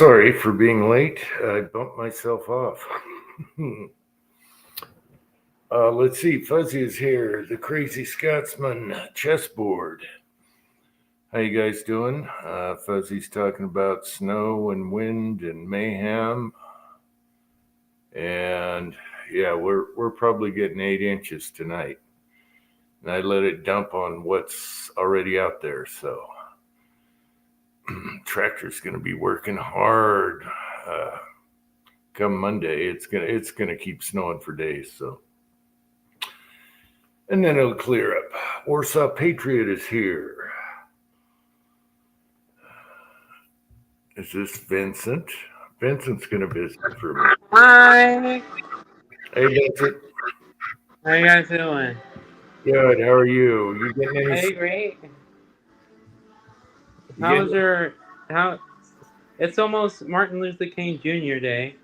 Sorry for being late. I bumped myself off. Let's see. Fuzzy is here. The Crazy Scotsman chessboard. How you guys doing? Fuzzy's talking about snow and wind and mayhem. And yeah, we're probably getting 8 inches tonight. And I let it dump on what's already out there. So tractor's going to be working hard. Come Monday, it's gonna keep snowing for days. So, and then it'll clear up. Warsaw Patriot is here. Is this Vincent? Vincent's gonna visit for me. Hi. Hey, Vincent. How you guys doing? Good. How are you? You getting any? Hey, great. How? It's almost Martin Luther King Jr. Day.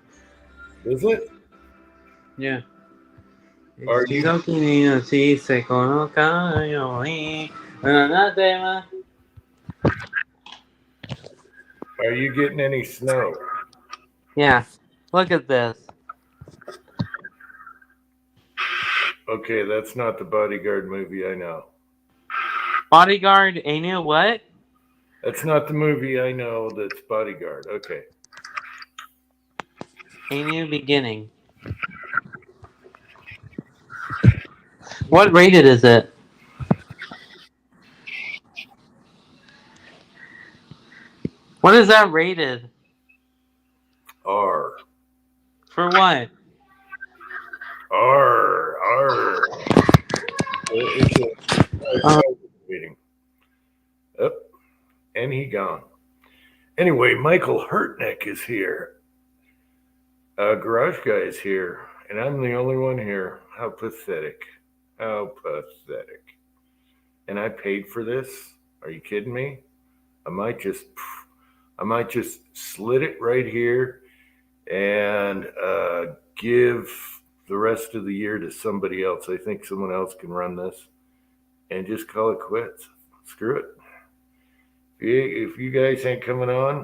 Is it? Yeah. Are you? Are you getting any snow? Yeah. Look at this. Okay, that's not the Bodyguard movie. I know. Bodyguard, ain't it what? That's not the movie I know. That's Bodyguard. Okay. A New Beginning. What rated is it? What is that rated? R. For what? R. Waiting. Up. And he gone. Anyway, Michael Hurtneck is here. Garage Guy is here. And I'm the only one here. How pathetic. How pathetic. And I paid for this? Are you kidding me? I might just slit it right here and give the rest of the year to somebody else. I think someone else can run this and just call it quits. Screw it. If you guys ain't coming on,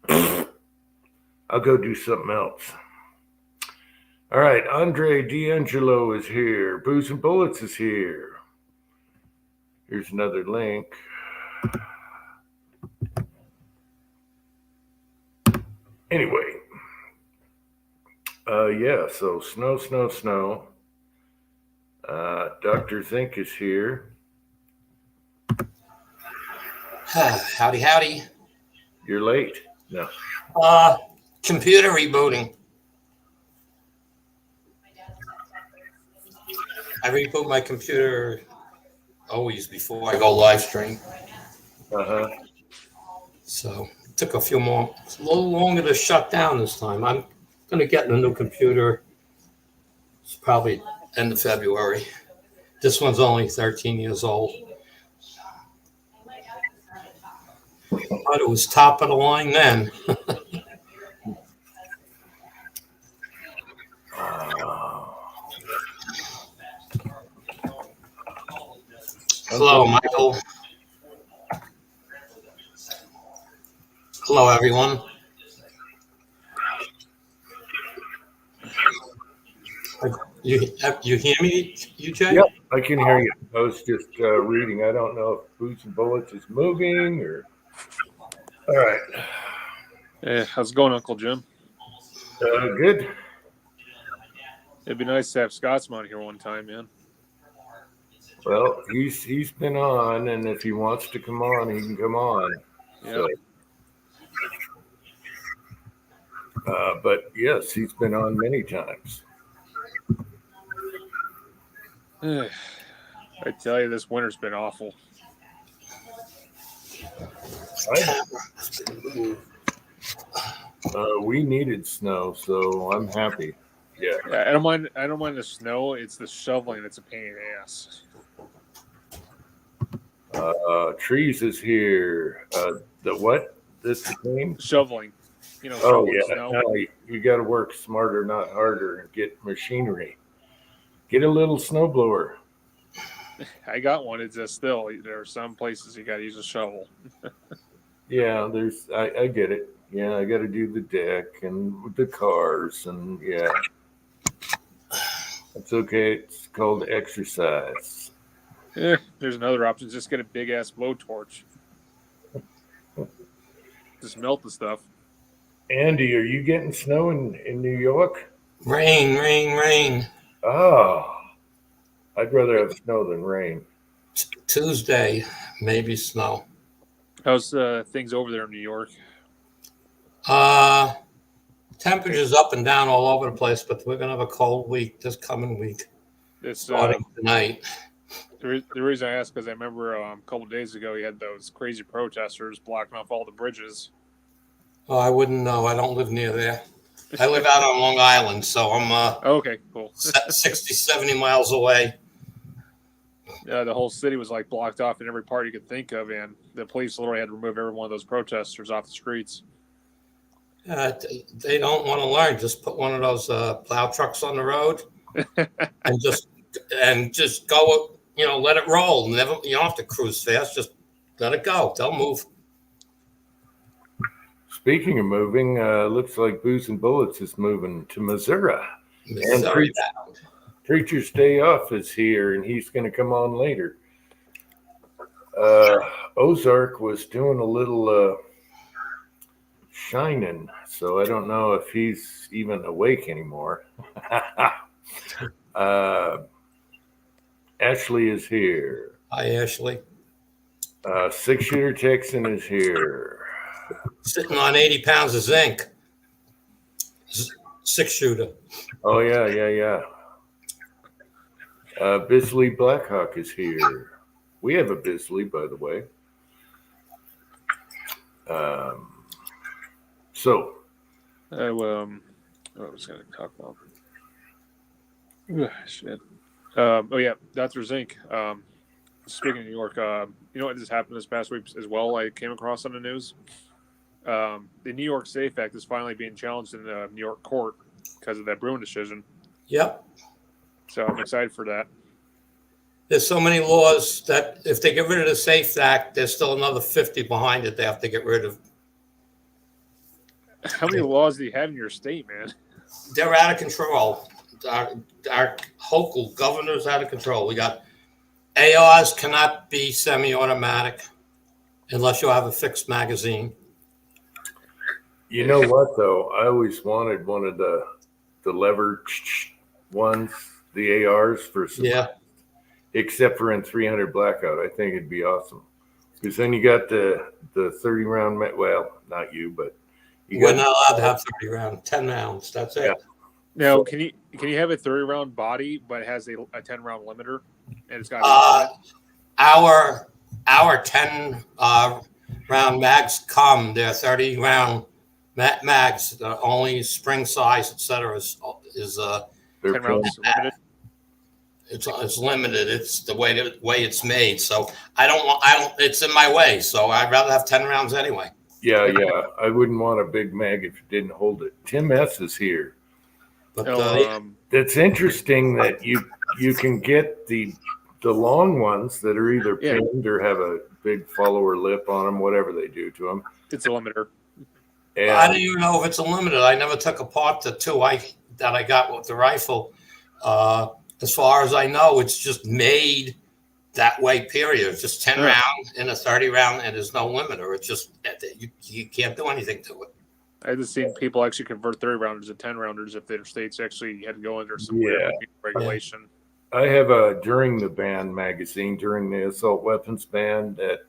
I'll go do something else. All right, Andre D'Angelo is here. Booze and Bullets is here. Here's another link. Anyway, yeah, so snow. Dr. Zink is here. Howdy. You're late. No. Computer rebooting. I reboot my computer always before I go live stream. Uh-huh. So it took it's a little longer to shut down this time. I'm going to get a new computer. It's probably end of February. This one's only 13 years old. But it was top of the line then. Hello, Michael. Hello, everyone. You hear me, you Jay? Yep, I can hear you. I was just reading. I don't know if Boots and Bullets is moving or... All right. Hey, how's it going, Uncle Jim? Good. It'd be nice to have Scotsman here one time, man. Well, he's been on, and if he wants to come on, he can come on. Yeah. So, but yes, he's been on many times. I tell you, this winter's been awful. We needed snow, so I'm happy. Yeah. I don't mind the snow. It's the shoveling that's a pain in the ass. Trees is here. The what? This name? Shoveling. Oh yeah. Snow. No, you got to work smarter, not harder, and get machinery. Get a little snowblower. I got one. It's just still there are some places you got to use a shovel. Yeah, I get it. Yeah, I got to do the deck and the cars, and yeah, it's okay. It's called exercise. There's another option. Just get a big ass blowtorch. Just melt the stuff. Andy, are you getting snow in New York? Rain, rain, rain. Oh, I'd rather have snow than rain. Tuesday, maybe snow. How's things over there in New York? Temperatures up and down all over the place, but we're gonna have a cold week this coming week, It's starting tonight. the reason I asked because I remember a couple of days ago you had those crazy protesters blocking off all the bridges. Oh, I wouldn't know. I don't live near there. I live out on Long Island, so I'm Okay, cool. 60, 70 miles away. The whole city was like blocked off in every part you could think of, and the police literally had to remove every one of those protesters off the streets. They don't want to learn. Just put one of those plow trucks on the road and just go. Let it roll. Never. You don't have to cruise fast. Just let it go. They'll move. Speaking of moving, looks like Booze and Bullets is moving to Missouri. Missouri bound. Preacher's Day Off is here, and he's going to come on later. Ozark was doing a little shining, so I don't know if he's even awake anymore. Ashley is here. Hi, Ashley. 6-shooter Texan is here. Sitting on 80 pounds of zinc. 6-shooter. Oh, yeah. Bisley Blackhawk is here. We have a Bisley, by the way. What was I going to talk about? Shit. Oh yeah, Dr. Zink. Speaking of New York, you know what just happened this past week as well? I came across on the news. The New York Safe Act is finally being challenged in the New York court because of that Bruin decision. Yep. So I'm excited for that. There's so many laws that if they get rid of the Safe Act, there's still another 50 behind it they have to get rid of. How many laws do you have in your state, man? They're out of control. Our local governor's out of control. We got ARs cannot be semi-automatic unless you have a fixed magazine. You know what, though? I always wanted one of the lever ones, the ARs for some. Yeah. Except for in 300 Blackout. I think it'd be awesome. Because then you got the 30 round, well, not you, but We're not allowed to have 30 rounds, 10 rounds. That's it. Yeah. Now, can you have a 30-round body, but it has a 10-round limiter, and it's got our 10 round mags come. They're 30 round mags. The only spring size, etc. is 10 rounds limited. It's limited. It's the way it's made. So I don't. It's in my way. So I'd rather have 10 rounds anyway. Yeah. I wouldn't want a big mag if it didn't hold it. Tim S is here. But That's interesting that you can get the long ones that are either pinned or have a big follower lip on them, whatever they do to them. It's a limiter. And I don't even know if it's a limited. I never took apart the two that I got with the rifle. As far as I know, it's just made that way, period. It's just 10 round and a 30 round, and there's no limiter. It's just, you can't do anything to it. I've just seen people actually convert 30 rounders to 10 rounders if their states actually had to go under some weird regulation. I have a During the Ban magazine, during the assault weapons ban that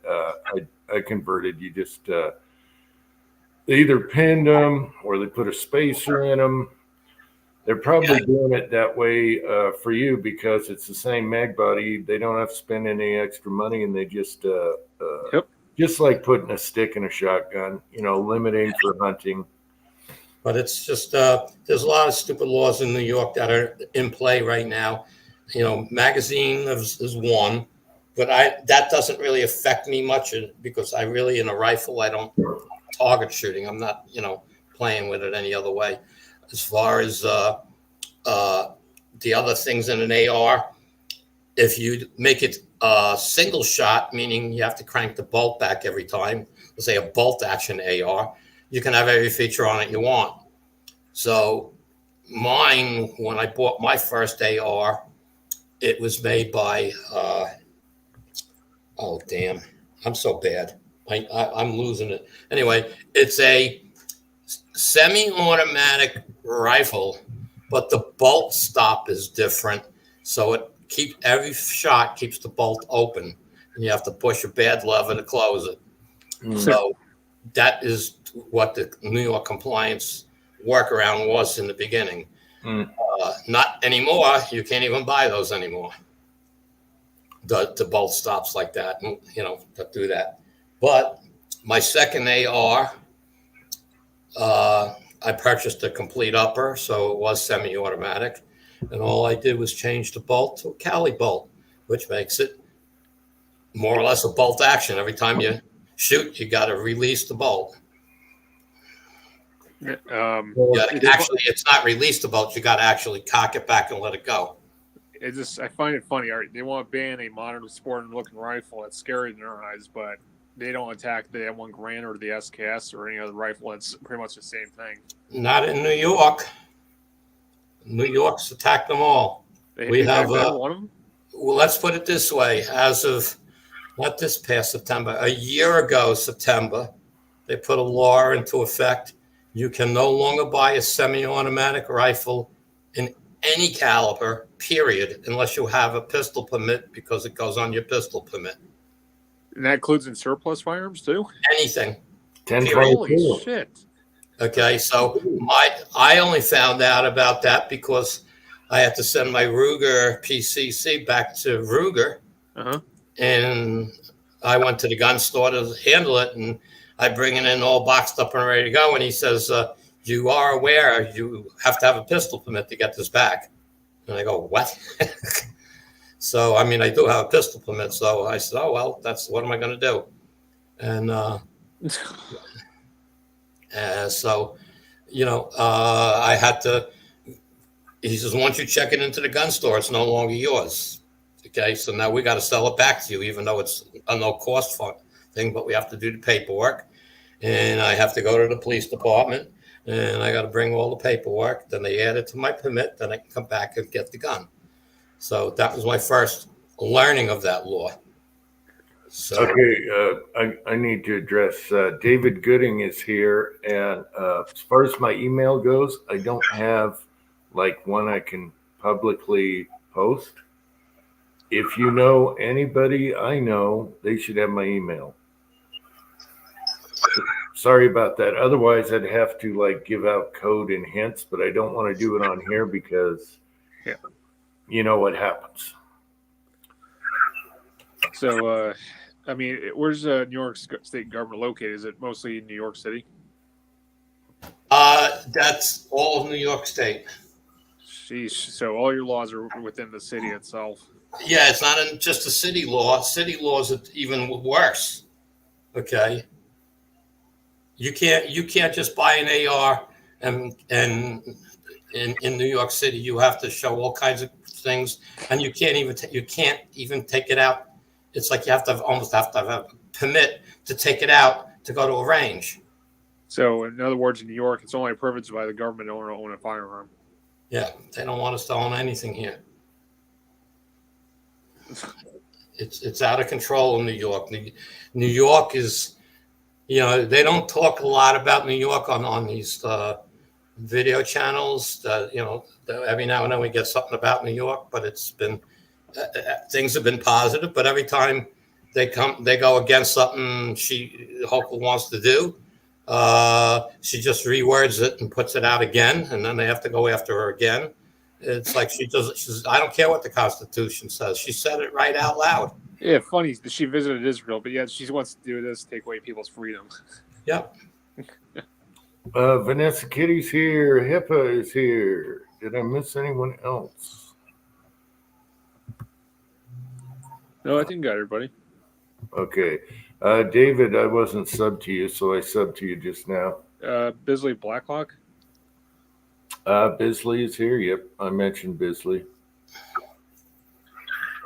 I converted. You just, they either pinned them or they put a spacer in them. They're probably doing it that way for you because it's the same mag body. They don't have to spend any extra money, and they just just like putting a stick in a shotgun, limiting for hunting. But it's just there's a lot of stupid laws in New York that are in play right now. Magazine is one, but that doesn't really affect me much because I really, in a rifle, I don't target shooting. I'm not playing with it any other way. As far as the other things in an AR, if you make it a single shot, meaning you have to crank the bolt back every time, let's say a bolt action AR, you can have every feature on it you want. So mine, when I bought my first AR, it was made by, oh, damn, I'm so bad. I'm losing it. Anyway, it's a semi-automatic rifle, but the bolt stop is different. So every shot keeps the bolt open, and you have to push a bad lever to close it. So that is what the New York compliance workaround was in the beginning. Not anymore. You can't even buy those anymore. The bolt stops like that, that do that. But my second AR, I purchased a complete upper, so it was semi-automatic, and all I did was change the bolt to a Cali bolt, which makes it more or less a bolt action. Every time you shoot, you got to release the bolt. Actually, it's not release the bolt. You got to actually cock it back and let it go. I find it funny. They want to ban a modern sporting-looking rifle that's scary in their eyes, but they don't attack the M1 Garand or the SKS or any other rifle. It's pretty much the same thing. Not in New York. New York's attacked them all. We have one of them. Well, let's put it this way: as of not this past September, a year ago, September, they put a law into effect. You can no longer buy a semi-automatic rifle in any caliber, period, unless you have a pistol permit, because it goes on your pistol permit. And that includes in surplus firearms too? Anything. 10-22. Holy shit. Okay, so I only found out about that because I had to send my Ruger PCC back to Ruger. And I went to the gun store to handle it, and I bring it in all boxed up and ready to go. And he says, you are aware you have to have a pistol permit to get this back. And I go, what? So, I mean, I do have a pistol permit. So I said, oh, well, what am I going to do? And so, I had to, he says, once you check it into the gun store, it's no longer yours. Okay, so now we got to sell it back to you, even though it's a no cost thing, but we have to do the paperwork. And I have to go to the police department, and I got to bring all the paperwork. Then they add it to my permit. Then I can come back and get the gun. So that was my first learning of that law. So, okay, I need to address David Gooding is here, and as far as my email goes, I don't have like one I can publicly post. If you know anybody I know, they should have my email. Sorry about that. Otherwise, I'd have to like give out code and hints, but I don't want to do it on here because you know what happens. So, I mean, where's New York State government located? Is it mostly New York City? that's all of New York State. Sheesh. So all your laws are within the city itself. Yeah, it's not just a city law. City laws are even worse. Okay. You can't just buy an AR and in New York City you have to show all kinds of things, and you can't even take it out. It's like you almost have to have a permit to take it out to go to a range. So in other words, in New York, it's only a privilege by the government owner to own a firearm. Yeah, they don't want us to own anything here. It's out of control in New York. New York is, they don't talk a lot about New York on these video channels. Every now and then we get something about New York, but it's been things have been positive. But every time they go against something Hochul wants to do, she just rewords it and puts it out again, and then they have to go after her again. It's like she says, I don't care what the Constitution says. She said it right out loud. Yeah, funny. She visited Israel, but yet she wants to do this, take away people's freedom. Yep. Vanessa Kitty's here. HIPAA is here. Did I miss anyone else? No, I think got everybody. Okay. David, I wasn't subbed to you, so I subbed to you just now. Bisley Blackhawk. Bisley is here. Yep, I mentioned Bisley.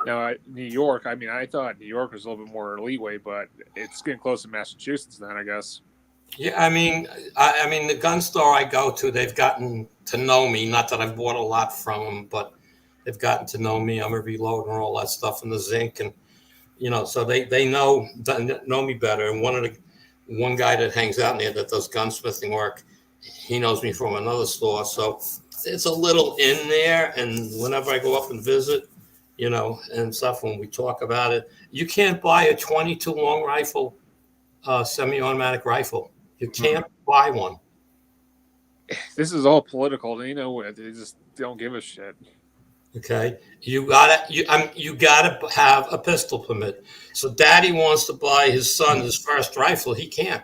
Now, New York, I mean, I thought New York was a little bit more leeway, but it's getting close to Massachusetts then, I guess. Yeah, I mean, the gun store I go to, they've gotten to know me. Not that I've bought a lot from them, but they've gotten to know me. I'm a reloader and all that stuff, and the zinc, and so they know me better. And one guy that hangs out in there that does gunsmithing work, he knows me from another store, so it's a little in there. And whenever I go up and visit, and stuff, when we talk about it, you can't buy a 22 long rifle, semi-automatic rifle. You can't buy one. This is all political. They just don't give a shit. Okay, you gotta have a pistol permit. So Daddy wants to buy his son his first rifle. He can't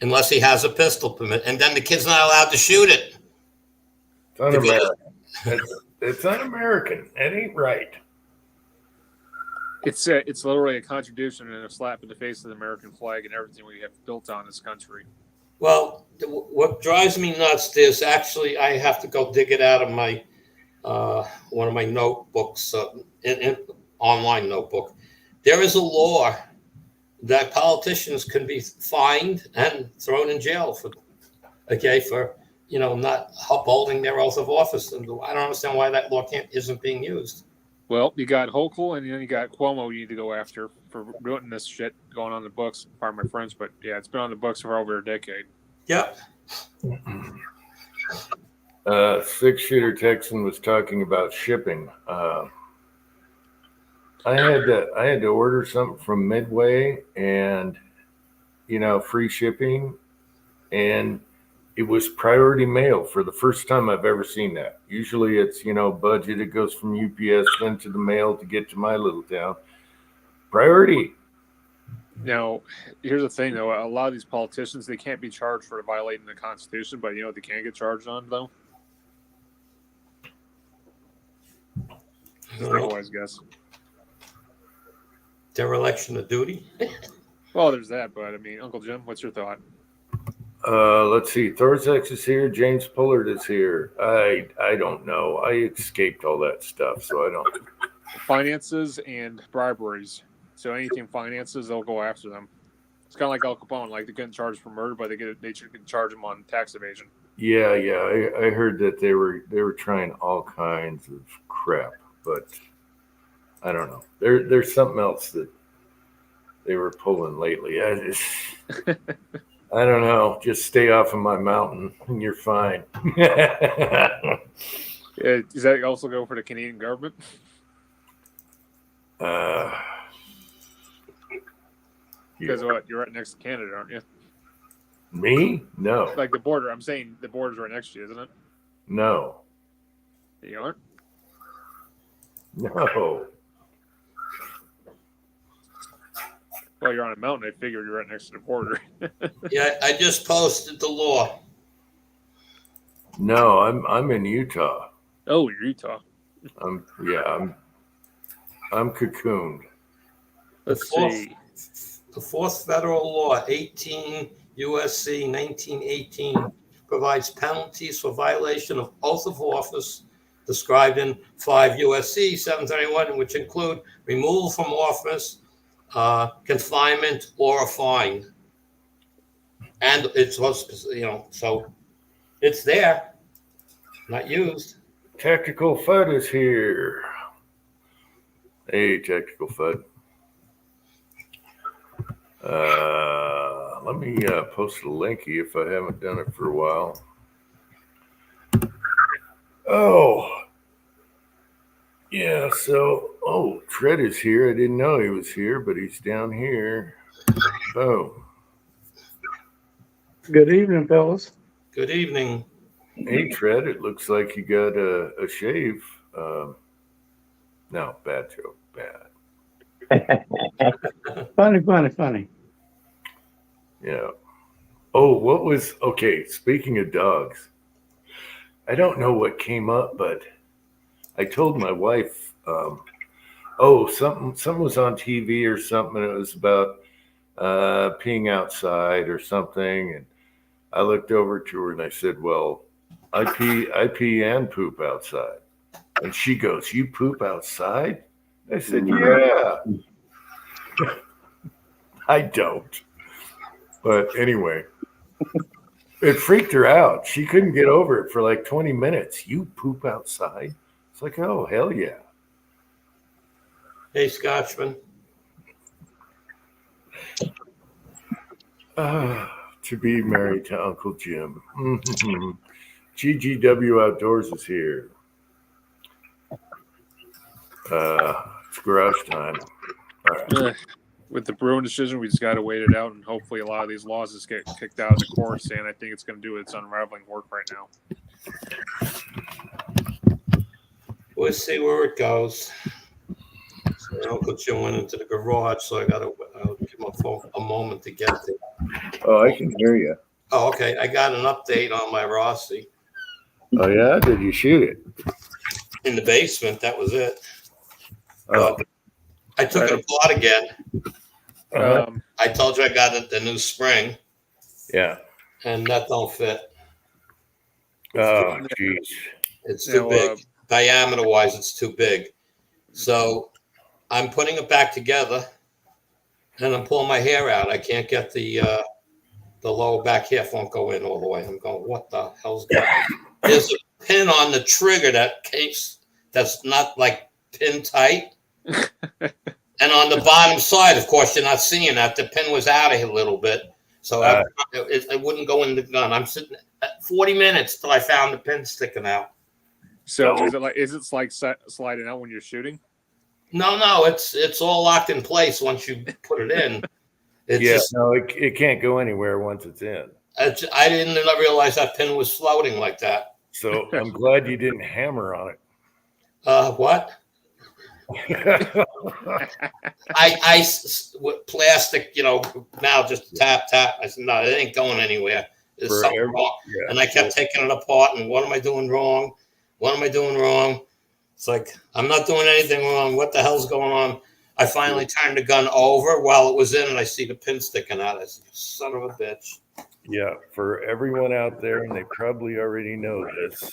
unless he has a pistol permit, and then the kid's not allowed to shoot it. It's un-American. It's un-American. It ain't right. It's literally a contradiction and a slap in the face of the American flag and everything we have built on this country. Well, what drives me nuts is actually I have to go dig it out of my one of my notebooks, in online notebook. There is a law that politicians can be fined and thrown in jail for not upholding their oath of office. And I don't understand why that law isn't being used. Well, you got Hochul and then you got Cuomo you need to go after for doing this shit going on the books. Pardon my French, but yeah, it's been on the books for over a decade. Yep. 6-shooter Texan was talking about shipping. I had to order something from Midway and free shipping, and it was priority mail for the first time I've ever seen that. Usually it's, budget. It goes from UPS then to the mail to get to my little town. Priority. Now, here's the thing, though. A lot of these politicians, they can't be charged for violating the Constitution, but they can get charged on, though? Otherwise, guess. Dereliction of duty? Well, there's that, but, Uncle Jim, what's your thought? Let's see. Thorzex is here. James Pullard is here. I don't know. I escaped all that stuff, so I don't. Finances and briberies. So anything finances, they'll go after them. It's kind of like Al Capone. Like they couldn't charge for murder, but they should charge him on tax evasion. Yeah. I heard that they were trying all kinds of crap, but I don't know. There's something else that they were pulling lately. I don't know. Just stay off of my mountain and you're fine. Does that also go for the Canadian government? Because what? You're right next to Canada, aren't you? Me? No. Like the border. I'm saying the border's right next to you, isn't it? No. You aren't? No. Well, you're on a mountain. I figured you're right next to the border. Yeah, I just posted the law. No, I'm in Utah. Oh, you're Utah. I'm cocooned. Let's see. The fourth federal law, 18 U.S.C. 1918, provides penalties for violation of oath of office described in 5 U.S.C. 731, which include removal from office, confinement, or a fine. And it's so it's there, not used. Tactical FUD is here. Hey, Tactical FUD. Let me post a linky if I haven't done it for a while. Oh, yeah. So, Tread is here. I didn't know he was here, but he's down here. Boom. Good evening, fellas. Good evening. Hey, Tread. It looks like you got a shave. No, bad joke. Bad. Funny. Yeah. Oh, okay, speaking of dogs, I don't know what came up, but I told my wife, something was on TV or something, and it was about peeing outside or something, and I looked over to her and I said, well, I pee and poop outside. And she goes, you poop outside? I said, yeah. I don't. But anyway, it freaked her out. She couldn't get over it for like 20 minutes. You poop outside? It's like, oh, hell yeah. Hey, Scotchman. To be married to Uncle Jim. Mhm. GGW Outdoors is here. It's garage time. All right. With the Bruin decision, we just got to wait it out, and hopefully a lot of these laws just get kicked out of the courts. And I think it's going to do its unraveling work right now. We'll see where it goes. So Uncle Jim went into the garage, so I got to give him a moment to get there. Oh, I can hear you. Oh, okay. I got an update on my Rossi Oh, yeah? Did you shoot it? in the basement. That was it. Oh, I took it apart again. Um, I told you I got the new spring, yeah. and that don't fit. Oh, jeez. It's too big. Diameter-wise, it's too big. So I'm putting it back together, and I'm pulling my hair out. I can't get the lower back half won't go in all the way. I'm going, what the hell's going on? There's a pin on the trigger that's not like pin tight. And on the bottom side, of course, you're not seeing that. The pin was out a little bit. So it wouldn't go in the gun. I'm sitting at 40 minutes till I found the pin sticking out. so is it like sliding out when you're shooting? No, it's all locked in place once you put it in. It can't go anywhere once it's in. I didn't realize that pin was floating like that. So I'm glad you didn't hammer on it. What? I with plastic, now just tap. I said, no, it ain't going anywhere. There's something wrong. Yeah. And I kept taking it apart. And what am I doing wrong? It's like, I'm not doing anything wrong. What the hell's going on? I finally turned the gun over while it was in, and I see the pin sticking out. I said, son of a bitch. Yeah, for everyone out there, and they probably already know this,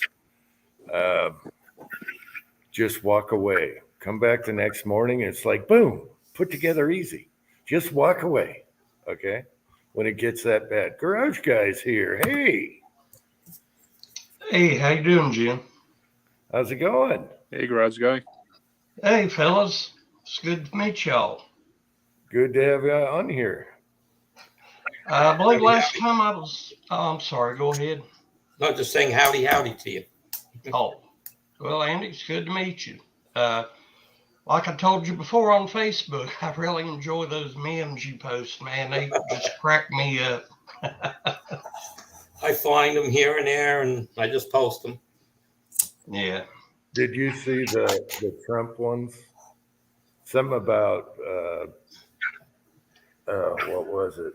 just walk away. Come back the next morning, and it's like, boom, put together easy. Just walk away, okay? When it gets that bad. Garage Guy's here. Hey. Hey, how you doing, Jim? How's it going? Hey, garage guy. Hey, fellas. It's good to meet y'all. Good to have you on here. I believe last time I was... Oh, I'm sorry. Go ahead. No, just saying howdy to you. Oh, well, Andy, it's good to meet you. Like I told you before on Facebook, I really enjoy those memes you post, man. They just crack me up. I find them here and there, and I just post them. Yeah. Did you see the Trump ones? Something about, what was it?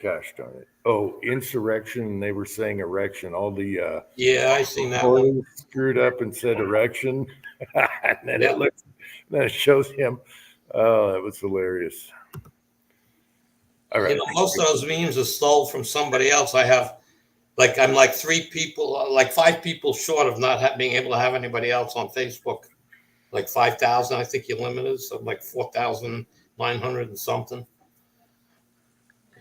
Gosh darn it. Oh, insurrection. They were saying erection. All the yeah, I seen that one. Screwed up and said erection. And then it shows him. Oh, that was hilarious. All right. Most of those memes are stole from somebody else. I'm like 5 people short of not being able to have anybody else on Facebook. Like 5,000, I think your limit is. So like 4,900 and something.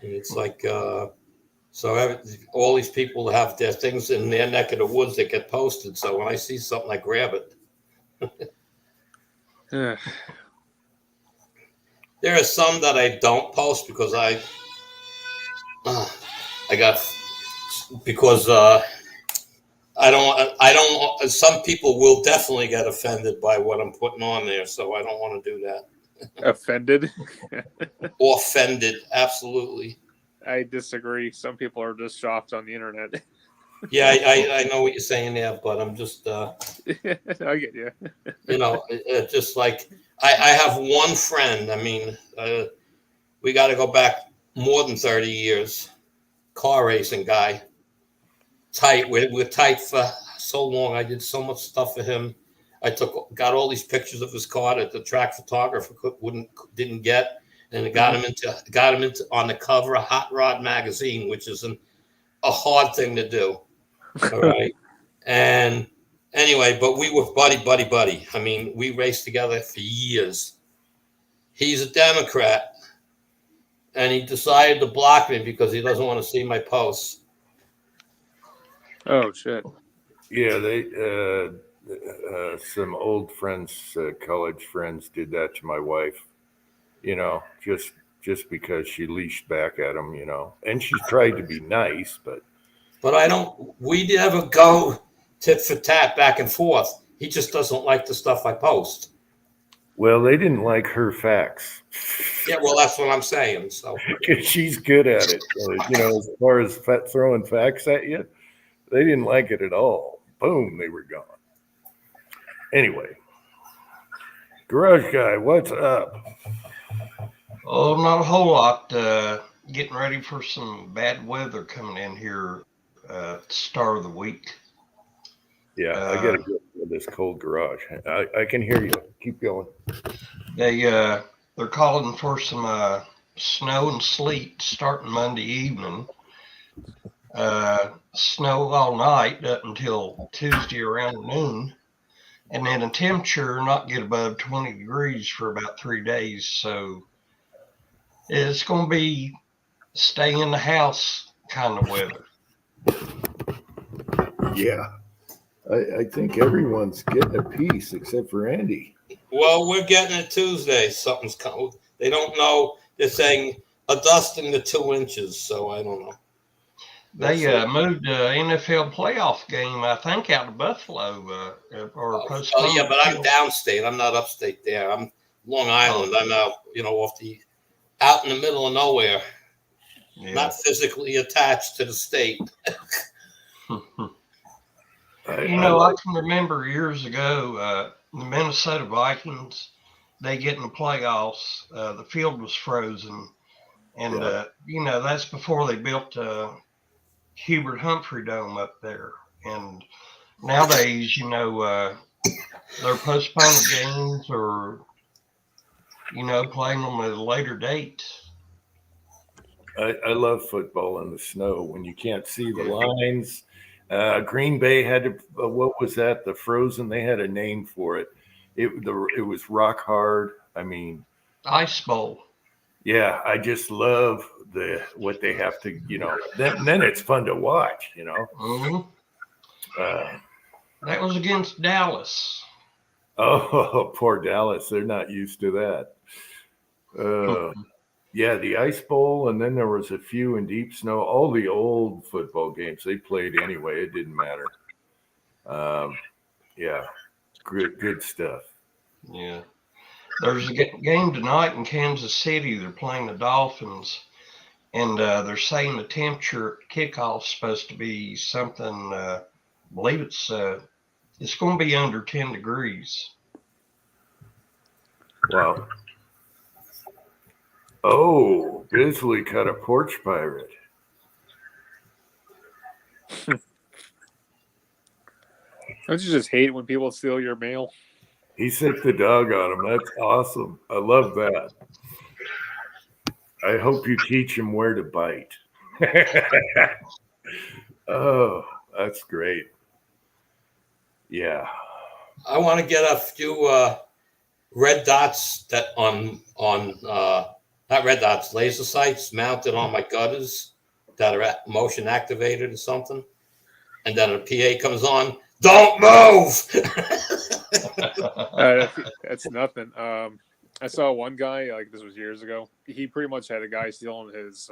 And it's like, so all these people have their things in their neck of the woods that get posted. So when I see something, I grab it. There are some that I don't post because some people will definitely get offended by what I'm putting on there. So I don't want to do that. Offended? Offended, absolutely. I disagree. Some people are just shocked on the internet. Yeah, I know what you're saying there, but I'm just, I get you. Just like I have one friend. I mean, we got to go back more than 30 years. Car racing guy. Tight. We're tight for so long. I did so much stuff for him. I got all these pictures of his car that the track photographer didn't get, and it got him into on the cover of Hot Rod magazine, which is a hard thing to do. All right. And anyway, but we were buddy. I mean, we raced together for years. He's a Democrat. and he decided to block me because he doesn't want to see my posts. Oh shit. Yeah, they some old friends, college friends, did that to my wife. You know, just because she leashed back at him. You know, and she tried to be nice, but But I don't. We never go tit for tat back and forth. He just doesn't like the stuff I post. well, they didn't like her facts. Yeah, well, that's what I'm saying. So She's good at it. You know, as far as throwing facts at you, they didn't like it at all. Boom, they were gone. Anyway, Garage Guy, what's up? Oh, not a whole lot. Getting ready for some bad weather coming in here. Start of the week. Yeah, I gotta go with this cold garage. I can hear you. Keep going. They're calling for some snow and sleet starting Monday evening. Snow all night up until Tuesday around noon, and then a temperature not get above 20 degrees for about 3 days. So it's going to be stay in the house kind of weather. Yeah, I think everyone's getting a piece except for Andy. well, we're getting it Tuesday. Something's coming. They don't know. They're saying a dusting to 2 inches. So I don't know. They moved the NFL playoff game, I think, out of Buffalo or postponed. Oh yeah, but I'm downstate. I'm not upstate there. I'm Long Island. I'm out, out in the middle of nowhere. Yeah. Not physically attached to the state. I can remember years ago, the Minnesota Vikings, they get in the playoffs. The field was frozen. And, that's before they built Hubert Humphrey Dome up there. And nowadays, they're postponing games or, playing them at a later date. I love football in the snow when you can't see the lines. Green Bay had to, what was that? The Frozen, they had a name for it. It was rock hard. I mean, Ice Bowl. Yeah, I just love what they have to, then it's fun to watch, Mm-hmm. That was against Dallas. Oh, poor Dallas. They're not used to that. Yeah, the Ice Bowl, and then there was a few in deep snow. All the old football games they played anyway. It didn't matter. Yeah, good stuff. Yeah. There's a game tonight in Kansas City. They're playing the Dolphins, and they're saying the temperature at kickoff is supposed to be something. I believe it's going to be under 10 degrees. Wow. Oh, Bisley caught a porch pirate. Don't you just hate when people steal your mail? He sicked the dog on him. That's awesome. I love that. I hope you teach him where to bite. Oh, that's great. Yeah. I want to get a few red dots that on not red dots, laser sights mounted on my gutters that are motion activated or something. And then a PA comes on, don't move. That's nothing. I saw one guy, like this was years ago. He pretty much had a guy stealing his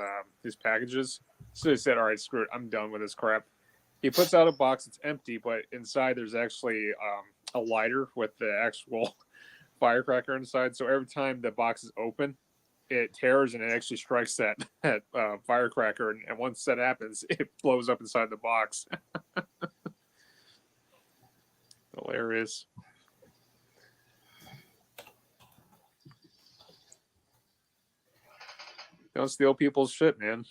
packages. So he said, all right, screw it. I'm done with this crap. He puts out a box. It's empty, but inside there's actually a lighter with the actual firecracker inside. So every time the box is open, it tears and it actually strikes that firecracker. And once that happens, it blows up inside the box. Hilarious. Don't steal people's shit, man.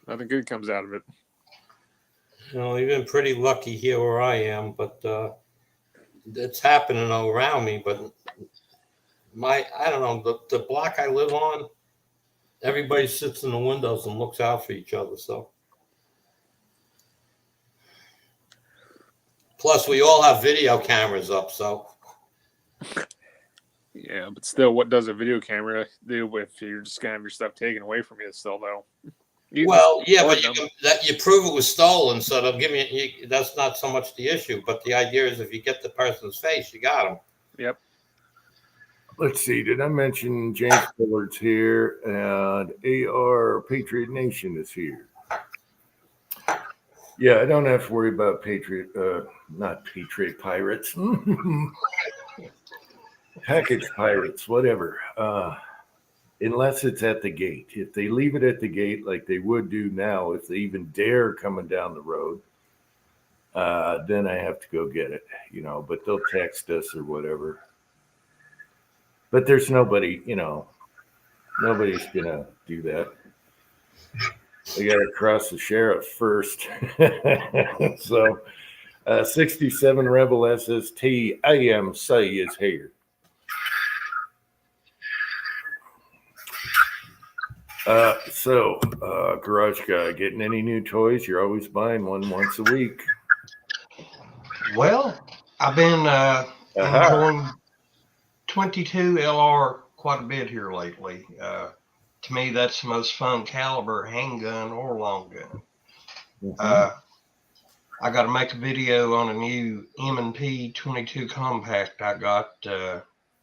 Nothing good comes out of it. You've been pretty lucky here where I am, but it's happening all around me. But I don't know, the block I live on, everybody sits in the windows and looks out for each other. So, plus we all have video cameras up. So, Yeah, but still, what does a video camera do if you're just gonna have your stuff taken away from you? Still, though. Well, yeah, but them. you prove it was stolen, so they'll give you. That's not so much the issue, but the idea is if you get the person's face, you got them. Yep. Let's see. Did I mention James Pillard's here and AR Patriot Nation is here? Yeah, I don't have to worry about not Patriot Pirates. Package pirates, whatever. Unless it's at the gate. If they leave it at the gate like they would do now, if they even dare coming down the road, then I have to go get it, but they'll text us or whatever. But there's nobody, nobody's going to do that. They got to cross the sheriff first. So, 67 Rebel SST, I am say is here. Garage Guy, getting any new toys? You're always buying one once a week. Well, I've been enjoying 22 LR quite a bit here lately. To me, that's the most fun caliber handgun or long gun. Mm-hmm. I got to make a video on a new M&P 22 compact I got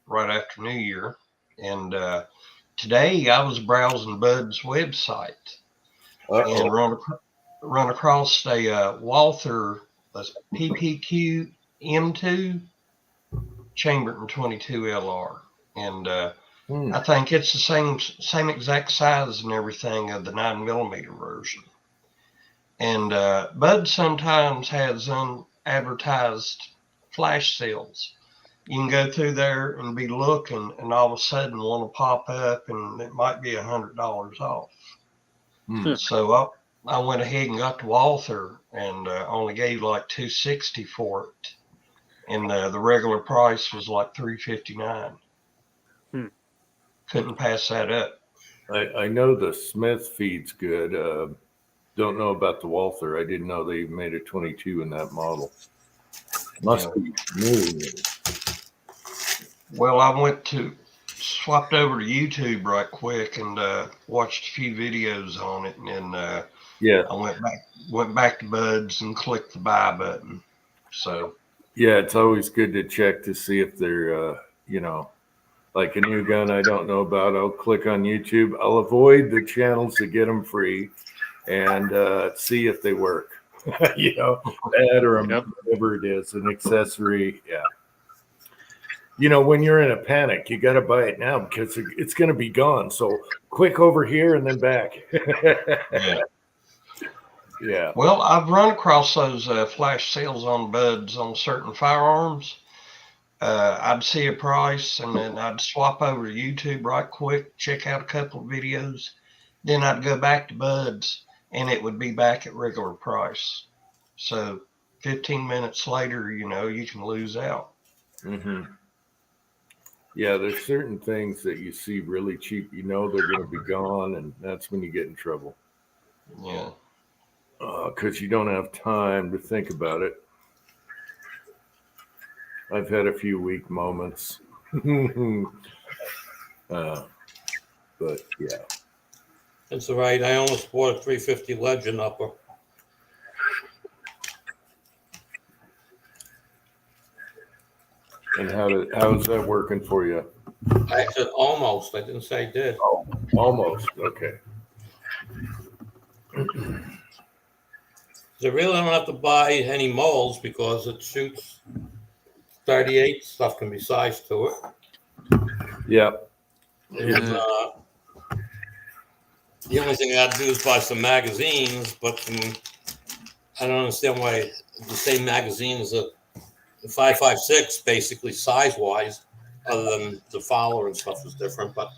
right after New Year. And today I was browsing Bud's website and run across a Walther PPQ M2 Chamberton 22 LR. And I think it's the same exact size and everything of the 9mm version. And Bud sometimes has unadvertised flash sales. You can go through there and be looking, and all of a sudden one will pop up, and it might be $100 off. So I went ahead and got the Walther, and only gave like $260 for it, and the regular price was like $359. Couldn't pass that up. I know the Smith feed's good. Don't know about the Walther. I didn't know they made a 22 in that model. Must be new. Well, I swapped over to YouTube right quick and watched a few videos on it, and then I went back to Bud's and clicked the buy button. So yeah, it's always good to check to see if they're like a new gun I don't know about. I'll click on YouTube. I'll avoid the channels that get them free and see if they work. That or whatever it is, an accessory. Yeah. When you're in a panic, you got to buy it now because it's going to be gone. So quick over here and then back. Yeah. Well, I've run across those flash sales on Bud's on certain firearms. I'd see a price and then I'd swap over to YouTube right quick, check out a couple of videos. Then I'd go back to Bud's and it would be back at regular price. So 15 minutes later, you can lose out. Mm-hmm. Yeah, there's certain things that you see really cheap, they're going to be gone, and that's when you get in trouble. Yeah. Because you don't have time to think about it. I've had a few weak moments. But, yeah. It's all right. I almost bought a 350 Legend upper. And how's that working for you? I said almost. I didn't say I did. Oh, almost. Okay. I really don't have to buy any molds because it shoots 38. Stuff can be sized to it. Yeah. And, the only thing I had to do is buy some magazines, but I don't understand why the same magazine as a 5.56, basically size-wise, other than the follower and stuff is different. But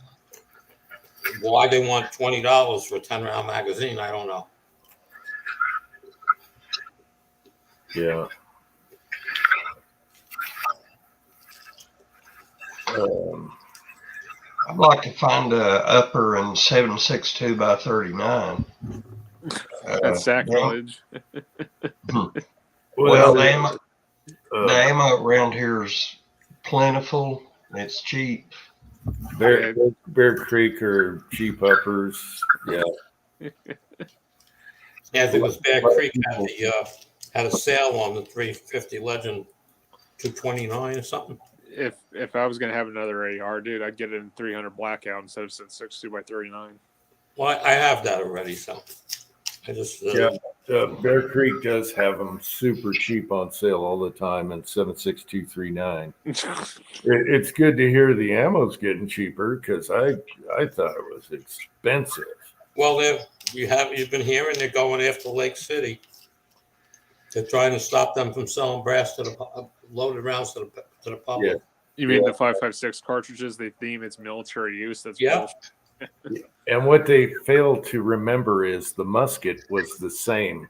why they want $20 for a 10-round magazine, I don't know. Yeah. I'd like to find a upper in 7.62 by 39. That's sacrilege. Well, the ammo around here is plentiful, It's cheap. Bear Creek or cheap uppers. Yeah. Yeah, I think it was Bear Creek had a sale on the 350 Legend 229 or something. If I was gonna have another AR, dude, I'd get it in 300 blackout instead of 62 by 39. Well, I have that already, so I just Bear Creek does have them super cheap on sale all the time in 76239. It's good to hear the ammo's getting cheaper because I thought it was expensive. Well, you've been hearing they're going after Lake City. They're trying to stop them from selling brass to the loaded rounds to the public. Yeah. You mean the 5.56 cartridges? They deem it's military use. That's bullshit. And what they fail to remember is the musket was the same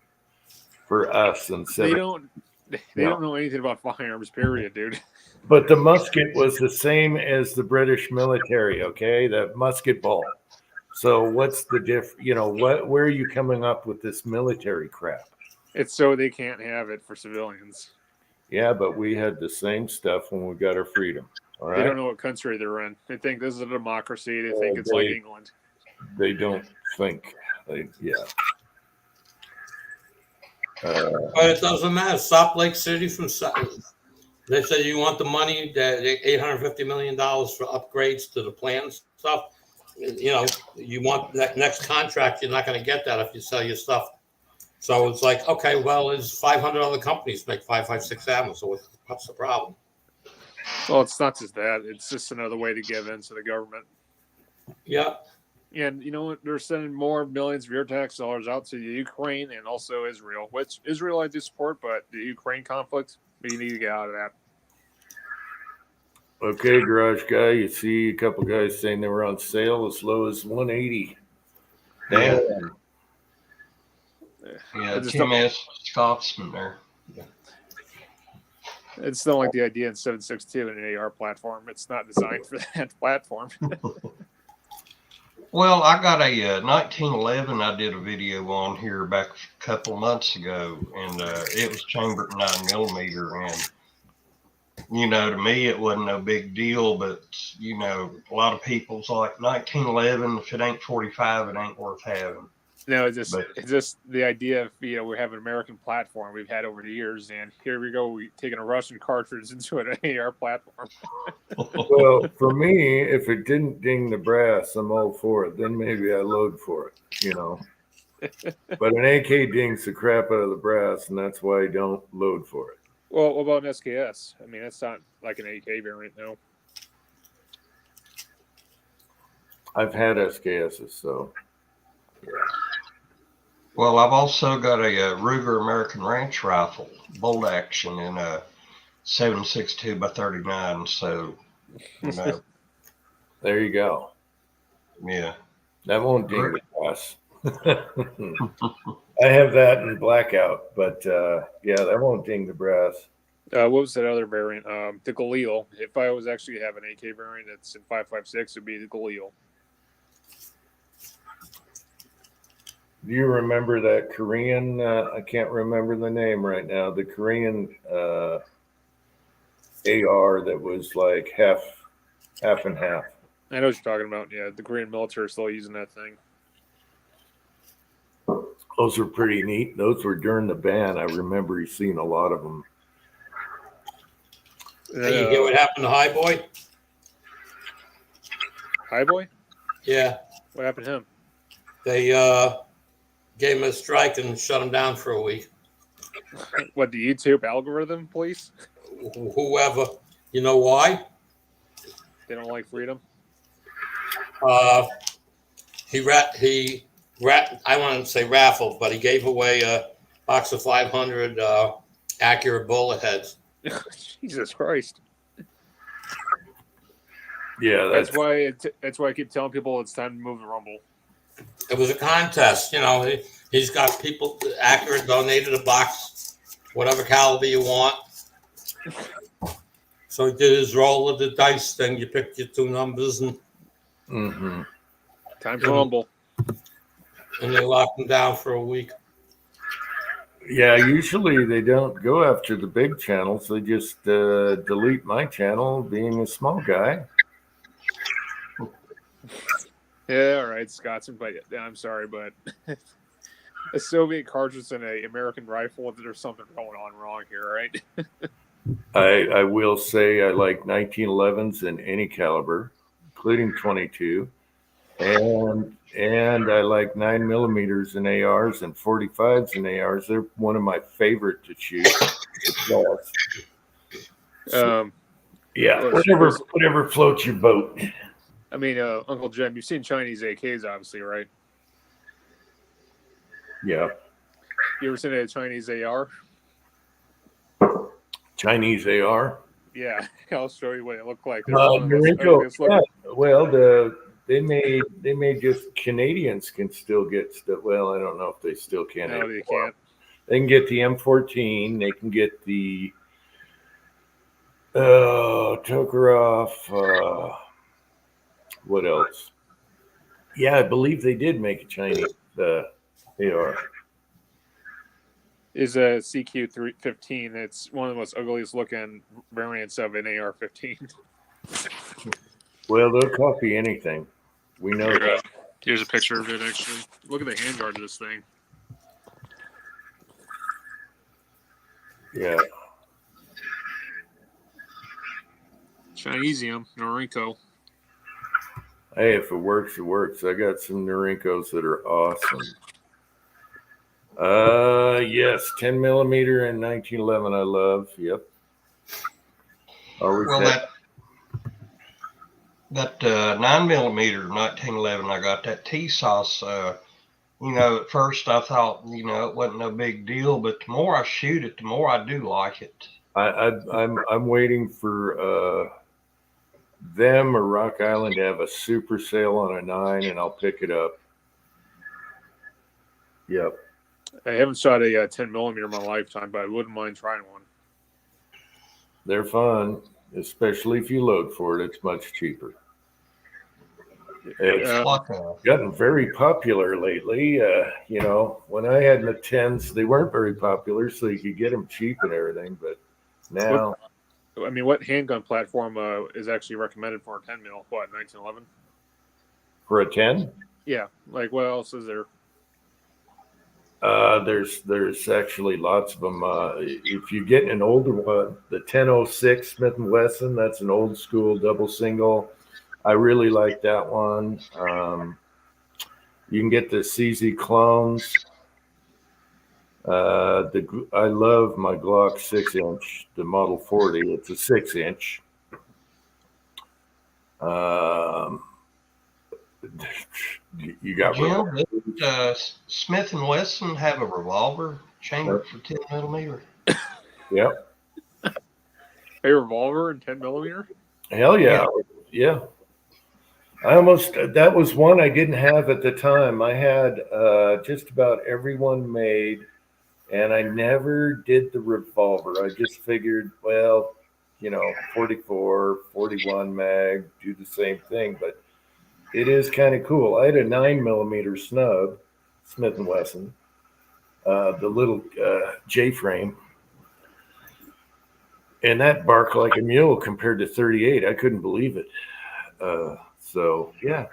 for us and They don't know anything about firearms, period, dude. But the musket was the same as the British military, okay? The musket ball. So what's the where are you coming up with this military crap? It's so they can't have it for civilians. Yeah, but we had the same stuff when we got our freedom. All right. They don't know what country they're in. They think this is a democracy. They think it's like England. They don't think. Yeah. But it doesn't matter. Stop Lake City from. They said you want the money, that $850 million for upgrades to the plans stuff. You know, you want that next contract. You're not going to get that if you sell your stuff. So it's like, okay, well, there's 500 other companies make 5.56 ammo. So what's the problem? Well, it's not just that. It's just another way to give in to the government. Yeah. And you know what? They're sending more millions of your tax dollars out to the Ukraine and also Israel, which Israel I do support, but the Ukraine conflict, you need to get out of that. Okay, garage guy, you see a couple guys saying they were on sale as low as 180. Yeah. Damn. Yeah, Tim S. Scotsman there. I just don't like the idea in 7.62 in an AR platform. It's not designed for that platform. Well, I got a 1911 I did a video on here back a couple months ago, and it was chambered 9mm, and you know, to me it wasn't no big deal, but you know, a lot of people's like 1911. If it ain't 45, it ain't worth having. No, it's just the idea of, you know, we have an American platform we've had over the years, and here we go, we taking a Russian cartridge into an AR platform. Well, for me, if it didn't ding the brass, I'm all for it. Then maybe I load for it, you know. But an AK dings the crap out of the brass, and that's why I don't load for it. Well, what about an SKS? I mean, it's not like an AK variant, no. I've had SKSs, so. Yeah. Well, I've also got a Ruger American Ranch rifle, bolt action in a 7.62 by 39. So, you know, There you go. yeah. That won't ding the brass. I have that in blackout, but yeah, that won't ding the brass. What was that other variant? The Galil. If I was actually to have an AK variant that's in 5.56, it would be the Galil. Do you remember that Korean? I can't remember the name right now. The Korean AR that was like half and half. I know what you're talking about. Yeah, the Korean military is still using that thing. Those were pretty neat. Those were during the ban. I remember seeing a lot of them. Hey, you hear what happened to High Boy? High Boy? Yeah. What happened to him? They gave him a strike and shut him down for a week. What, the YouTube algorithm, please? Whoever. You know why? They don't like freedom? I want to say raffle, but he gave away a box of 500 accurate bullet heads. Jesus Christ! Yeah, that's why I keep telling people it's time to move the Rumble. It was a contest, you know. He's got people accurate donated a box, whatever caliber you want. So he did his roll of the dice thing. You picked your two numbers and time for Rumble. And they locked him down for a week. Yeah, usually they don't go after the big channels. They just delete my channel, being a small guy. Yeah, all right, Scotsman, but yeah, I'm sorry, but a Soviet cartridge and a American rifle, there's something going on wrong here, right? I will say I like 1911s in any caliber, including 22, and I like 9 millimeters in ARs and 45s in ARs. They're one of my favorite to shoot. Um, Yeah, Well, whatever floats your boat. I mean, Uncle Jim, you've seen Chinese AKs, obviously, right? Yeah, You ever seen a Chinese AR? Chinese AR. Yeah, I'll show you what it looked like. It's one of the most Marinko, ugliest looking. yeah. Well, they made just Canadians can still get stuff. Well, I don't know if they still can. No, anymore. they can't. They can get the M14. They can get the Tokarev. What else? Yeah, I believe they did make a Chinese AR. Is a CQ-315. It's one of the most ugliest looking variants of an AR-15. Well, they'll copy anything. We know that. Here's a picture of it, actually. Look at the handguard of this thing. Yeah. Chinesium, Norinco. Hey, if it works, it works. I got some Norinkos that are awesome. Yes, 10 millimeter and 1911. I love. Yep. Always Well, had- that 9 millimeter 1911, I got that T-sauce. At first I thought, it wasn't no big deal, but the more I shoot it, the more I do like it. I'm waiting for them or Rock Island to have a super sale on a 9, and I'll pick it up. Yep. I haven't shot a 10 millimeter in my lifetime, but I wouldn't mind trying one. They're fun, especially if you load for it. It's much cheaper. It's Like gotten very popular lately. When I had the 10s, they weren't very popular, so you could get them cheap and everything. But now, I mean, what handgun platform is actually recommended for a 10 mil? What, 1911? for a 10, Yeah. Like, what else is there? there's actually lots of them. If you get an older one, the 1006 Smith & Wesson, that's an old school double single. I really like that one. You can get the CZ clones. I love my Glock 6-inch, the Model 40. It's a 6-inch. You got Jim, Smith & Wesson have a revolver chamber for 10 millimeter. Yep. A revolver and 10 millimeter? Hell yeah. Yeah. That was one I didn't have at the time. I had just about everyone made, and I never did the revolver. I just figured, 44, 41 mag, do the same thing, but it is kind of cool. I had a 9 millimeter snub, Smith & Wesson, the little J-frame, and that barked like a mule compared to 38. I couldn't believe it. So yeah,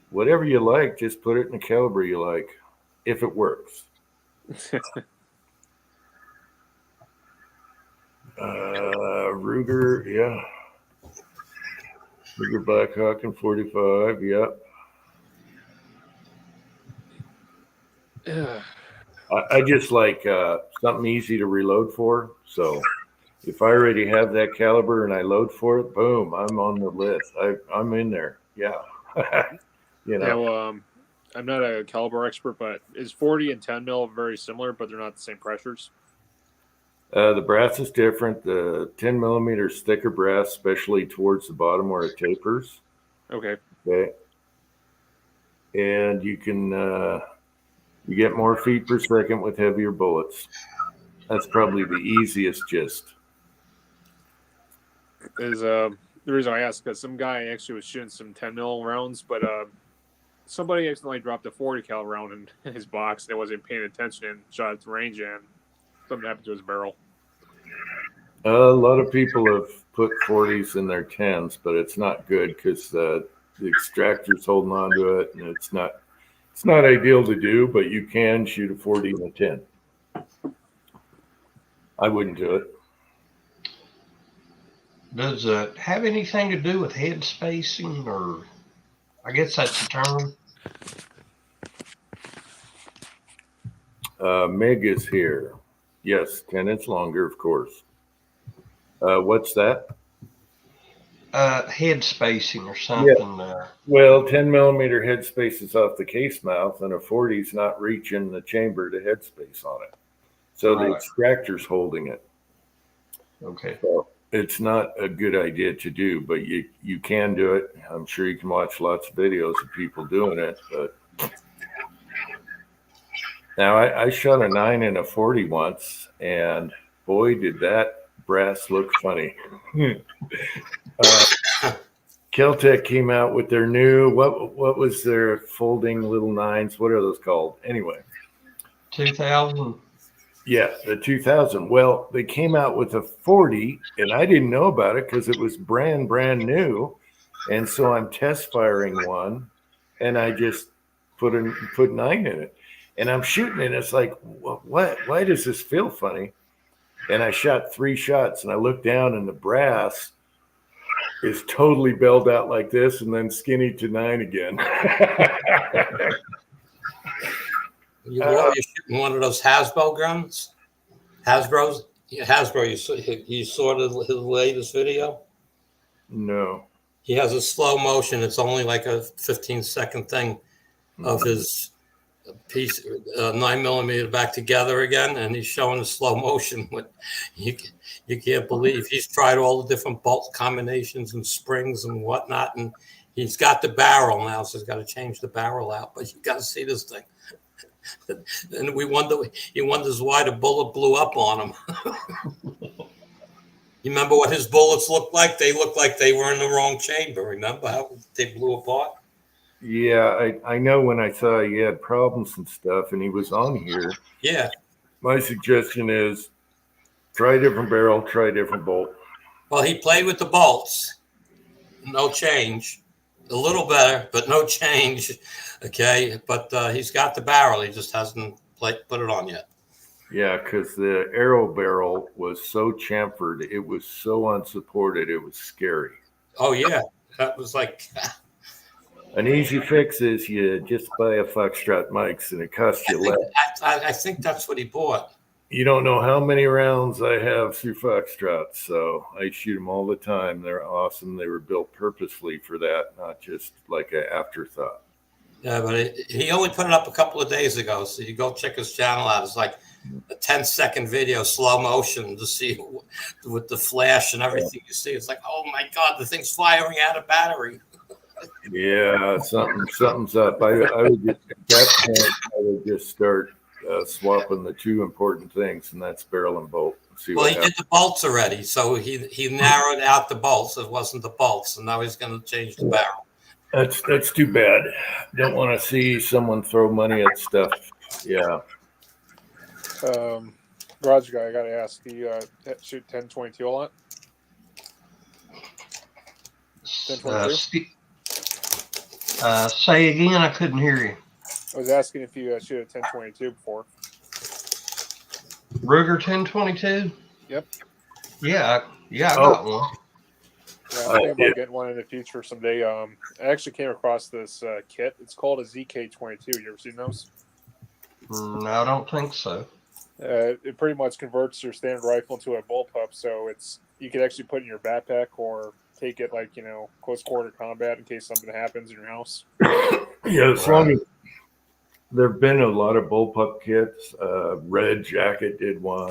whatever you like, just put it in the caliber you like, if it works. Ruger, yeah. Ruger Blackhawk and 45, yep. Yeah. I just like something easy to reload for. So if I already have that caliber and I load for it, boom, I'm on the list. I'm in there. Yeah. Yeah, well, I'm not a caliber expert, but is 40 and 10 mil very similar, but they're not the same pressures? The brass is different. The 10 millimeter is thicker brass, especially towards the bottom where it tapers. Okay. Okay. And you can you get more feet per second with heavier bullets. That's probably the easiest gist. Is the reason I asked, because some guy actually was shooting some 10 mil rounds, but somebody accidentally dropped a 40 cal round in his box and wasn't paying attention and shot its range in. Something happened to his barrel. A lot of people have put 40s in their 10s, but it's not good because the extractor's holding on to it, and it's not ideal to do. But you can shoot a 40 in a 10. I wouldn't do it. Does it have anything to do with head spacing, or I guess that's the term? Meg is here. Yes, 10 inch longer, of course. What's that? Head spacing or something. Well, 10 millimeter head space is off the case mouth, and a 40 is not reaching the chamber to headspace on it. So the Right. extractor's holding it. Okay. So it's not a good idea to do, but you can do it. I'm sure you can watch lots of videos of people doing it. But now I shot a 9 and a 40 once, and boy, did that brass look funny. Keltec came out with their new what was their folding little 9s? What are those called? Anyway, 2000. yeah, the 2000. Well, they came out with a 40, and I didn't know about it because it was brand new, and so I'm test firing one, and I just put 9 in it, and I'm shooting it. And it's like, what? Why does this feel funny? And I shot 3 shots, and I looked down, and the brass is totally belled out like this, and then skinny to 9 again. You're shooting one of those Hasbro guns? Hasbro's? Yeah, Hasbro, you saw his latest video? No. He has a slow motion. It's only like a 15-second thing of his piece, 9 millimeter back together again, and he's showing a slow motion. You can't believe he's tried all the different bolt combinations and springs and whatnot, and he's got the barrel now, so he's got to change the barrel out. But you got to see this thing. And he wonders why the bullet blew up on him. You remember what his bullets looked like? They looked like they were in the wrong chamber. Remember how they blew apart? Yeah, I know when I saw he had problems and stuff, and he was on here. Yeah. My suggestion is try a different barrel, try a different bolt. Well, he played with the bolts. No change. A little better, but no change. Okay, but he's got the barrel. He just hasn't put it on yet. Yeah, because the arrow barrel was so chamfered. It was so unsupported. It was scary. Oh, yeah. That was like... An easy fix is you just buy a Foxtrot mics, and it costs you less. I think that's what he bought. You don't know how many rounds I have through Foxtrot, so I shoot them all the time. They're awesome. They were built purposely for that, not just like an afterthought. Yeah, but he only put it up a couple of days ago, so you go check his channel out. It's like a 10-second video, slow motion, to see with the flash and everything you see. It's like, oh my God, the thing's firing out of battery. Yeah, something's up. I would just, at that point, I would just start swapping the two important things, and that's barrel and bolt. See Well, what he happens. did the bolts already, so he narrowed out the bolts. It wasn't the bolts, and now he's going to change the barrel. That's too bad. Don't want to see someone throw money at stuff. Yeah. Garage guy, I got to ask, do you shoot 1022 a lot? 1022? Say again, I couldn't hear you. I was asking if you shoot a 1022 before. Ruger 1022? Yep. Yeah, I got one. Yeah, I'm thinking about getting one in the future someday. I actually came across this kit. It's called a ZK22. You ever seen those? No, I don't think so. It pretty much converts your standard rifle into a bullpup, so you could actually put it in your backpack or take it like, close quarter combat in case something happens in your house. Yeah, as long as there have been a lot of bullpup kits. Red Jacket did one.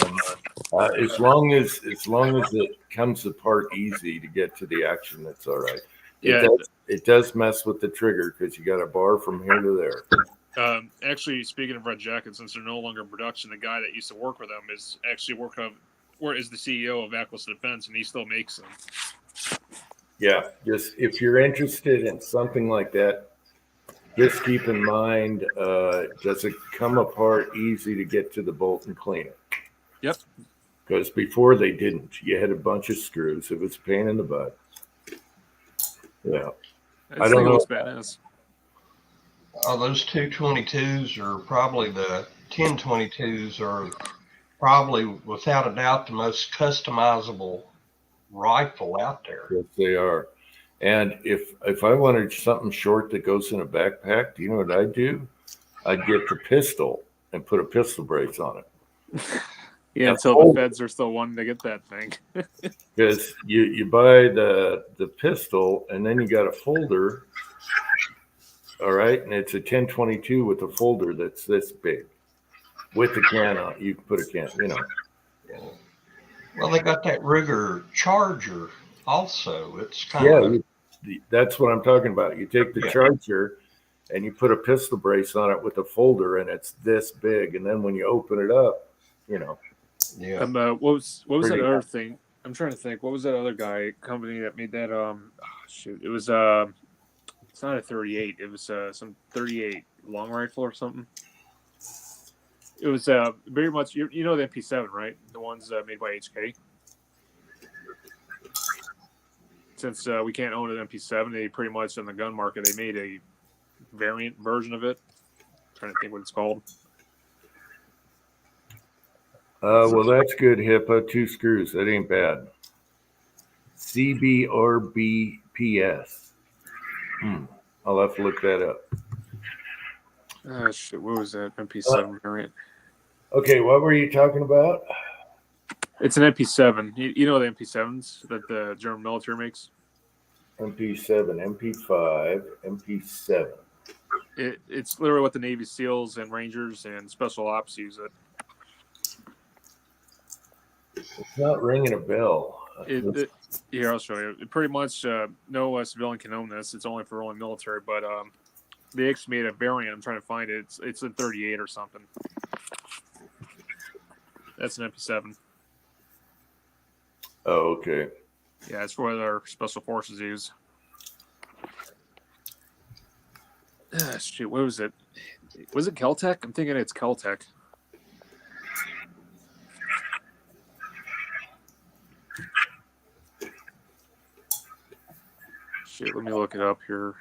As long as it comes apart easy to get to the action, that's all right. It does mess with the trigger because you got a bar from here to there. Actually, speaking of Red Jacket, since they're no longer in production, the guy that used to work with them is actually is the CEO of Atlas Defense, and he still makes them. Yeah, just if you're interested in something like that, just keep in mind, does it come apart easy to get to the bolt and clean it? Yep. Because before they didn't. You had a bunch of screws. It was a pain in the butt. Yeah. I don't think it know. looks badass. Those 222s are probably the 1022s are probably without a doubt the most customizable rifle out there. Yes, they are. And if I wanted something short that goes in a backpack, do you know what I'd do? I'd get the pistol and put a pistol brace on it. Yeah, That's until old. the feds are still wanting to get that thing. Because you buy the pistol and then you got a folder, all right, and it's a 1022 with a folder that's this big with the can on it. You can put a can, you know. Yeah. Well, they got that Ruger Charger also. It's kind of That's what I'm talking about. You take the Yeah. Charger and you put a pistol brace on it with a folder, and it's this big. And then when you open it up, you know. yeah. What was that Pretty other thing? I'm trying to think. What was that other company that made that? Shoot, it was it's not a 38. It was some 38 long rifle or something. It was very much you know the MP7, right? The ones made by HK. Since we can't own an MP7, they pretty much in the gun market they made a variant version of it. I'm trying to think what it's called. Well, that's good, HIPAA. 2 screws. That ain't bad. CBRBPS. I'll have to look that up. Shit, what was that MP7 variant? Okay, what were you talking about? It's an MP7. You know the MP7s that the German military makes? MP7, MP5, MP7. It's literally what the Navy SEALs and Rangers and Special Ops use it. It's not ringing a bell. Here, I'll show you. Pretty much no civilian can own this. It's only for military, but they actually made a variant. I'm trying to find it. It's a 38 or something. That's an MP7. Oh, okay. Yeah, it's what our special forces use. Shoot, what was it? Was it Keltec? I'm thinking it's Keltec. Shit, let me look it up here.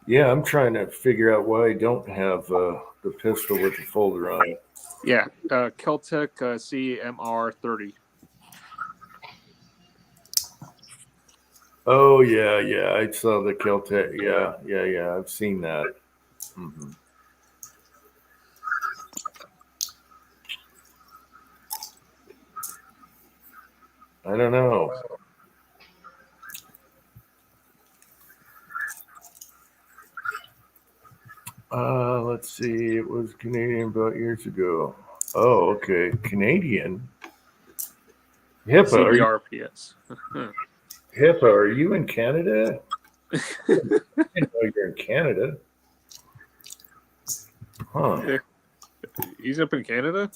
Yeah, I'm trying to figure out why I don't have the pistol with the folder on it. Yeah, Keltec CMR30. Oh, yeah. I saw the Keltec. Yeah. I've seen that. Mm-hmm. I don't know. Let's see. It was Canadian about years ago. Oh, okay. Canadian. HIPAA. CBRPS. HIPAA, are you in Canada? I didn't know you're in Canada. Huh. He's up in Canada?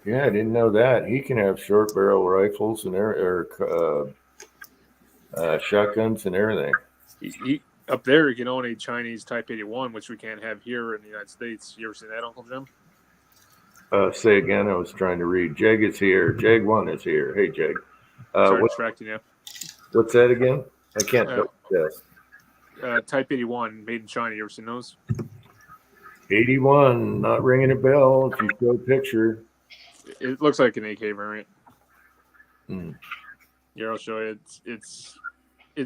Yeah, I didn't know that. He can have short barrel rifles and shotguns and everything. He up there, you can own a Chinese Type 81, which we can't have here in the United States. You ever seen that, Uncle Jim? Say again. I was trying to read. Jag is here. Jag 1 is here. Hey, Jag. Sorry, distracting you. What's that again? I can't tell. Yes. Type 81, made in China. You ever seen those? 81. Not ringing a bell. If you show a picture. It looks like an AK variant. Mm. Here, I'll show you. It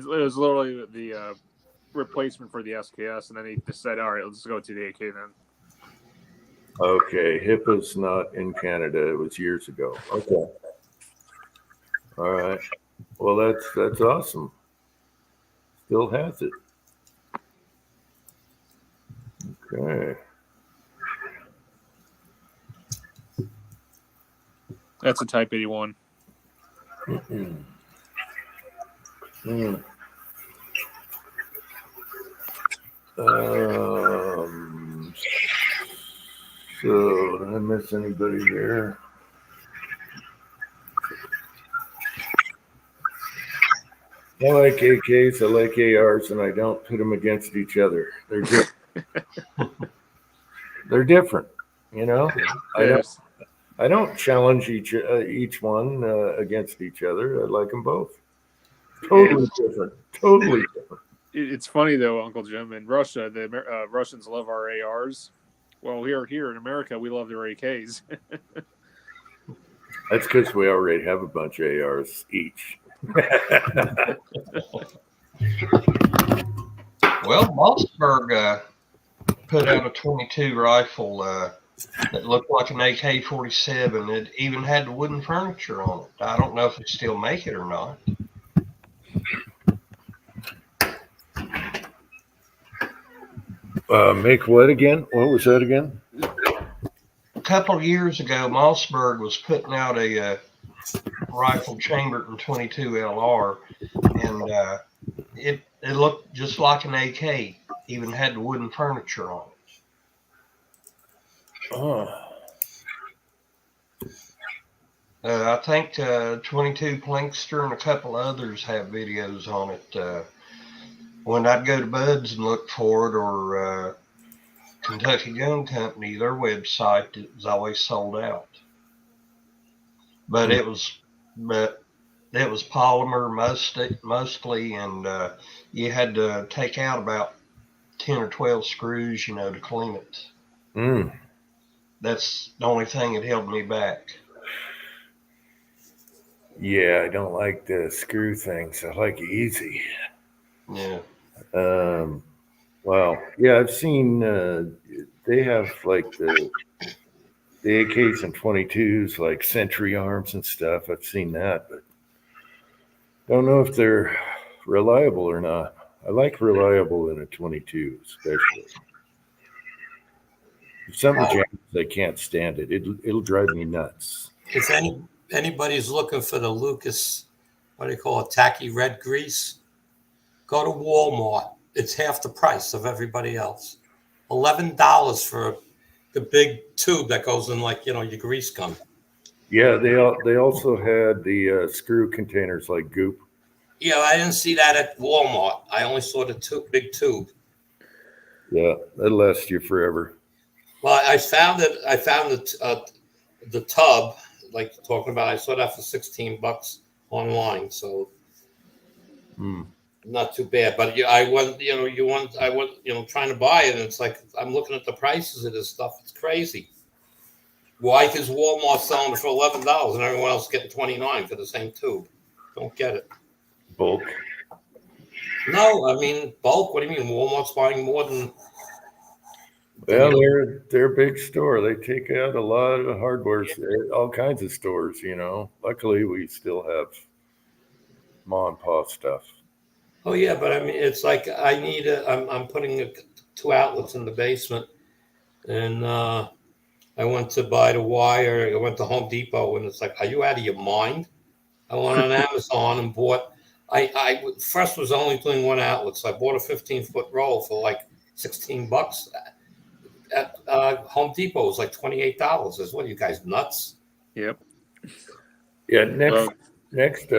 was literally the replacement for the SKS, and then he just said, all right, let's go to the AK then. Okay, HIPAA's not in Canada. It was years ago. Okay. All right. Well, that's awesome. Still has it. Okay. That's a Type 81. Mm. So, did I miss anybody there? I like AKs, I like ARs, and I don't put them against each other. They're just they're different, you know. Yes. I don't challenge each one against each other. I like them both. Totally different. Totally different. It's funny though, Uncle Jim. In Russia, the Russians love our ARs. Well, here in America, we love their AKs. That's because we already have a bunch of ARs each. Well, Mossberg put out a 22 rifle that looked like an AK-47. It even had the wooden furniture on it. I don't know if they still make it or not. Make what again? What was that again? A couple of years ago, Mossberg was putting out a rifle chambered in 22 LR, and it looked just like an AK. Even had the wooden furniture on it. Oh. I think 22 Plinkster and a couple others have videos on it. When I'd go to Bud's and look for it, or Kentucky Gun Company, their website is always sold out. But it was polymer mostly, and you had to take out about 10 or 12 screws, to clean it. Mm. That's the only thing that held me back. Yeah, I don't like the screw things. I like it easy. Yeah. Well, yeah, I've seen they have like the AKs and 22s, like Century arms and stuff. I've seen that, but don't know if they're reliable or not. I like reliable in a 22, especially. If something jams, I can't stand it. It'll drive me nuts. If anybody's looking for the Lucas, what do you call it, tacky red grease, go to Walmart. It's half the price of everybody else. $11 for the big tube that goes in, like, your grease gun. Yeah, they also had the screw containers like Goop. Yeah, I didn't see that at Walmart. I only saw the big tube. Yeah, that'll last you forever. Well, I found it. I found the tub, like you're talking about. I saw that for $16 online, so not too bad. But I went, trying to buy it, and it's like I'm looking at the prices of this stuff. It's crazy. Why is Walmart selling it for $11 and everyone else getting $29 for the same tube? Don't get it. Bulk. No, I mean bulk. What do you mean? Walmart's buying more than. Well, they're a big store. They take out a lot of hardware, all kinds of stores. Luckily, we still have mom and pop stuff. Oh yeah, but I mean, it's like I need I'm putting 2 outlets in the basement, and I went to buy the wire. I went to Home Depot, and it's like, are you out of your mind? I went on Amazon and bought. I first was only doing 1 outlet, so I bought a 15-foot roll for like $16. At Home Depot, it was like $28. What are you guys, nuts? Yep. Yeah. Next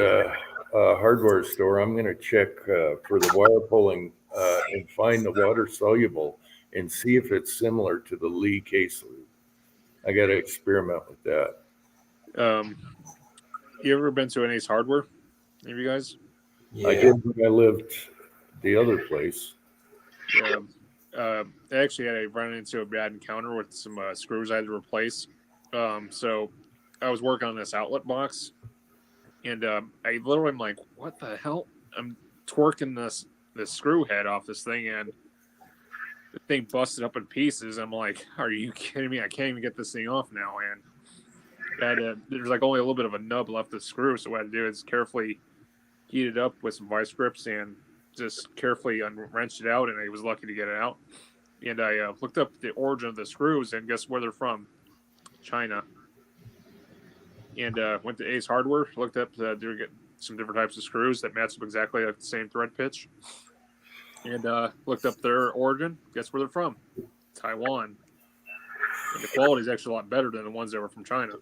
hardware store, I'm going to check for the wire pulling and find the water soluble and see if it's similar to the Lee case lube. I got to experiment with that. You ever been to an Ace Hardware? Any of you guys? Yeah. I did when I lived the other place. I actually had run into a bad encounter with some screws I had to replace. So I was working on this outlet box, and I literally am like, "What the hell?" I'm twerking this screw head off this thing, and the thing busted up in pieces. I'm like, "Are you kidding me? I can't even get this thing off now." And there's like only a little bit of a nub left to screw, so what I had to do is carefully heat it up with some vice grips and just carefully wrenched it out, and I was lucky to get it out. And I looked up the origin of the screws, and guess where they're from? China. And went to Ace Hardware, looked up, they were getting some different types of screws that matched up exactly like the same thread pitch. And looked up their origin. Guess where they're from? Taiwan. And the quality is actually a lot better than the ones that were from China.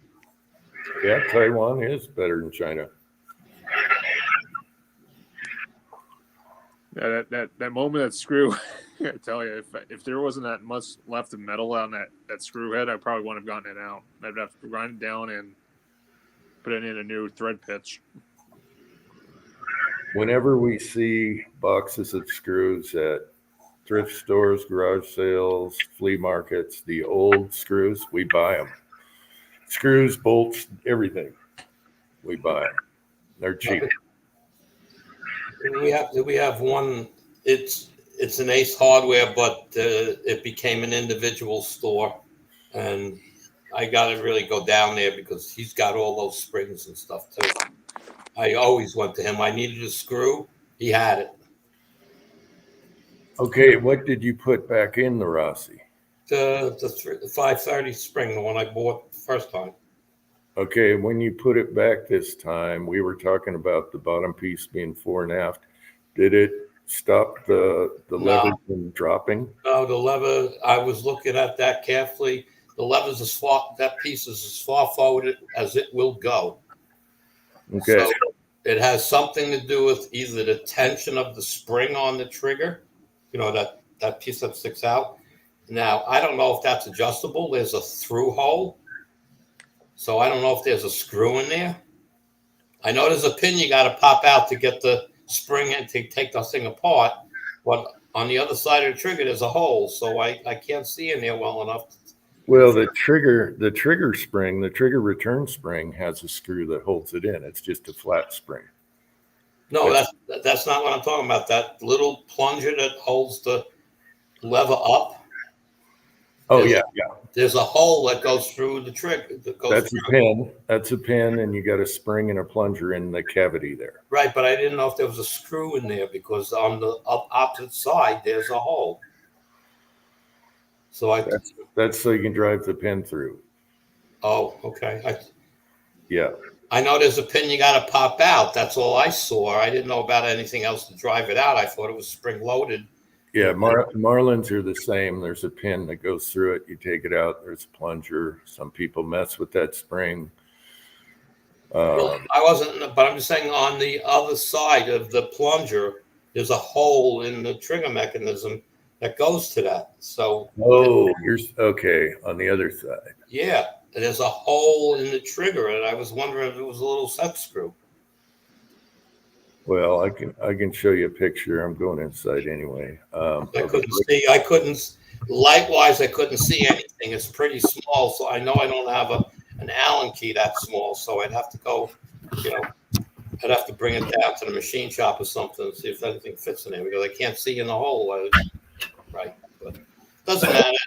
Yeah, Taiwan is better than China. Yeah, that moment, that screw. I tell you, if there wasn't that much left of metal on that screw head, I probably wouldn't have gotten it out. I'd have to grind it down and put it in a new thread pitch. Whenever we see boxes of screws at thrift stores, garage sales, flea markets, the old screws, we buy them. Screws, bolts, everything. We buy them. They're cheap. We have one. It's an Ace Hardware, but it became an individual store, and I got to really go down there because he's got all those springs and stuff too. I always went to him. I needed a screw. He had it. Okay, what did you put back in the Rossi? The 530 spring, the one I bought the first time. Okay, when you put it back this time, we were talking about the bottom piece being fore and aft. Did it stop the lever from dropping? No, the lever, I was looking at that carefully. The lever's as far, that piece is as far forward as it will go. Okay. So it has something to do with either the tension of the spring on the trigger, that piece that sticks out. Now, I don't know if that's adjustable. There's a through hole. So I don't know if there's a screw in there. I know there's a pin you got to pop out to get the spring and to take the thing apart. But on the other side of the trigger, there's a hole. So I can't see in there well enough. Well, the trigger spring, the trigger return spring has a screw that holds it in. It's just a flat spring. No, that's not what I'm talking about. That little plunger that holds the lever up. Oh, yeah. There's a hole that goes through the trigger. That's a pin. That's a pin, and you got a spring and a plunger in the cavity there. Right, but I didn't know if there was a screw in there because on the opposite side, there's a hole. So that's so you can drive the pin through. Oh, okay. Yeah. I know there's a pin you got to pop out. That's all I saw. I didn't know about anything else to drive it out. I thought it was spring loaded. Yeah, Marlins are the same. There's a pin that goes through it. You take it out. There's a plunger. Some people mess with that spring. Well, I wasn't, but I'm just saying on the other side of the plunger, there's a hole in the trigger mechanism that goes to that. So, you're okay on the other side. Yeah, there's a hole in the trigger, and I was wondering if it was a little set screw. Well, I can show you a picture. I'm going inside anyway. I couldn't see. I couldn't. Likewise, I couldn't see anything. It's pretty small, so I know I don't have an Allen key that small. So I'd have to go. I'd have to bring it down to the machine shop or something and see if anything fits in there because I can't see in the hole. Right, but doesn't matter.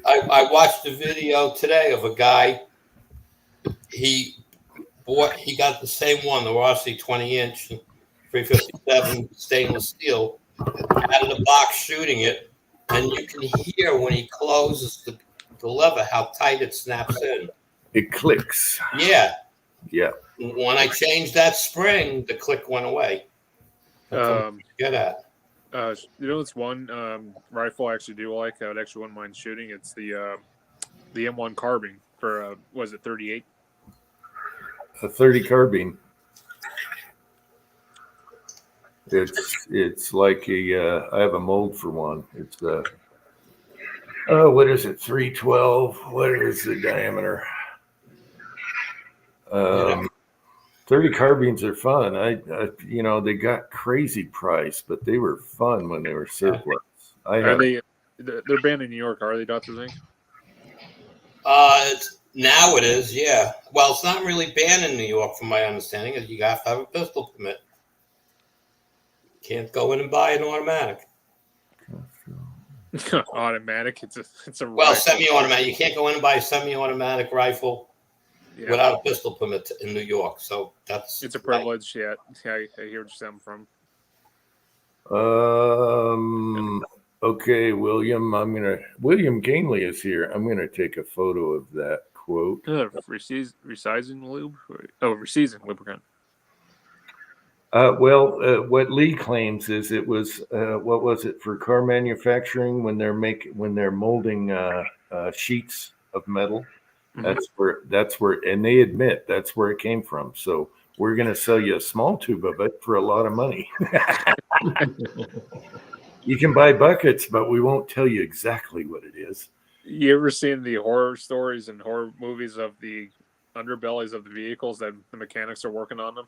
I watched a video today of a guy. He got the same one, the Rossi 20-inch 357 stainless steel, out of the box shooting it, and you can hear when he closes the lever how tight it snaps in. It clicks. Yeah. Yeah. When I changed that spring, the click went away. Get at. It's one rifle I actually do like. I would actually wouldn't mind shooting. It's the M1 carbine for was it 38? A 30 carbine. It's like I have a mold for one. It's what is it? 312. What is the diameter? 30 carbines are fun. I they got crazy price, but they were fun when they were surplus. They're banned in New York, are they, Dr. Zink? Now it is, yeah. Well, it's not really banned in New York, from my understanding. Is you have to have a pistol permit. Can't go in and buy an automatic. Automatic. It's a well, semi-automatic. You can't go in and buy a semi-automatic rifle without a pistol permit in New York. So it's a privilege. Yeah, I hear what you're saying from. Okay, William Gainley is here. I'm gonna take a photo of that quote. Resizing lube? Resizing lubricant. What Lee claims is it was what was it for car manufacturing when they're molding sheets of metal. Mm-hmm. That's where, and they admit that's where it came from. So we're going to sell you a small tube of it for a lot of money. You can buy buckets, but we won't tell you exactly what it is. You ever seen the horror stories and horror movies of the underbellies of the vehicles that the mechanics are working on them?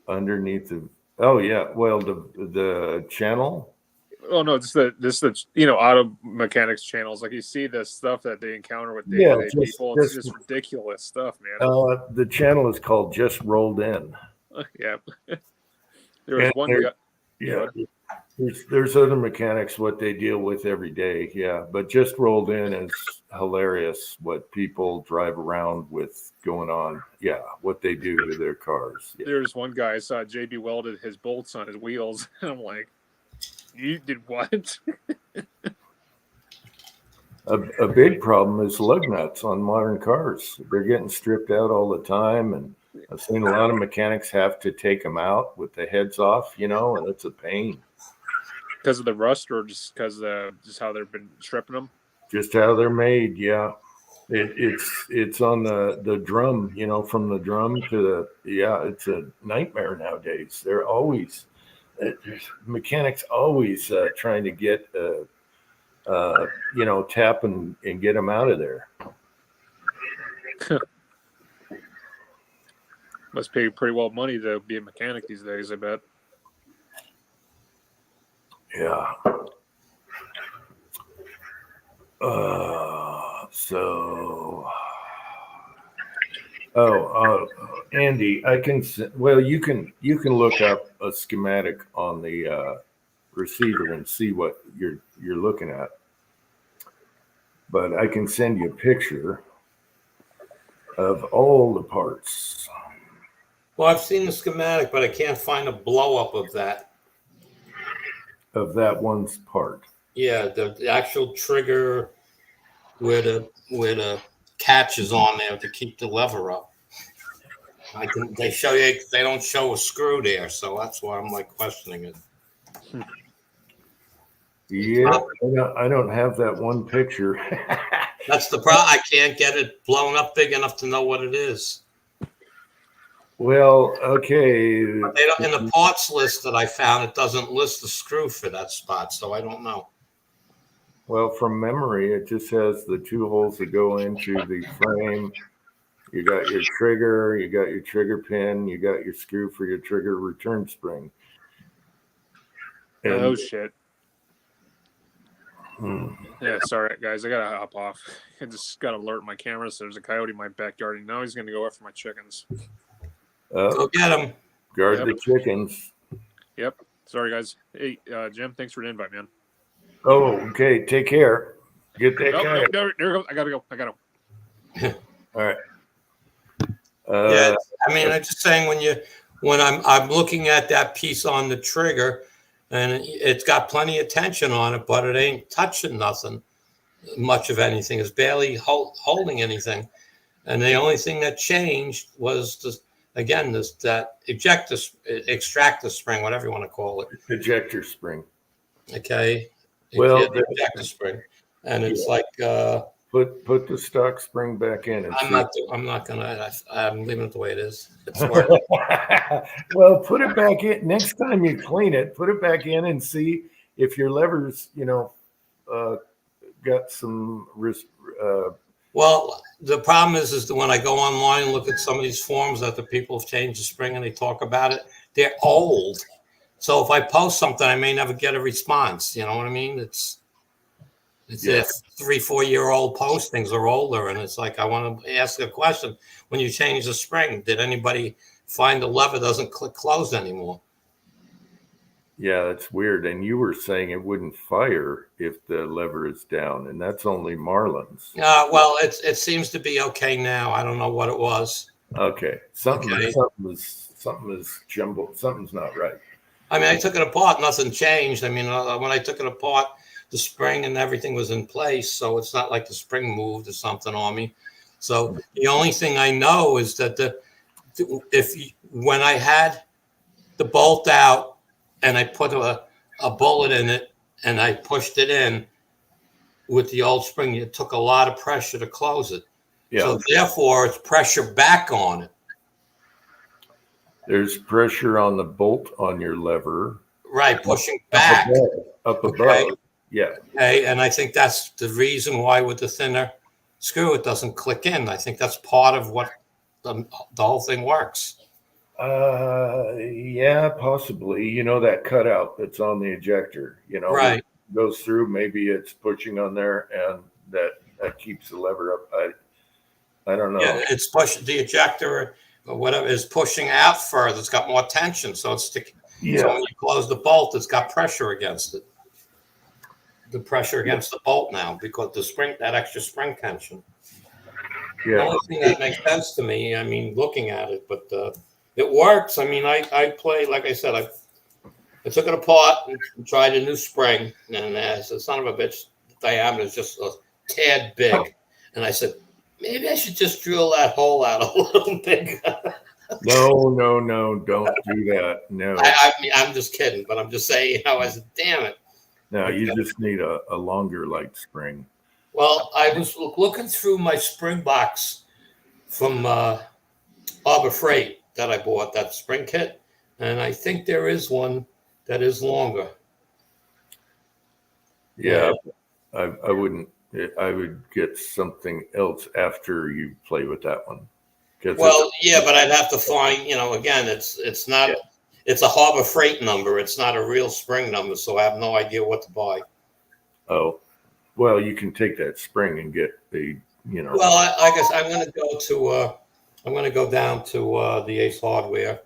Underneath the, oh yeah, well, the channel. Oh no, this the auto mechanics channels. Like you see the stuff that they encounter with Yeah, day-to-day people. It's just ridiculous stuff, man. The channel is called Just Rolled In. Yeah. There was one guy. Yeah. There's other mechanics what they deal with every day. Yeah. But Just Rolled In is hilarious what people drive around with going on. Yeah. What they do to their cars. Yeah. There's one guy I saw JB welded his bolts on his wheels. And I'm like, you did what? A big problem is lug nuts on modern cars. They're getting stripped out all the time. And I've seen a lot of mechanics have to take them out with the heads off, and it's a pain. Because of the rust, or just because just how they've been stripping them? Just how they're made, yeah. It's on the drum, from the drum to it's a nightmare nowadays. They're always mechanics always trying to get tap and get them out of there. Must pay pretty well money to be a mechanic these days, I bet. Yeah. Andy, I can. Well, you can look up a schematic on the receiver and see what you're looking at. But I can send you a picture of all the parts. Well, I've seen the schematic, but I can't find a blow up of that. Of that one's part. Yeah, the actual trigger where the catch is on there to keep the lever up. They don't show a screw there, so that's why I'm like questioning it. Yeah, I don't have that one picture. That's the problem. I can't get it blown up big enough to know what it is. Well, okay. But they don't, in the parts list that I found, it doesn't list the screw for that spot, so I don't know. Well, from memory, it just has the two holes that go into the frame. You got your trigger, you got your trigger pin, you got your screw for your trigger return spring. And, oh shit. Yeah, sorry guys, I gotta hop off. I just got alert my camera, so there's a coyote in my backyard, and now he's gonna go after my chickens. Go get him. Guard the chickens. Yep. Sorry guys. Hey, Jim, thanks for the invite, man. Oh, okay. Take care. Get that guy. No, there goes. I gotta go. All right. Yeah, I mean, I'm just saying when I'm looking at that piece on the trigger, and it's got plenty of tension on it, but it ain't touching nothing, much of anything. It's barely holding anything, and the only thing that changed was that extractor spring, whatever you want to call it. Ejector spring. Okay. Well, the ejector spring, and it's like put the stock spring back in. And I'm not gonna. I'm leaving it the way it is. It's well, put it back in next time you clean it. Put it back in and see if your levers, got some risk. Well, the problem is that when I go online and look at some of these forums that the people have changed the spring and they talk about it, they're old. So if I post something, I may never get a response. You know what I mean? It's if 3-4 year old postings are older, and it's like I want to ask a question. When you change the spring, did anybody find the lever doesn't click close anymore? Yeah, that's weird. And you were saying it wouldn't fire if the lever is down, and that's only Marlin's. Well, it seems to be okay now. I don't know what it was. Okay, something is jumbled. Something's not right. I mean, I took it apart. Nothing changed. I mean, when I took it apart, the spring and everything was in place. So it's not like the spring moved or something on me. So the only thing I know is that when I had the bolt out and I put a bullet in it and I pushed it in with the old spring, it took a lot of pressure to close it. Yeah. So therefore, it's pressure back on it. There's pressure on the bolt on your lever. Right, pushing back. Up above. Okay. Yeah. Okay, and I think that's the reason why with the thinner screw it doesn't click in. I think that's part of what the whole thing works. Yeah, possibly. You know, that cutout that's on the ejector, you know, Right. it goes through. Maybe it's pushing on there, and that keeps the lever up. I don't know. Yeah, it's pushing the ejector or whatever is pushing out further. It's got more tension, so it's sticking. Yeah. So when you close the bolt, it's got pressure against it. The pressure against the bolt now because the spring, that extra spring tension. The Yeah. only thing that makes sense to me, I mean, looking at it, but it works. I mean, I play, like I said, I took it apart and tried a new spring, and the son of a bitch, the diameter is just a tad big. And I said, maybe I should just drill that hole out a little bigger. No, don't do that. No. I'm just kidding, but I'm just saying, I said, damn it. No, you just need a longer light spring. Well, I was looking through my spring box from Harbor Freight that I bought, that spring kit, and I think there is one that is longer. Yeah, I wouldn't. I would get something else after you play with that one. Well, yeah, but I'd have to find, again, it's not, it's a Harbor Freight number. It's not a real spring number, so I have no idea what to buy. Oh, well, you can take that spring and get the, Well, I guess I'm going to go down to the Ace Hardware.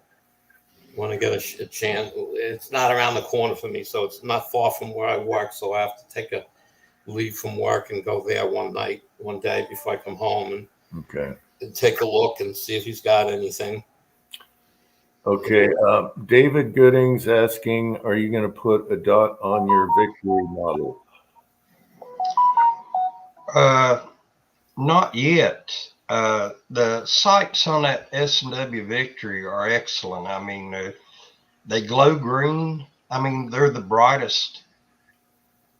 Want to get a chance. It's not around the corner for me, so it's not far from where I work. So I have to take a leave from work and go there one day before I come home and take a look and see if he's got anything. Okay. David Gooding's asking, are you going to put a dot on your Victory model? Not yet. The sights on that S&W Victory are excellent. I mean, they glow green. I mean, they're the brightest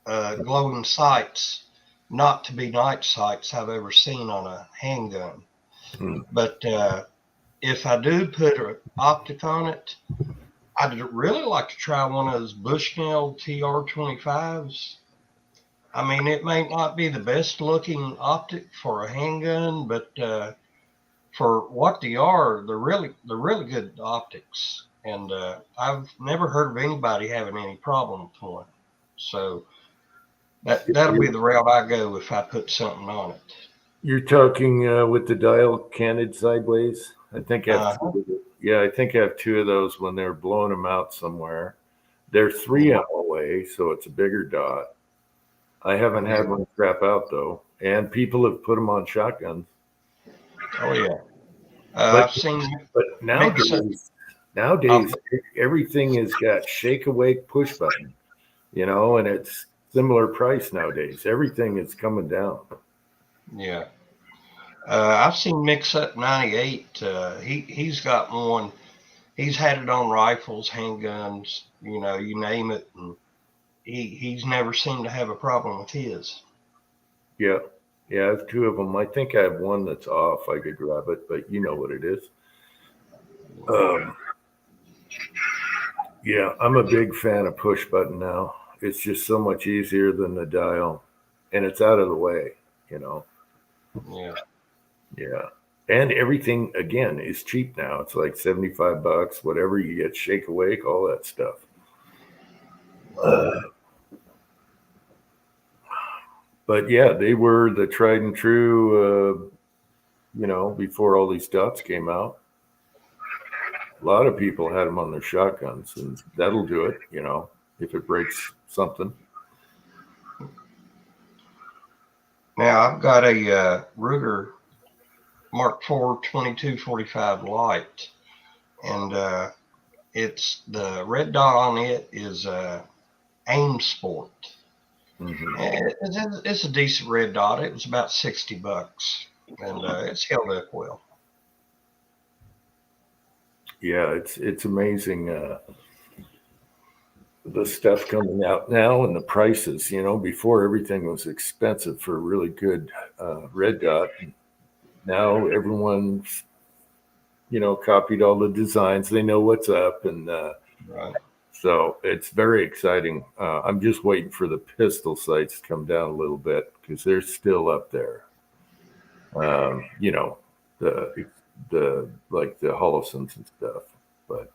glowing sights, not to be night sights I've ever seen on a handgun. But if I do put an optic on it, I'd really like to try one of those Bushnell TR-25s. I mean, it may not be the best looking optic for a handgun, but for what they are, they're really good optics. And I've never heard of anybody having any problem with one. So that'll be the route I go if I put something on it. You're talking with the dial canted sideways. I think I have I think I have two of those when they're blowing them out somewhere. They're 3 MOA, so it's a bigger dot. I haven't had one crap out though, and people have put them on shotguns. Oh yeah, I've seen. But nowadays everything has got shake awake push button, and it's similar price nowadays. Everything is coming down. Yeah, I've seen Mix Up 98. He's got one. He's had it on rifles, handguns, you name it, and he's never seemed to have a problem with his. Yeah, I have two of them. I think I have one that's off. I could grab it, but you know what it is. Yeah, I'm a big fan of push button now. It's just so much easier than the dial, and it's out of the way, Yeah. And everything, again, is cheap now. It's like $75, whatever you get, shake awake, all that stuff. But yeah, they were the tried and true, before all these dots came out. A lot of people had them on their shotguns, and that'll do it, if it breaks something. Now, I've got a Ruger Mark IV 2245 light, and it's the red dot on it is Aim Sport. It's a decent red dot. It was about $60, and it's held up well. Yeah, it's amazing the stuff coming out now and the prices. Before everything was expensive for a really good red dot. now everyone's, copied all the designs. They know what's up. And Right. so it's very exciting. I'm just waiting for the pistol sights to come down a little bit because they're still up there. The like the Hollisons and stuff. But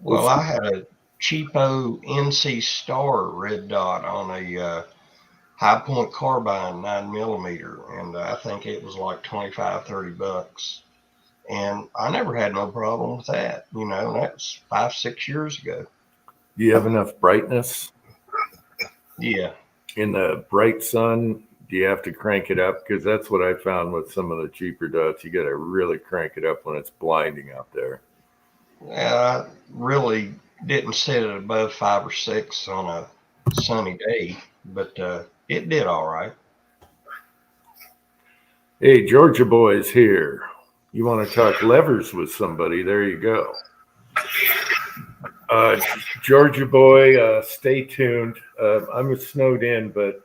Well, I had a cheapo NC Star red dot on a High Point carbine 9mm, and I think it was like $25-30. And I never had no problem with that. That's 5-6 years ago. do you have enough brightness Yeah. in the bright sun? Do you have to crank it up? Because that's what I found with some of the cheaper dots. You got to really crank it up when it's blinding out there. I really didn't set it above 5 or 6 on a sunny day, but it did all right. Hey, Georgia boy's here. You want to talk levers with somebody? There you go. Georgia boy, stay tuned. I'm snowed in, but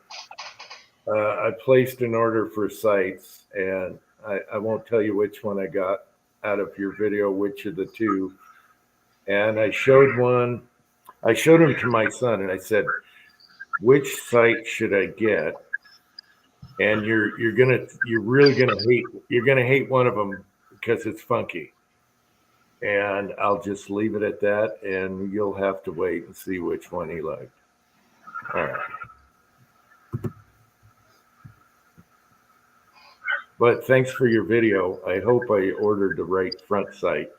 I placed an order for sights, and I won't tell you which one I got out of your video, which of the two. And I showed him to my son, and I said, which sight should I get? And you're really gonna hate one of them because it's funky. And I'll just leave it at that, and you'll have to wait and see which one he liked. All right. But thanks for your video. I hope I ordered the right front sight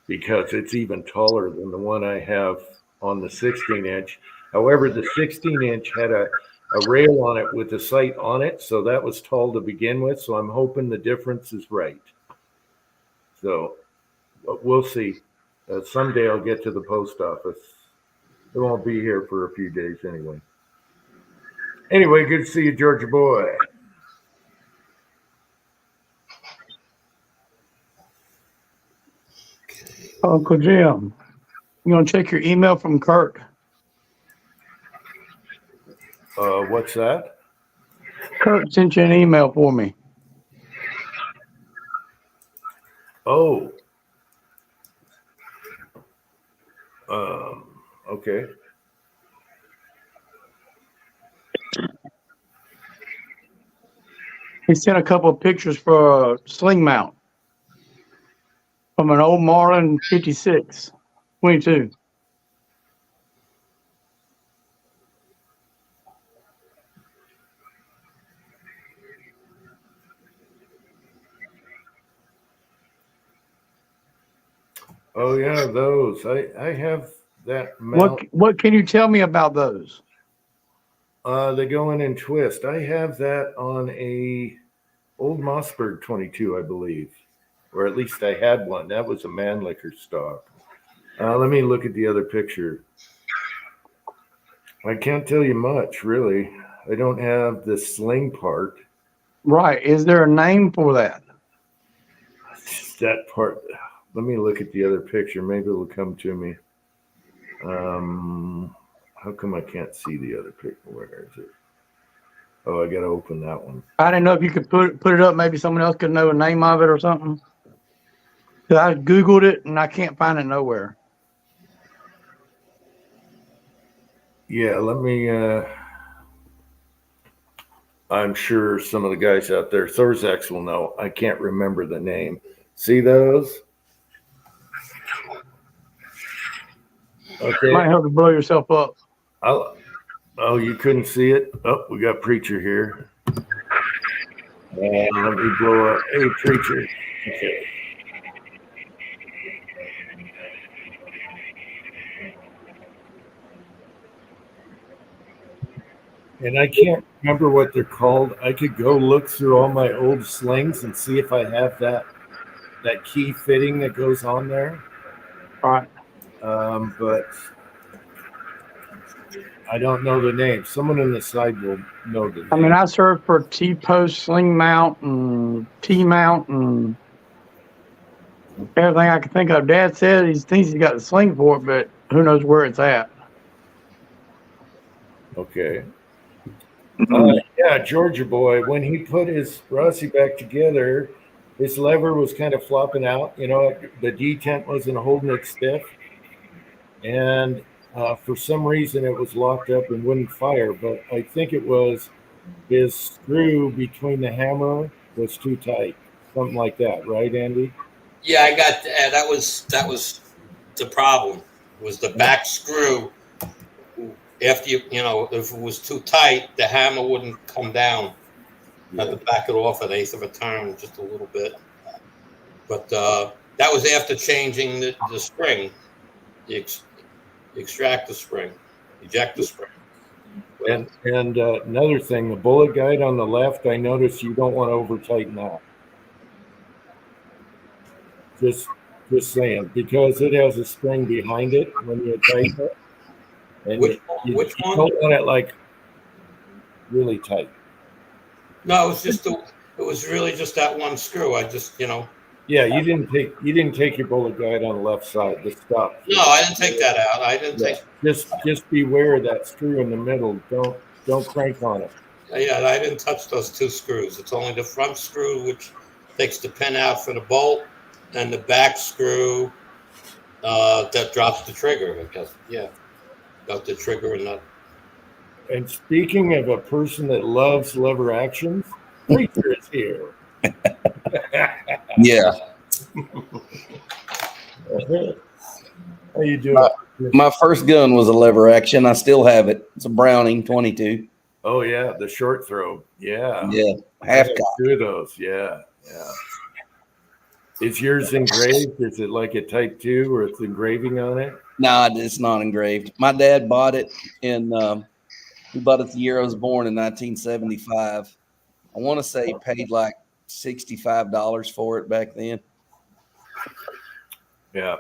because it's even taller than the one I have on the 16-inch. However, the 16-inch had a rail on it with the sight on it, so that was tall to begin with. So I'm hoping the difference is right. So but we'll see. Someday I'll get to the post office. It won't be here for a few days anyway. Anyway, good to see you, Georgia boy. Uncle Jim, you gonna check your email from Kurt? What's that? Kurt sent you an email for me. Oh. Okay. He sent a couple of pictures for a sling mount from an old Marlin 56, 22. Oh yeah, those. I have that mount. What can you tell me about those? They go in and twist. I have that on a old Mossberg 22, I believe, or at least I had one. That was a Mannlicher stock. Let me look at the other picture. I can't tell you much, really. I don't have the sling part. Right. Is there a name for that? That part. Let me look at the other picture. Maybe it'll come to me. How come I can't see the other picture? Where is it? Oh, I got to open that one. I didn't know if you could put it up. Maybe someone else could know the name of it or something. 'Cause I Googled it and I can't find it nowhere. Yeah, let me. I'm sure some of the guys out there, Thorzak's will know. I can't remember the name. See those? Okay. Might help to blow yourself up. Oh, you couldn't see it? Oh, we got Preacher here. And let me blow up. Hey, Preacher. Okay. And I can't remember what they're called. I could go look through all my old slings and see if I have that key fitting that goes on there. All right. But I don't know the name. Someone in the side will know the name. I mean, I searched for T-post, sling mount, and T-mount, and everything I can think of. Dad said he thinks he's got the sling for it, but who knows where it's at. Okay. Yeah, Georgia boy. When he put his Rossi back together, his lever was kind of flopping out. You know, the detent wasn't holding it stiff, and for some reason it was locked up and wouldn't fire. But I think it was his screw between the hammer was too tight, something like that, right, Andy? Yeah, I got that was the problem. Was the back screw after if it was too tight, the hammer wouldn't come down. Had to back it off an eighth of a turn, just a little bit. But that was after changing the spring, the extract the spring, eject the spring. And another thing, the bullet guide on the left, I noticed you don't want to over tighten that. Just saying, because it has a spring behind it when you tighten it. And Which you one? don't want it like really tight. No, it was really just that one screw. I just Yeah, you didn't take your bullet guide on the left side. The stop. No, I didn't take that out. I didn't take. Just beware of that screw in the middle. Don't crank on it. Yeah, I didn't touch those two screws. It's only the front screw which takes the pin out for the bolt, and the back screw that drops the trigger. I guess. Yeah, got the trigger and nut. And speaking of a person that loves lever actions, Preacher is here. Yeah. How you doing? My first gun was a lever action. I still have it. It's a Browning 22. Oh yeah, the short throw. Yeah. Yeah. I Half have cock. 2 of those. Yeah. Is yours engraved? Is it like a Type 2 or it's engraving on it? No, it's not engraved. My dad bought it he bought it the year I was born in 1975. I want to say he paid like $65 for it back then. Yeah.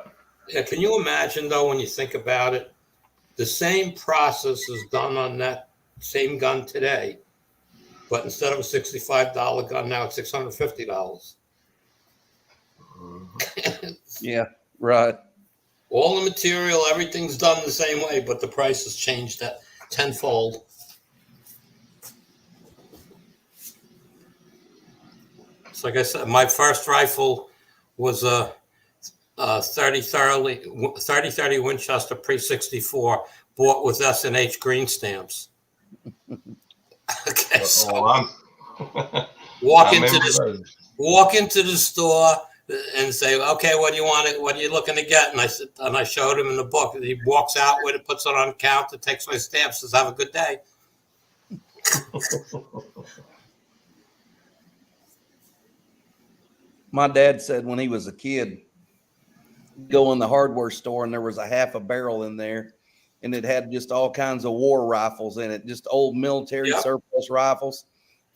Yeah, can you imagine though when you think about it, the same process is done on that same gun today, but instead of a $65 gun, now it's $650. Yeah, right. All the material, everything's done the same way, but the price has changed that tenfold. So like I said, my first rifle was a 30-30 Winchester pre-64, bought with S&H green stamps. Okay, so walk into the store and say, okay, what do you want? What are you looking to get? And I showed him in the book. He walks out with it, puts it on the counter, takes my stamps, says, "Have a good day." My dad said when he was a kid, go in the hardware store and there was a half a barrel in there and it had just all kinds of war rifles in it, just old military surplus rifles,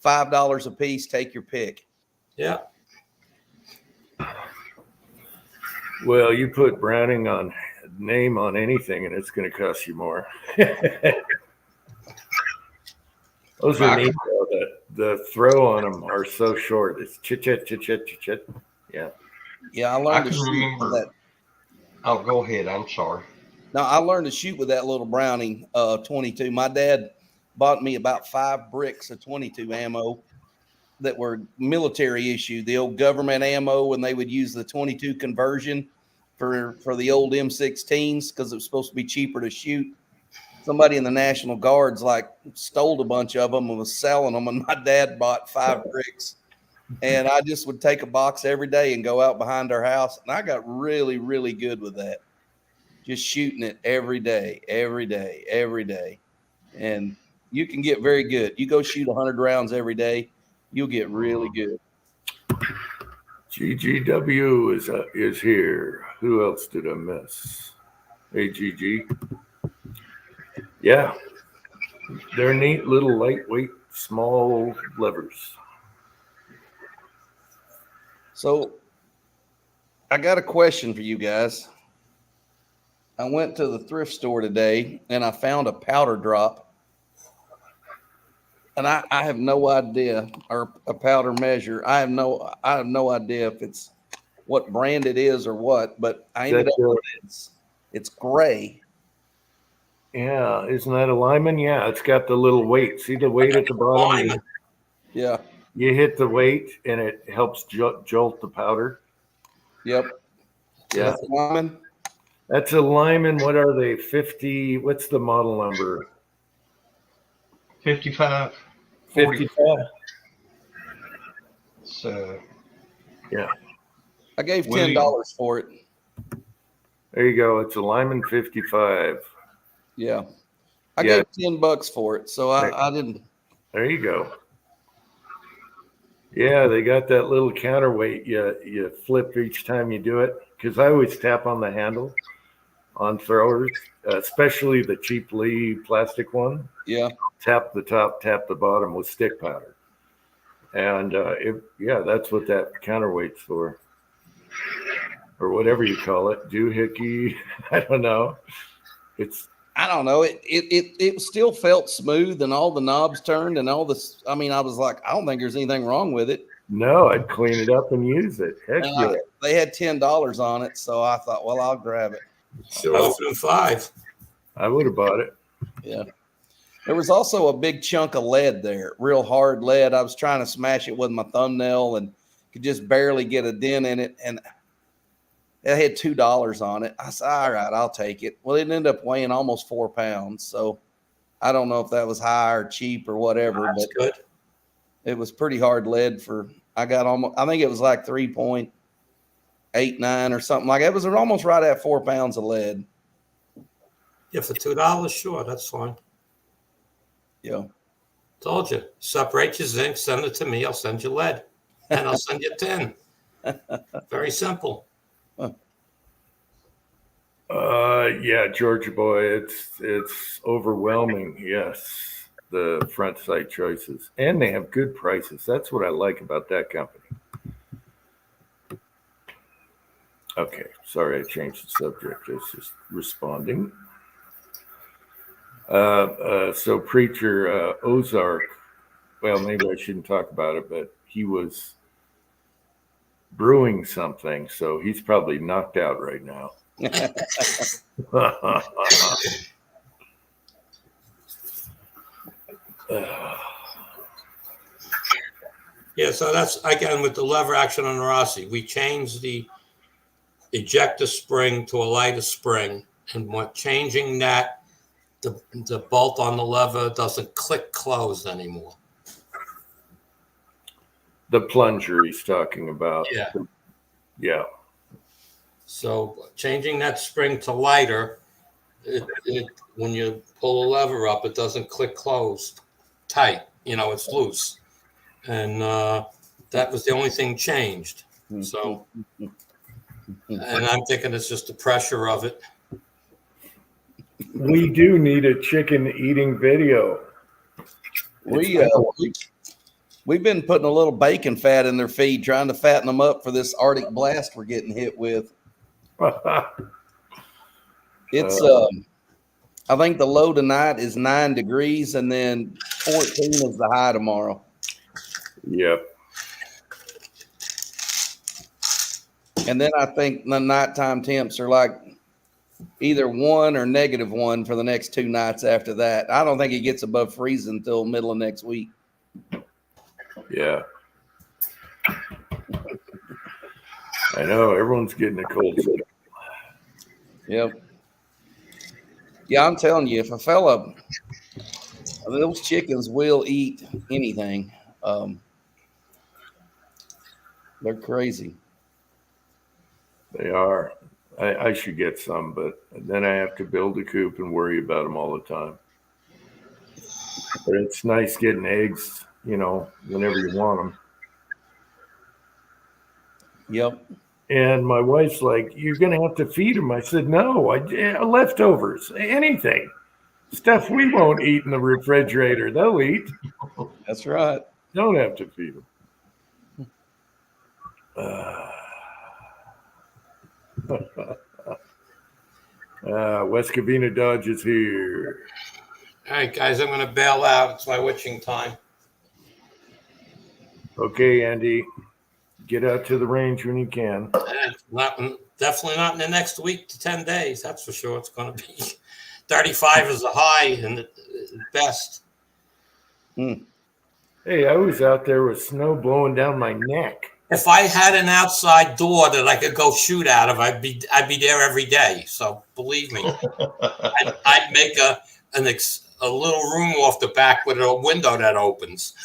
$5 a piece, take your pick. Yeah. Well, you put Browning on name on anything and it's going to cost you more. Those are neat though. The throw on them are so short. It's chit chat, chit chat, chit chat. Yeah. Yeah, I I learned to can shoot with that. Oh, go ahead. I'm sorry. No, I learned to shoot with that little Browning 22. My dad bought me about 5 bricks of 22 ammo that were military issue, the old government ammo, and they would use the 22 conversion for the old M16s because it was supposed to be cheaper to shoot. Somebody in the National Guards stole a bunch of them and was selling them, and my dad bought 5 bricks. And I just would take a box every day and go out behind our house, and I got really, really good with that. Just shooting it every day. And you can get very good. You go shoot 100 rounds every day, you'll get really good. GGW is here. Who else did I miss? Hey, GG. Yeah. They're neat little lightweight, small levers. So I got a question for you guys. I went to the thrift store today and I found a powder drop. And I have no idea, or a powder measure. I have no idea if it's what brand it is or what, but I ended up with it's gray. Yeah, isn't that a Lyman? Yeah, it's got the little weight. See the weight at the bottom? Lyman. Yeah. You hit the weight and it helps jolt the powder. Yep. Yeah. That's Lyman. That's a Lyman. What are they? 50. What's the model number? 55. 55. So Yeah. I gave William. $10 for it. There you go. It's a Lyman 55. Yeah. I Yeah. gave $10 for it. So I didn't. There you go. Yeah, they got that little counterweight. You flip each time you do it, because I always tap on the handle on throwers, especially the cheap Lee plastic one. Yeah. Tap the top, tap the bottom with stick powder, and that's what that counterweight's for, or whatever you call it, doohickey. I don't know. I don't know. It still felt smooth and all the knobs turned and all this. I mean, I was like, I don't think there's anything wrong with it. No, I'd clean it up and use it. Heck And yeah. they had $10 on it. So I thought, well, I'll grab it. So 5. I would have bought it. Yeah. There was also a big chunk of lead there, real hard lead. I was trying to smash it with my thumbnail and could just barely get a dent in it. And it had $2 on it. I said, all right, I'll take it. Well, it ended up weighing almost 4 pounds. So I don't know if that was high or cheap or whatever, That's but good. it was pretty hard lead I think it was like 3.89 or something like that. It was almost right at 4 pounds of lead. Yeah, for $2, sure, that's fine. Yeah. Told you. Separate your zinc, send it to me. I'll send you lead, and I'll send you tin. Very simple. Yeah, Georgia boy, it's overwhelming. Yes, the front sight choices, and they have good prices. That's what I like about that company. Okay, sorry I changed the subject. I was just responding. So Preacher Ozark, well, maybe I shouldn't talk about it, but he was brewing something, so he's probably knocked out right now. Yeah, so that's again with the lever action on the Rossi. We changed the ejector spring to a lighter spring, and what changing that, the bolt on the lever doesn't click closed anymore. The plunger he's talking about. Yeah. Yeah. So changing that spring to lighter, it when you pull the lever up, it doesn't click closed tight. It's loose. And that was the only thing changed. So, and I'm thinking it's just the pressure of it. We do need a chicken eating video. We've been putting a little bacon fat in their feed, trying to fatten them up for this Arctic blast we're getting hit with. It's I think the low tonight is 9 degrees, and then 14 is the high tomorrow. Yep. And then I think the nighttime temps are like either 1 or -1 for the next 2 nights after that. I don't think it gets above freezing until middle of next week. Yeah. I know everyone's getting a cold snap. Yep. Yeah, I'm telling you, if a fella, those chickens will eat anything. They're crazy. They are. I should get some, but then I have to build a coop and worry about them all the time. But it's nice getting eggs, whenever you want them. Yep. And my wife's like, "You're going to have to feed them." I said, "No, leftovers, anything. Stuff we won't eat in the refrigerator, they'll eat. That's right. Don't have to feed them." West Covina Dodge is here. All right, guys, I'm going to bail out. It's my witching time. Okay, Andy, get out to the range when you can. Definitely not in the next week to 10 days. That's for sure. It's going to be 35 is the high and the best. Hey, I was out there with snow blowing down my neck. If I had an outside door that I could go shoot out of, I'd be there every day. So believe me, I'd make a little room off the back with a window that opens.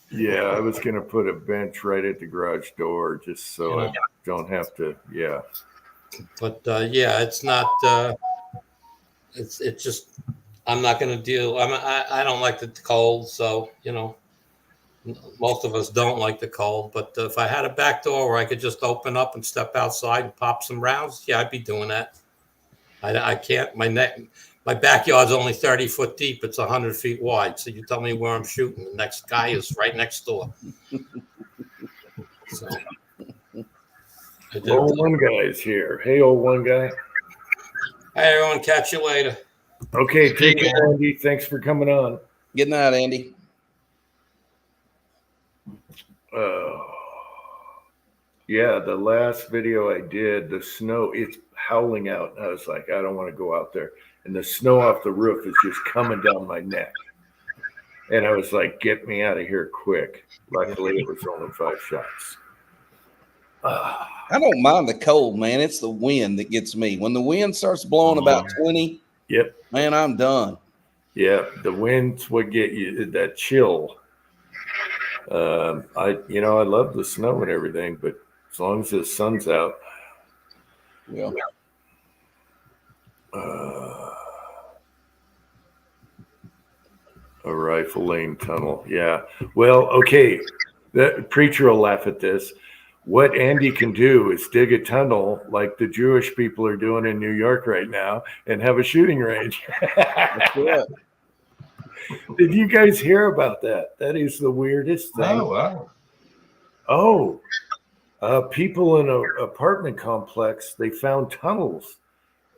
Yeah, I was gonna put a bench right at the garage door just so I don't have to. Yeah. But yeah, it's not. It's just I'm not going to deal. I don't like the cold, so most of us don't like the cold. But if I had a back door where I could just open up and step outside and pop some rounds, yeah, I'd be doing that. I can't. My backyard's only 30 foot deep. It's 100 feet wide. So you tell me where I'm shooting. The next guy is right next door. So, old one guy's here. Hey, old one guy. Hey, everyone. Catch you later. Okay, take care, Andy. Thanks for coming on. Good night, Andy. Yeah, the last video I did, the snow, it's howling out. And I was like, I don't want to go out there. And the snow off the roof is just coming down my neck. And I was like, get me out of here quick. Luckily, it was only 5 shots. I don't mind the cold, man. It's the wind that gets me. When the wind starts blowing about 20, Yep. man, I'm done. Yeah, the wind's what get you that chill. I love the snow and everything, but as long as the sun's out. Yeah. A rifle lane tunnel. Yeah. Well, okay. The preacher will laugh at this. What Andy can do is dig a tunnel like the Jewish people are doing in New York right now and have a shooting range. Yeah. Did you guys hear about that? That is the weirdest thing. Oh, wow. People in an apartment complex, they found tunnels.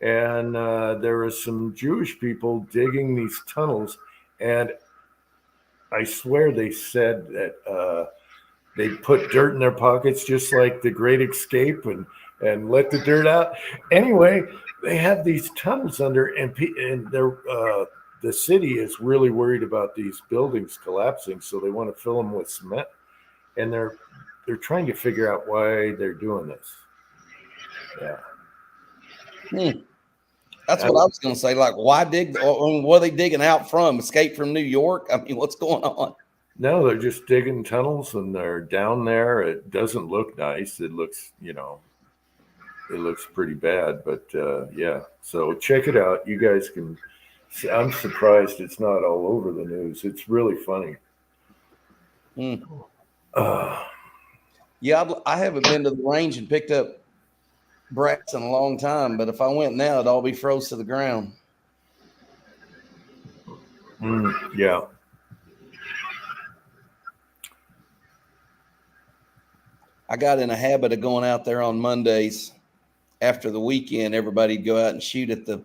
And there are some Jewish people digging these tunnels. And I swear they said that they put dirt in their pockets just like the Great Escape and let the dirt out. Anyway, they have these tunnels under, and the city is really worried about these buildings collapsing, so they want to fill them with cement. And they're trying to figure out why they're doing this. Yeah. That's what I was going to say. Like, why dig? What are they digging out from? Escape from New York? I mean, what's going on? No, they're just digging tunnels and they're down there. It doesn't look nice. It looks, it looks pretty bad. But yeah, so check it out. You guys can. I'm surprised it's not all over the news. It's really funny. Yeah, I haven't been to the range and picked up brass in a long time, but if I went now, it'd all be froze to the ground. Yeah. I got in a habit of going out there on Mondays after the weekend. Everybody'd go out and shoot at the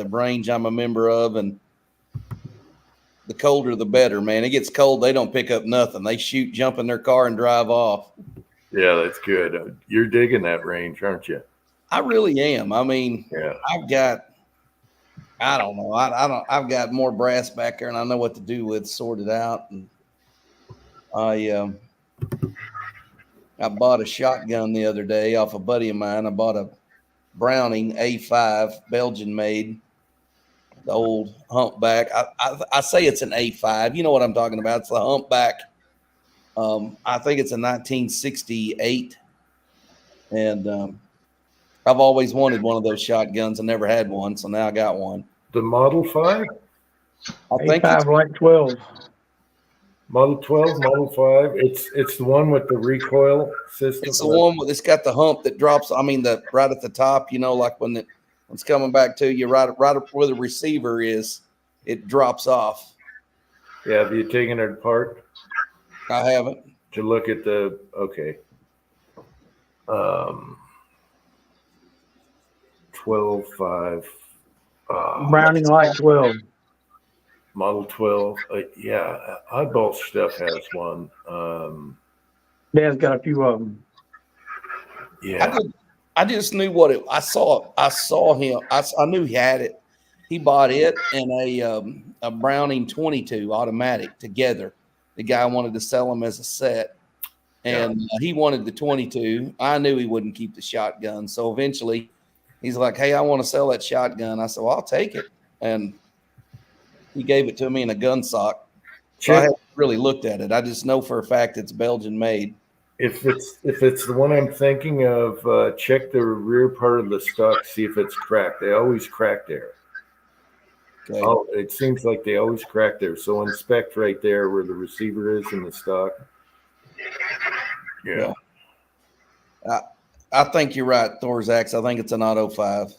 range I'm a member of, and the colder the better, man. It gets cold, they don't pick up nothing. They shoot, jump in their car, and drive off. Yeah, that's good. You're digging that range, aren't you? I really am. I mean, Yeah. I've got more brass back there, and I know what to do with, sort it out. And I bought a shotgun the other day off a buddy of mine. I bought a Browning A5, Belgian made, the old humpback. I say it's an A5. You know what I'm talking about. It's the humpback. I think it's a 1968. And I've always wanted one of those shotguns. I never had one, so now I got one. The Model 5? I think it's A5 like 12. Model 12, Model 5. It's the one with the recoil system. the one with it's got the hump that drops. I mean, the right at the top. Like when it's coming back to you, right up where the receiver is, it drops off. Yeah, have you taken it apart I haven't. to look at the? Okay. 12.5. Browning like 12. Model 12. Yeah, Oddball Stuff has one. Dad's got a few of them. Yeah. I just knew what it. I saw him. I knew he had it. He bought it and a Browning 22 automatic together. The guy wanted to sell them as a set, and he wanted the 22. I knew he wouldn't keep the shotgun, so eventually, he's like, "Hey, I want to sell that shotgun." I said, "Well, I'll take it," and he gave it to me in a gun sock. So I haven't really looked at it. I just know for a fact it's Belgian made. If it's the one I'm thinking of, check the rear part of the stock, see if it's cracked. They always crack there. Okay. Oh, it seems like they always crack there. So inspect right there where the receiver is in the stock. Yeah. I think you're right, Thorzax. I think it's an Auto 5.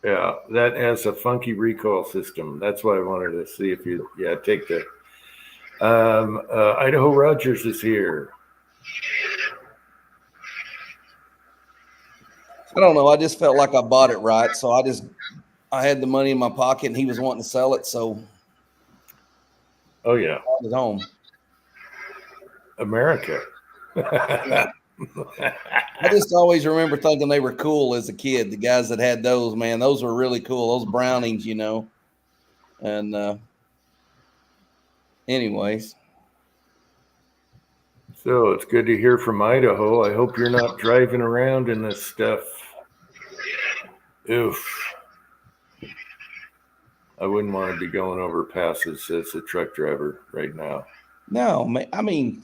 Yeah, that has a funky recoil system. That's why I wanted to see if you, take that. Idaho Rogers is here. I don't know. I just felt like I bought it right. So I had the money in my pocket and he was wanting to sell it. So Oh, yeah. I brought it home. America. I just always remember thinking they were cool as a kid. The guys that had those, man, those were really cool. Those Brownings, you know. And anyways. So it's good to hear from Idaho. I hope you're not driving around in this stuff. Oof. I wouldn't want to be going over passes as a truck driver right now. No, man, I mean,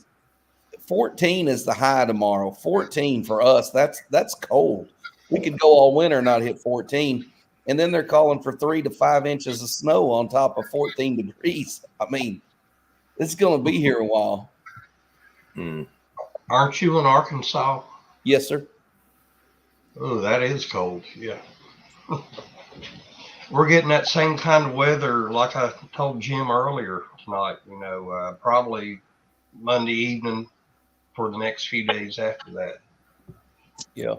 14 is the high tomorrow. 14 for us, that's cold. We could go all winter and not hit 14. And then they're calling for 3 to 5 inches of snow on top of 14 degrees. I mean, it's going to be here a while. Aren't you in Arkansas? Yes, sir. Oh, that is cold. Yeah. We're getting that same kind of weather like I told Jim earlier tonight, probably Monday evening for the next few days after that. Yeah.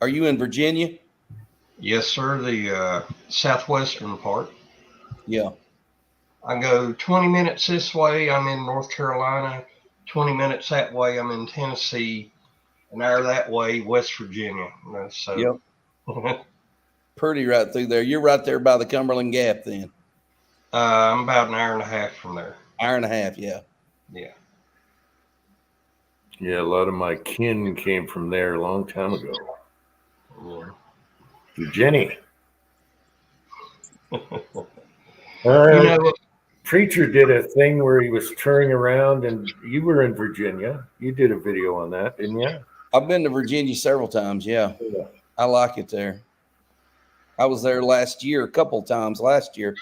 Are you in Virginia? Yes, sir. The southwestern part. Yeah. I go 20 minutes this way, I'm in North Carolina. 20 minutes that way, I'm in Tennessee. An hour that way, West Virginia. So. Yep. Pretty right through there. You're right there by the Cumberland Gap then. I'm about an hour and a half from there. Hour and a half, yeah. Yeah. Yeah, a lot of my kin came from there a long time ago. Yeah. Jenny. Preacher did a thing where he was touring around, and you were in Virginia. You did a video on that, didn't you? I've been to Virginia several times, yeah. I like it there. I was there a couple times last year.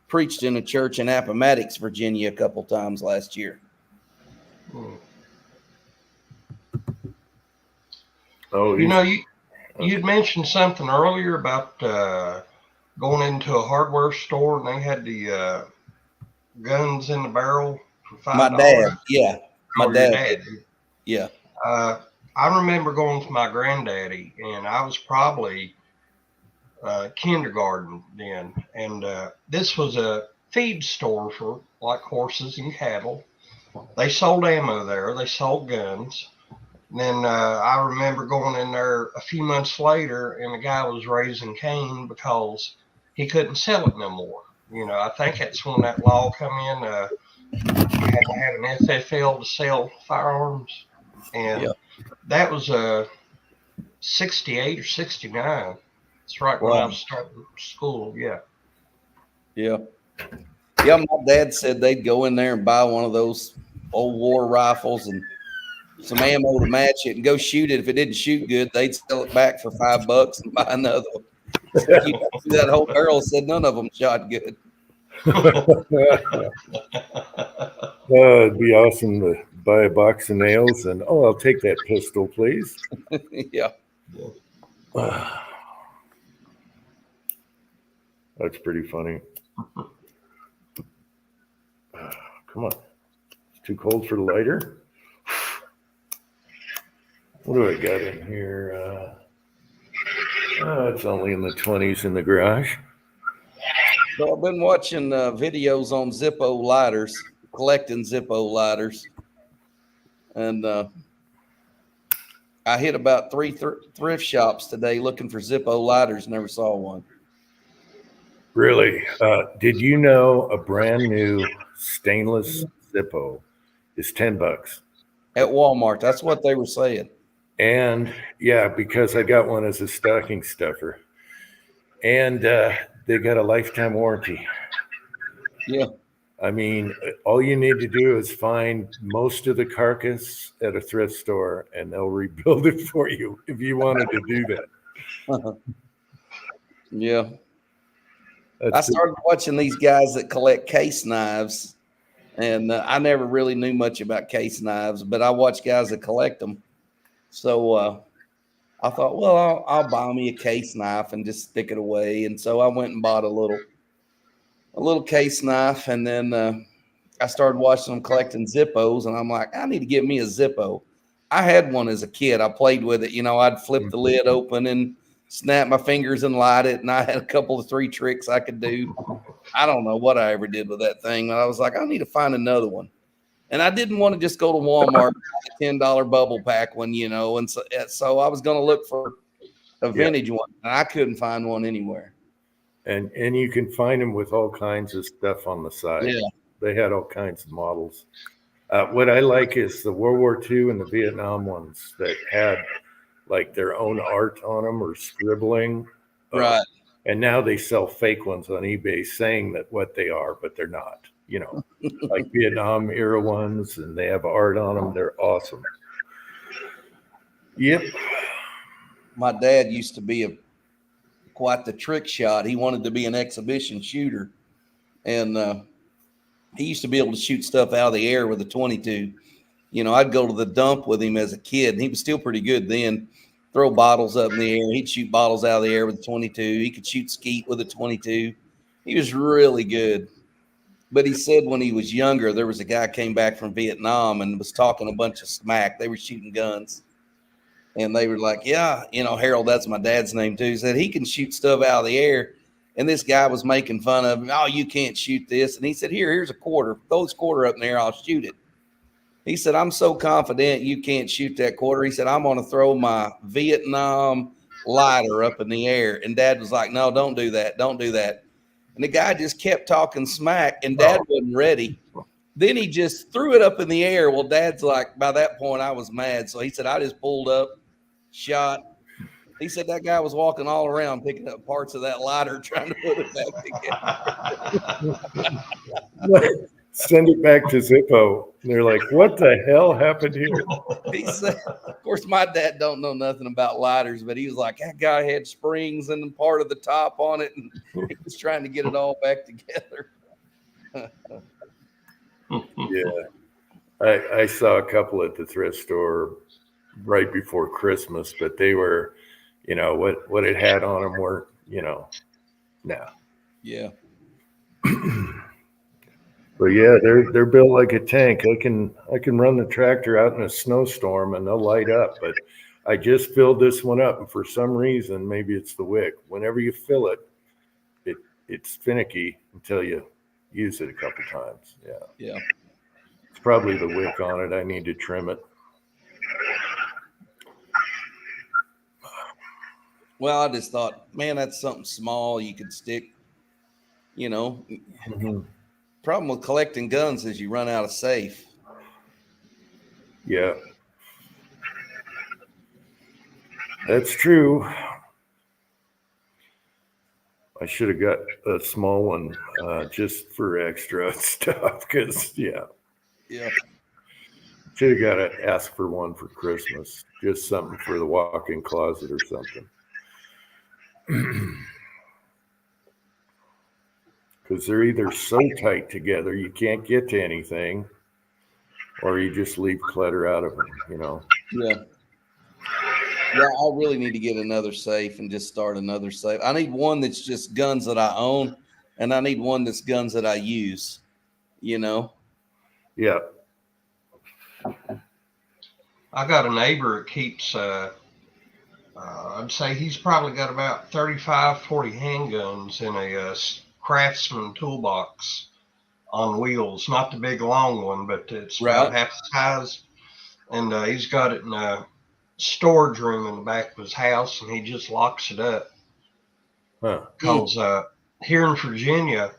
Preached in a church in Appomattox, Virginia, a couple times last year. Oh, you'd mentioned something earlier about going into a hardware store and they had the guns in the barrel for $5. My dad, yeah. My dad. Yeah. I remember going to my granddaddy, and I was probably kindergarten then, and this was a feed store for like horses and cattle. They sold ammo there. They sold guns. And then I remember going in there a few months later, and the guy was raising Cain because he couldn't sell it no more. I think that's when that law come in. You had to have an FFL to sell firearms, and that was 68 or 69. That's right when I was starting school. Yeah. Yeah. Yeah, my dad said they'd go in there and buy one of those old war rifles and some ammo to match it and go shoot it. If it didn't shoot good, they'd sell it back for $5 and buy another one. That whole girl said none of them shot good. It'd be awesome to buy a box of nails and, I'll take that pistol, please. Yeah. That's pretty funny. Come on. It's too cold for the lighter. What do I got in here? It's only in the 20s in the garage. So I've been watching videos on Zippo lighters, collecting Zippo lighters. And I hit about three thrift shops today looking for Zippo lighters. Never saw one. Really? Did you know a brand new stainless Zippo is $10? At Walmart, that's what they were saying. And yeah, because I got one as a stocking stuffer, and they got a lifetime warranty. Yeah. I mean, all you need to do is find most of the carcass at a thrift store, and they'll rebuild it for you if you wanted to do that. Yeah. That's I started watching these guys that collect case knives, and I never really knew much about case knives, but I watch guys that collect them. So I thought, well, I'll buy me a case knife and just stick it away. And so I went and bought a little case knife, and then I started watching them collecting Zippos, and I'm like, I need to get me a Zippo. I had one as a kid. I played with it. I'd flip the lid open and snap my fingers and light it, and I had a couple of 3 tricks I could do. I don't know what I ever did with that thing, but I was like, I need to find another one. And I didn't want to just go to Walmart, buy a $10 bubble pack one, and so I was going to look for a vintage one, and I couldn't find one anywhere. And you can find them with all kinds of stuff on the side. Yeah. They had all kinds of models. What I like is the World War II and the Vietnam ones that had like their own art on them or scribbling. Right. And now they sell fake ones on eBay saying that what they are, but they're not, like Vietnam era ones, and they have art on them. They're awesome. Yep. My dad used to be quite the trick shot. He wanted to be an exhibition shooter, and he used to be able to shoot stuff out of the air with a 22. I'd go to the dump with him as a kid, and he was still pretty good then. Throw bottles up in the air. He'd shoot bottles out of the air with a 22. He could shoot skeet with a 22. He was really good. But he said when he was younger, there was a guy came back from Vietnam and was talking a bunch of smack. They were shooting guns. And they were like, yeah, Harold, that's my dad's name too. He said he can shoot stuff out of the air. And this guy was making fun of him. Oh, you can't shoot this. And he said, here's a quarter. Throw this quarter up in there. I'll shoot it. He said, I'm so confident you can't shoot that quarter. He said, I'm going to throw my Vietnam lighter up in the air. And Dad was like, no, don't do that. Don't do that. And the guy just kept talking smack, and Dad wasn't ready. Then he just threw it up in the air. Well, Dad's like, by that point, I was mad. So he said, I just pulled up, shot. He said that guy was walking all around picking up parts of that lighter, trying to put it back together. Send it back to Zippo. And they're like, what the hell happened here? He said, of course, my dad don't know nothing about lighters, but he was like, that guy had springs and part of the top on it, and he was trying to get it all back together. Yeah. I saw a couple at the thrift store right before Christmas, but they were, what it had on them were, no. Yeah. But yeah, they're built like a tank. I can run the tractor out in a snowstorm and they'll light up. But I just filled this one up, and for some reason, maybe it's the wick. Whenever you fill it, it's finicky until you use it a couple times. Yeah. It's probably the wick on it. I need to trim it. Well, I just thought, man, that's something small you could stick, Mm-hmm. Problem with collecting guns is you run out of safe. Yeah. That's true. I should have got a small one just for extra stuff because, Yeah. should have got to ask for one for Christmas. Just something for the walk-in closet or something. Because they're either so tight together you can't get to anything, or you just leave clutter out of them, Yeah. Yeah, I really need to get another safe and just start another safe. I need one that's just guns that I own, and I need one that's guns that I use, Yeah. I got a neighbor that keeps, I'd say he's probably got about 35, 40 handguns in a Craftsman toolbox on wheels. Not the big long one, but it's about half the size. And he's got it in storage room in the back of his house, and he just locks it up. Huh. Because here in Virginia,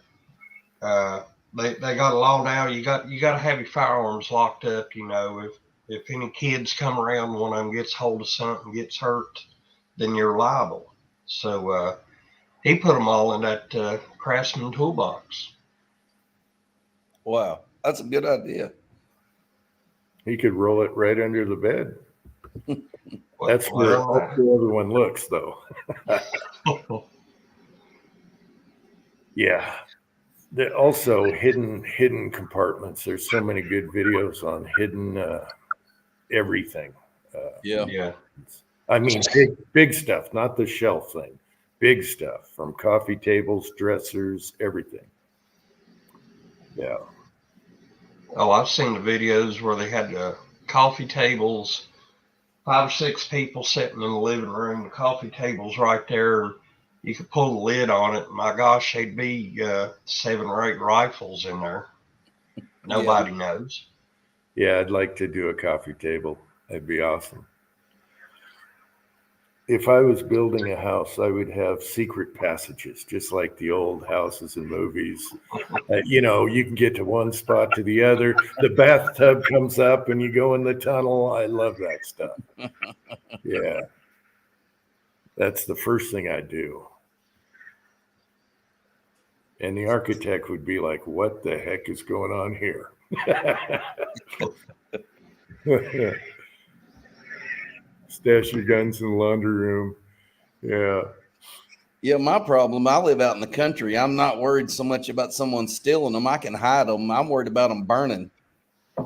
they got a law now. You got to have your firearms locked up. You know, if any kids come around, one of them gets hold of something, gets hurt, then you're liable. So he put them all in that Craftsman toolbox. Wow, that's a good idea. He could roll it right under the bed. That's where Well, everyone looks, though. Yeah. Also, hidden compartments. There's so many good videos on hidden everything. Yeah. yeah. I mean, big stuff, not the shelf thing. Big stuff from coffee tables, dressers, everything. Yeah. Oh, I've seen the videos where they had coffee tables, 5 or 6 people sitting in the living room, the coffee table's right there, and you could pull the lid on it. My gosh, there'd be 7 or 8 rifles in there. Nobody knows. Yeah, I'd like to do a coffee table. That'd be awesome. If I was building a house, I would have secret passages, just like the old houses and movies. You know, you can get to one spot to the other. The bathtub comes up and you go in the tunnel. I love that stuff. Yeah. That's the first thing I do. And the architect would be like, what the heck is going on here? Stash your guns in the laundry room. Yeah. Yeah, my problem, I live out in the country. I'm not worried so much about someone stealing them. I can hide them. I'm worried about them burning.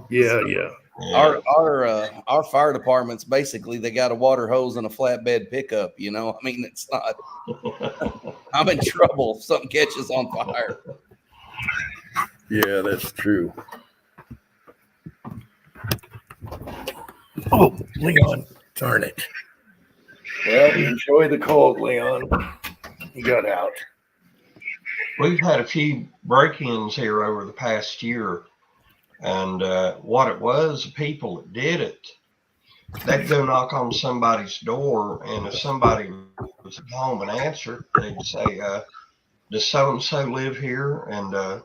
Yeah. Our fire departments, basically, they got a water hose and a flatbed pickup, you know? I mean, it's not, I'm in trouble if something catches on fire. Yeah, that's true. Oh, Leon, darn it. Well, enjoy the cold, Leon. You got out. We've had a few break-ins here over the past year, and what it was, the people that did it, they'd go knock on somebody's door, and if somebody was at home and answered, they'd say, does so-and-so live here? And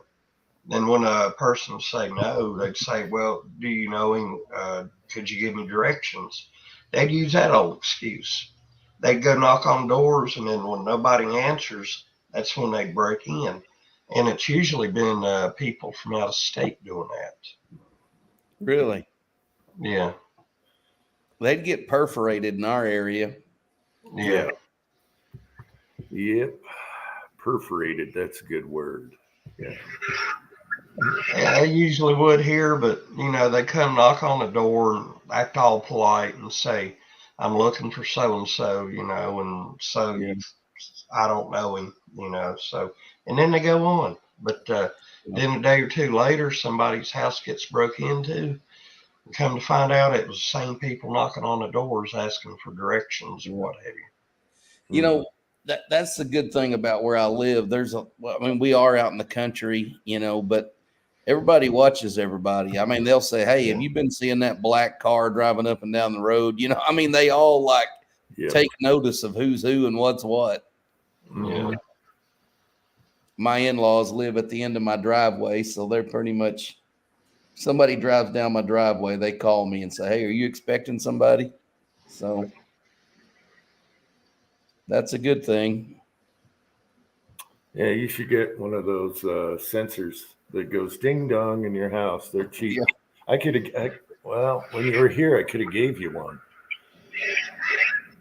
then when a person would say no, they'd say, well, do you know him? Could you give me directions? They'd use that old excuse. They'd go knock on doors, and then when nobody answers, that's when they break in. And it's usually been people from out of state doing that. Really? Yeah. They'd get perforated in our area. Yeah. Yep. Perforated. That's a good word. Yeah. Yeah, they usually would here, but you know, they come knock on the door and act all polite and say, I'm looking for so and so, you know, and so I don't know him, you know, so and then they go on. But then a day or two later, somebody's house gets broke into. And come to find out it was the same people knocking on the doors asking for directions or what have you. You know, that's the good thing about where I live. We are out in the country, you know, but everybody watches everybody. I mean, they'll say, hey, have you been seeing that black car driving up and down the road? You know, I mean, they all take notice of who's who and what's what. Yeah. My in-laws live at the end of my driveway, so they're pretty much, somebody drives down my driveway, they call me and say, hey, are you expecting somebody? So that's a good thing. Yeah, you should get one of those sensors that goes ding dong in your house. They're cheap. Yeah. When you were here, I could have gave you one.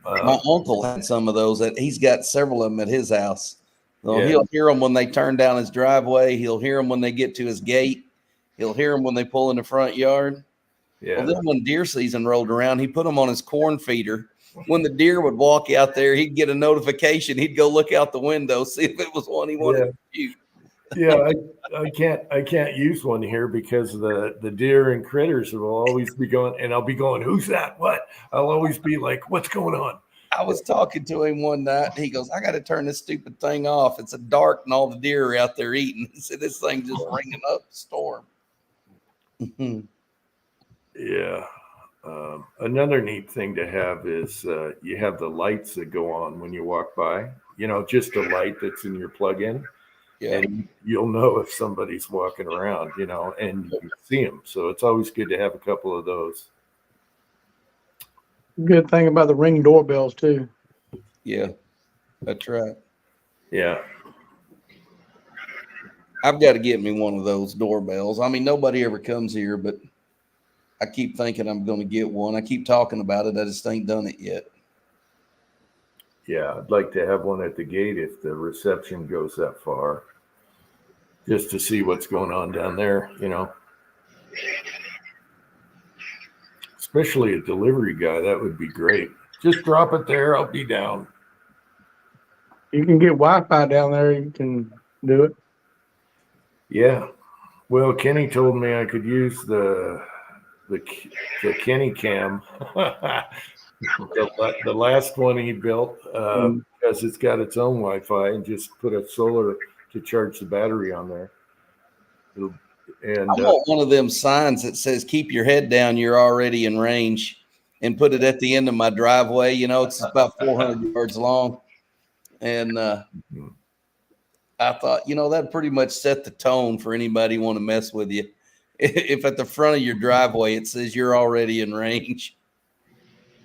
My uncle had some of those. He's got several of them at his house. So he'll hear them when they turn down his driveway. He'll hear them when they get to his gate. He'll hear them when they pull in the front yard. Yeah. Well, then when deer season rolled around, he put them on his corn feeder. When the deer would walk out there, he'd get a notification. He'd go look out the window, see if it was one he wanted to shoot. Yeah, I can't use one here because the deer and critters will always be going, and I'll be going, who's that? What? I'll always be like, what's going on? I was talking to him one night. He goes, I got to turn this stupid thing off. It's a dark and all the deer are out there eating. He said, this thing just ringing up the storm. Yeah. Another neat thing to have is you have the lights that go on when you walk by. You know, just a light that's in your plug-in, Yeah. and you'll know if somebody's walking around. You know, and you can see them. So it's always good to have a couple of those. Good thing about the Ring doorbells too. Yeah. That's right. Yeah. I've got to get me one of those doorbells. I mean, nobody ever comes here, but I keep thinking I'm going to get one. I keep talking about it. I just ain't done it yet. Yeah, I'd like to have one at the gate if the reception goes that far, just to see what's going on down there, you know. Especially a delivery guy, that would be great. Just drop it there, I'll be down. You can get Wi-Fi down there. You can do it. Yeah. Well, Kenny told me I could use the Kenny Cam, the last one he built, because it's got its own Wi-Fi, and just put a solar to charge the battery on there. And I want one of them signs that says "Keep your head down, you're already in range," and put it at the end of my driveway. You know, it's about 400 yards long, and I thought, you know, that pretty much set the tone for anybody want to mess with you. If at the front of your driveway it says you're already in range.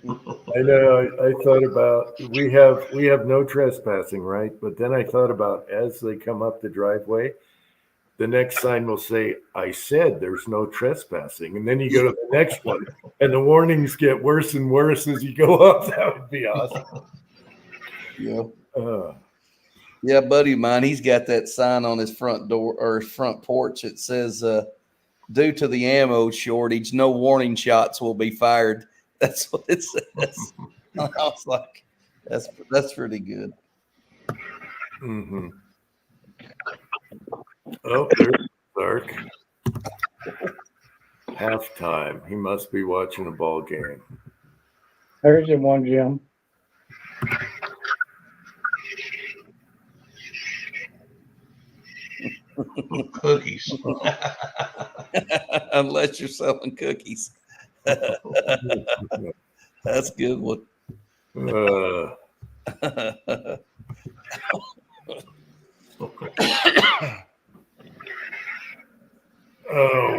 I know. I thought about we have no trespassing, right? But then I thought about as they come up the driveway, the next sign will say, "I said there's no trespassing," and then you go to the next one, and the warnings get worse and worse as you go up. That would be awesome. Yeah. Yeah, buddy of mine, he's got that sign on his front door or his front porch. It says, "Due to the ammo shortage, no warning shots will be fired." That's what it says. I was like, that's pretty good. Mm-hmm. Oh, there's Clark. Halftime. He must be watching a ball game. There's your one, Jim. Cookies. Unless you're selling cookies. That's a good one. Oh,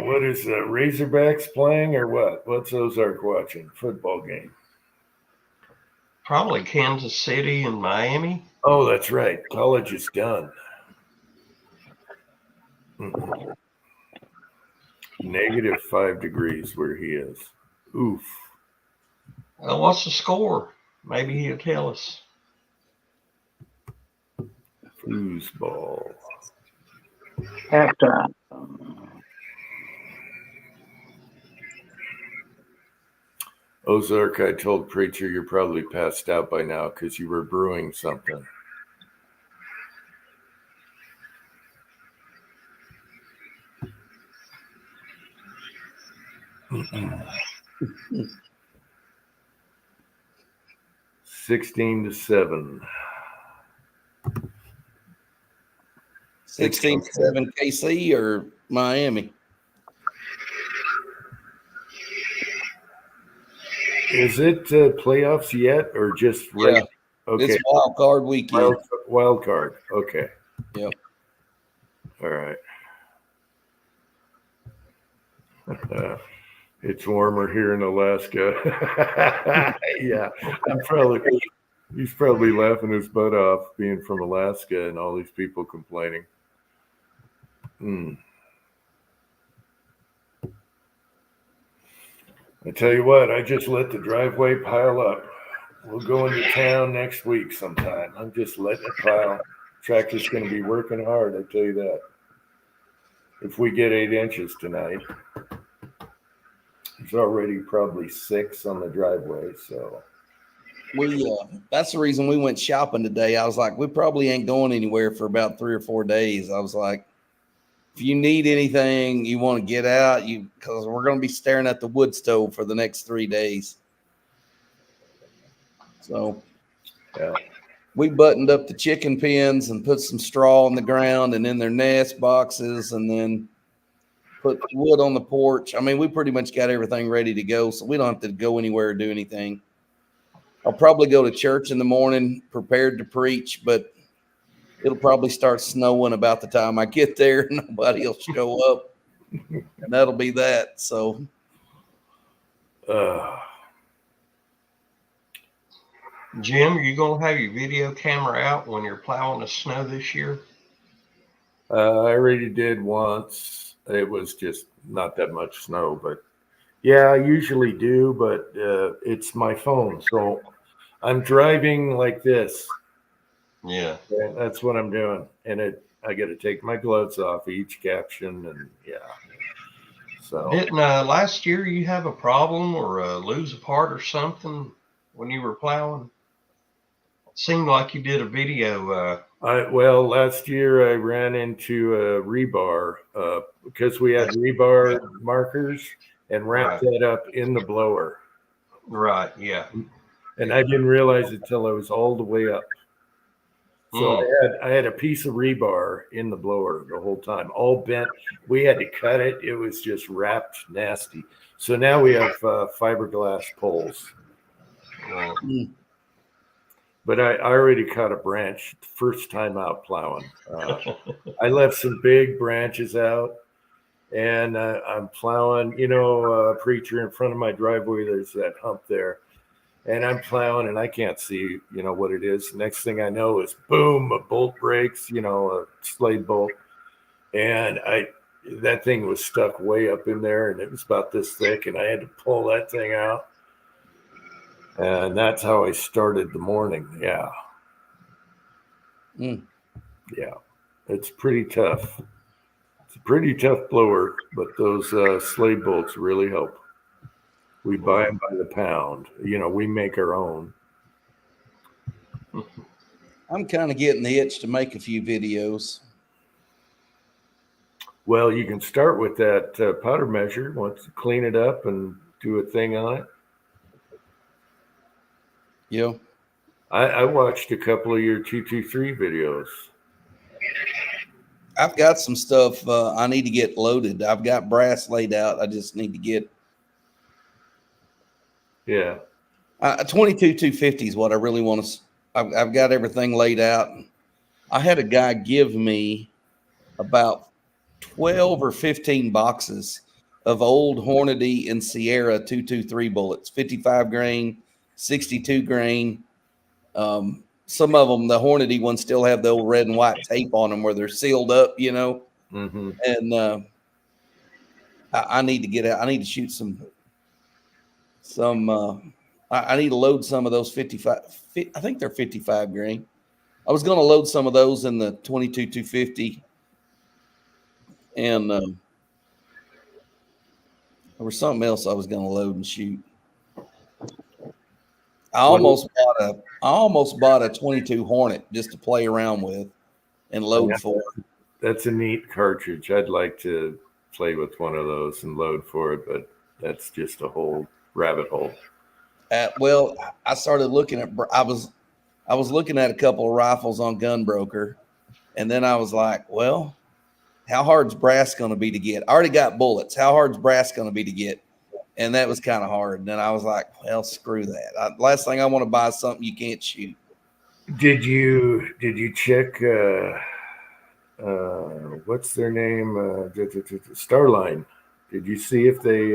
what is that? Razorbacks playing or what? What's Ozark watching? Football game. Probably Kansas City and Miami. Oh, that's right. College is done. Mhm. -5 degrees where he is. Oof. Well, what's the score? Maybe he'll tell us. Foosball. Halftime. Ozark, I told Preacher you're probably passed out by now because you were brewing something. Mm-mm. 16-7. 16-7 KC or Miami? Is it playoffs yet or just Yeah. Okay. It's wild card weekend. Wild card. Okay. Yep. All right. It's warmer here in Alaska. Yeah. He's probably laughing his butt off being from Alaska and all these people complaining. I tell you what, I just let the driveway pile up. We'll go into town next week sometime. I'm just letting it pile. Tractor's going to be working hard, I tell you that. If we get 8 inches tonight, there's already probably 6 on the driveway. So That's the reason we went shopping today. I was like, we probably ain't going anywhere for about 3 or 4 days. I was like, if you need anything, you want to get out, because we're going to be staring at the wood stove for the next 3 days. So, yeah, we buttoned up the chicken pens and put some straw on the ground and in their nest boxes, and then put wood on the porch. I mean, we pretty much got everything ready to go, so we don't have to go anywhere or do anything. I'll probably go to church in the morning, prepared to preach, but it'll probably start snowing about the time I get there. Nobody will show up, and that'll be that. So, Jim, are you gonna have your video camera out when you're plowing the snow this year? I already did once. It was just not that much snow, but yeah, I usually do, but it's my phone. So I'm driving like this. Yeah. And that's what I'm doing. And I got to take my gloves off each caption. And yeah. So Didn't last year you have a problem or lose a part or something when you were plowing? It seemed like you did a video. well, last year I ran into a rebar because we had rebar markers and wrapped that up in the blower. Right. Yeah. And I didn't realize it till I was all the way up. So I had a piece of rebar in the blower the whole time, all bent. We had to cut it. It was just wrapped nasty. So now we have fiberglass poles. But I already cut a branch the first time out plowing. I left some big branches out, and I'm plowing. Preacher, in front of my driveway, there's that hump there. And I'm plowing and I can't see, what it is. Next thing I know is boom, a bolt breaks, a slade bolt. And that thing was stuck way up in there and it was about this thick and I had to pull that thing out. And that's how I started the morning. Yeah. Yeah. It's pretty tough. It's a pretty tough blower, but those slade bolts really help. We buy them by the pound. We make our own. I'm kind of getting the itch to make a few videos. Well, you can start with that powder measure. Once you clean it up and do a thing on it. Yeah. I watched a couple of your 223 videos. I've got some stuff I need to get loaded. I've got brass laid out. I just need to get. Yeah. 22-250 is what I really want to. I've got everything laid out. I had a guy give me about 12 or 15 boxes of old Hornady and Sierra 223 bullets, 55 grain, 62 grain. Some of them, the Hornady ones, still have the old red and white tape on them where they're sealed up, Mm-hmm. And I need to get out. I need to shoot some. I need to load some of those 55. I think they're 55 grain. I was going to load some of those in the 22-250, and there was something else I was going to load and shoot. I almost bought a 22 Hornet just to play around with and load for. That's a neat cartridge. I'd like to play with one of those and load for it, but that's just a whole rabbit hole. Well, I started looking at. I was looking at a couple of rifles on Gunbroker, and then I was like, "Well, how hard's brass going to be to get? I already got bullets. How hard's brass going to be to get?" And that was kind of hard. And then I was like, "Well, screw that. Last thing I want to buy is something you can't shoot." Did you check? What's their name? Starline. Did you see if they?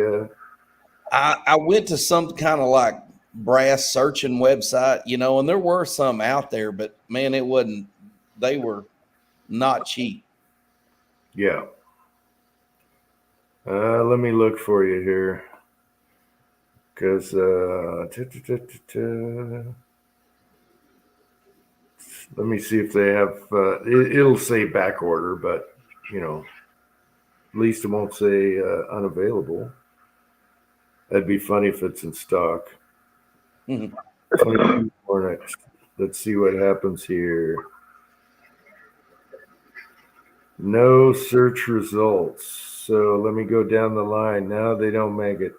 I went to some kind of like brass searching website, and there were some out there, but man, they were not cheap. Yeah. Let me look for you here. Because let me see if they have, it'll say back order, but, at least it won't say unavailable. That'd be funny if it's in stock. 22 Hornets. Let's see what happens here. No search results. So let me go down the line. Now they don't make it.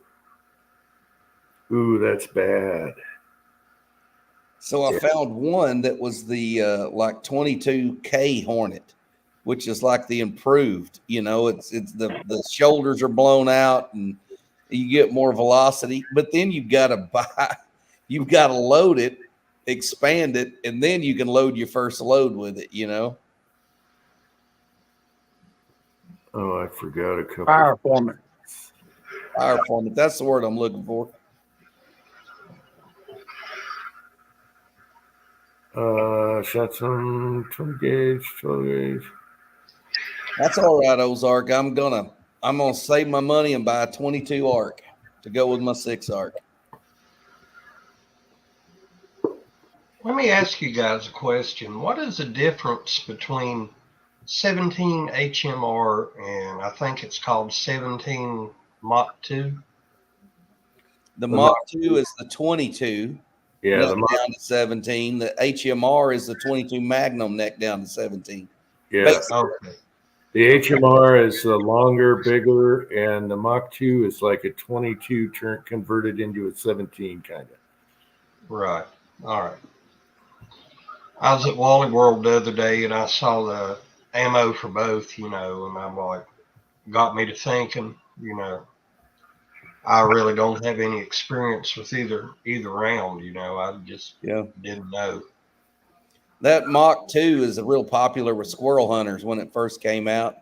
Ooh, that's bad. So I found one that was the like 22K Hornet, which is like the improved. It's the shoulders are blown out and you get more velocity. But then you've got to load it, expand it, and then you can load your first load with it. Oh, I forgot a couple. Fire foreman. Fire format. That's the word I'm looking for. Shots on 20 gauge, 12 gauge. That's all right, Ozark. I'm gonna save my money and buy a 22 arc to go with my 6 arc. Let me ask you guys a question. What is the difference between 17 HMR and I think it's called 17 Mach 2? The Mach 2 is the 22. Yeah, neck down to 17. The HMR is the 22 Magnum neck down to 17. yeah. Okay. The HMR is longer, bigger, and the Mach 2 is like a 22 turn converted into a 17 kind of. Right. All right. I was at Wally World the other day and I saw the ammo for both, and I'm like, got me to thinking, I really don't have any experience with either round, I just didn't know. That Mach 2 is real popular with squirrel hunters when it first came out.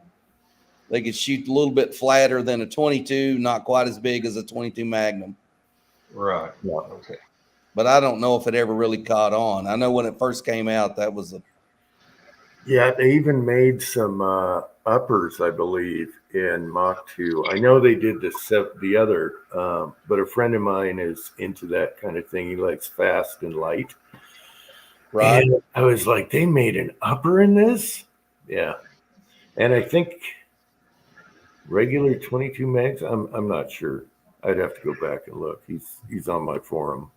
They could shoot a little bit flatter than a 22, not quite as big as a 22 Magnum. Right. Yeah. Okay. But I don't know if it ever really caught on. I know when it first came out, that was Yeah, they even made some uppers, I believe, in Mach 2. I know they did the other, but a friend of mine is into that kind of thing. He likes fast and light. right. And I was like, they made an upper in this? Yeah. And I think regular 22 mags, I'm not sure. I'd have to go back and look. He's on my forum.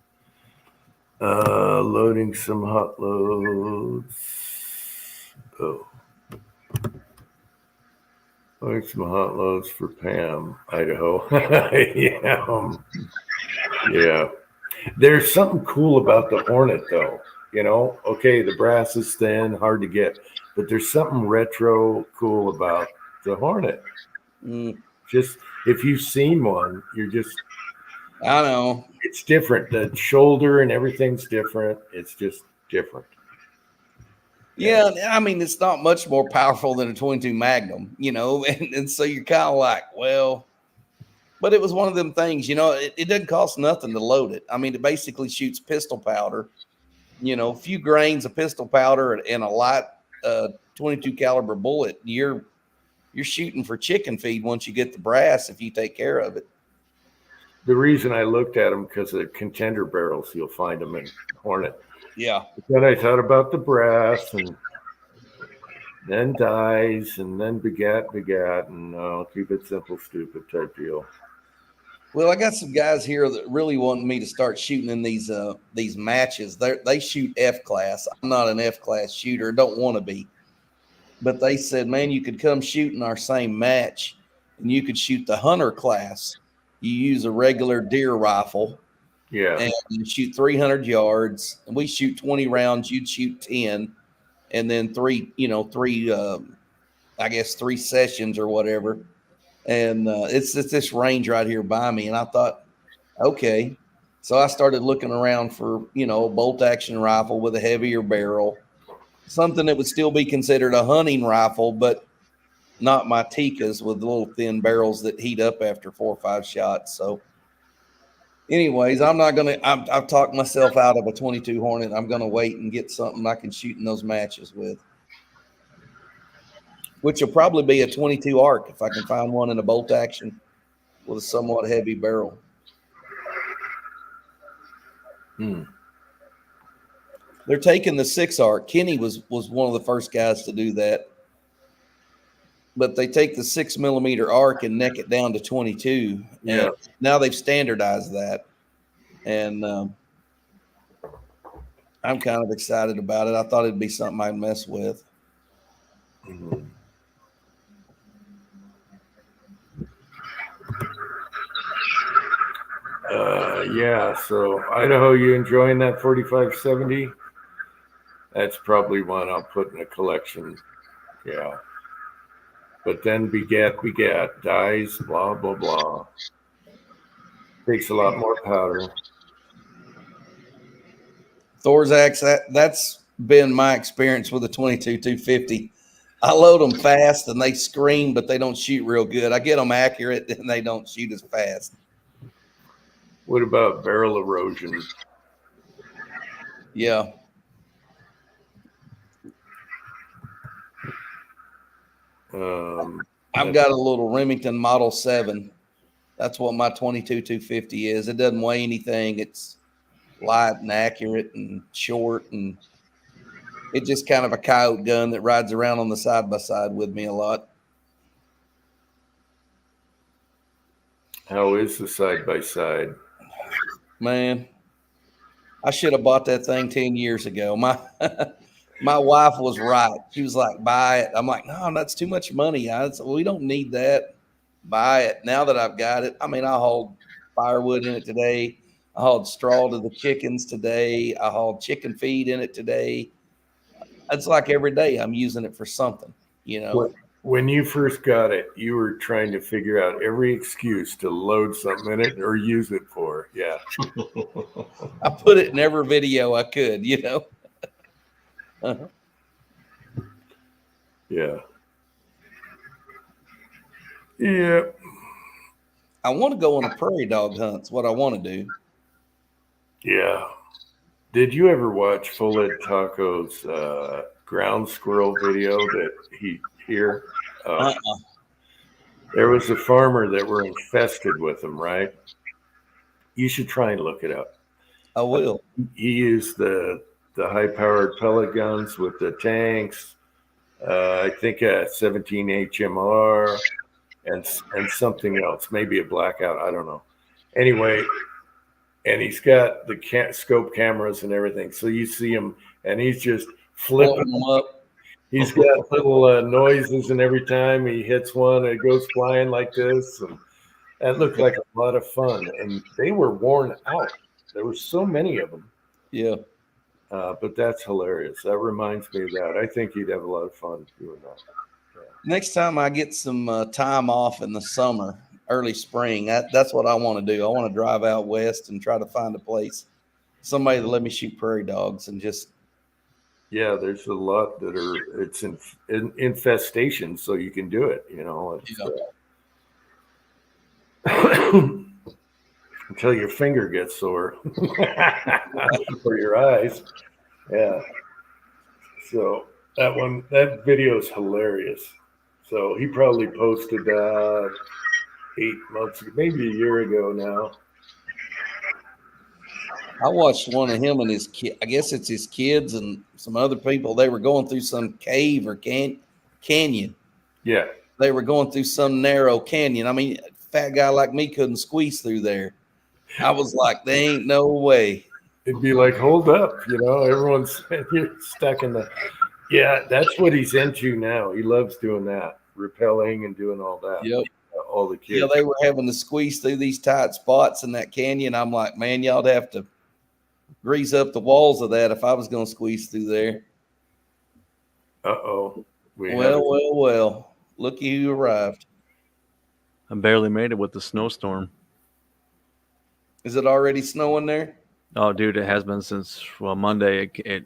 Loading some hot loads. Oh. Loading some hot loads for Pam, Idaho. Yeah. There's something cool about the Hornet, though. Okay, the brass is thin, hard to get, but there's something retro cool about the Hornet. Just if you've seen one, I know. It's different. The shoulder and everything's different. It's just different. Yeah, I mean, it's not much more powerful than a 22 Magnum, and so you're kind of like, well, but it was one of them things, it doesn't cost nothing to load it. I mean, it basically shoots pistol powder, a few grains of pistol powder and a light 22 caliber bullet. You're shooting for chicken feed once you get the brass if you take care of it. The reason I looked at them because of contender barrels, you'll find them in Hornet. Yeah. Then I thought about the brass and then dies and then begat, and keep it simple, stupid type deal. Well, I got some guys here that really want me to start shooting in these matches. They shoot F class. I'm not an F class shooter. Don't want to be. But they said, man, you could come shoot in our same match and you could shoot the hunter class. You use a regular deer rifle. Yeah. And you shoot 300 yards. And we shoot 20 rounds. You'd shoot 10. And then three sessions or whatever. And it's this range right here by me. And I thought, okay. So I started looking around for, a bolt action rifle with a heavier barrel. Something that would still be considered a hunting rifle, but not my Tikas with little thin barrels that heat up after 4 or 5 shots. So anyways, I've talked myself out of a 22 Hornet. I'm going to wait and get something I can shoot in those matches with, which will probably be a 22 arc if I can find one in a bolt action with a somewhat heavy barrel. They're taking the 6 arc. Kenny was one of the first guys to do that. But they take the 6mm arc and neck it down to 22. Yeah. And now they've standardized that. And I'm kind of excited about it. I thought it'd be something I'd mess with. Yeah. So Idaho, you enjoying that 4570? That's probably one I'll put in a collection. Yeah. but then begat, dies, blah, blah, blah. Takes a lot more powder. Thorax, that's been my experience with the 22-250. I load them fast and they scream, but they don't shoot real good. I get them accurate and they don't shoot as fast. What about barrel erosion? Yeah. I've got a little Remington Model 7. That's what my 22-250 is. It doesn't weigh anything. It's light and accurate and short, and it's just kind of a coyote gun that rides around on the side-by-side with me a lot. How is the side-by-side? Man, I should have bought that thing 10 years ago. My my wife was right. She was like, buy it. I'm like, no, that's too much money. We don't need that. Buy it. Now that I've got it, I mean, I hauled firewood in it today. I hauled straw to the chickens today. I hauled chicken feed in it today. It's like every day I'm using it for something, you know. When you first got it, you were trying to figure out every excuse to load something in it or use it for. Yeah. I put it in every video I could, you know. Yeah. Yeah. I want to go on a prairie dog hunt. It's what I want to do. Yeah. Did you ever watch Full Ed Taco's ground squirrel video that he here? There was a farmer that were infested with them, right? You should try and look it up. I will. He used the high-powered pellet guns with the tanks. I think a 17 HMR and something else, maybe a blackout. I don't know. Anyway, and he's got the scope cameras and everything. So you see him, and he's just flipping them up. He's got little noises, and every time he hits one, it goes flying like this. And that looked like a lot of fun. And they were worn out. There were so many of them. Yeah. But that's hilarious. That reminds me of that. I think you'd have a lot of fun doing that. Yeah. Next time I get some time off in the summer, early spring, that's what I want to do. I want to drive out west and try to find a place, somebody to let me shoot prairie dogs and just. Yeah, there's a lot that are, it's infestation, so you can do it, you know. Until your finger gets sore or your eyes. Yeah. So that video is hilarious. So he probably posted 8 months, maybe a year ago now. I watched one of him and his kid. I guess it's his kids and some other people. They were going through some cave or canyon. Yeah. They were going through some narrow canyon. I mean, a fat guy like me couldn't squeeze through there. I was like, there ain't no way. It'd be like, hold up, you know, everyone's stuck in the. Yeah, that's what he's into now. He loves doing that, rappelling and doing all that. Yep. All the kids. Yeah, they were having to squeeze through these tight spots in that canyon. I'm like, man, y'all'd have to grease up the walls of that if I was going to squeeze through there. Uh-oh. Well. Looky who arrived. I barely made it with the snowstorm. Is it already snowing there? Oh, dude, it has been since, Monday. It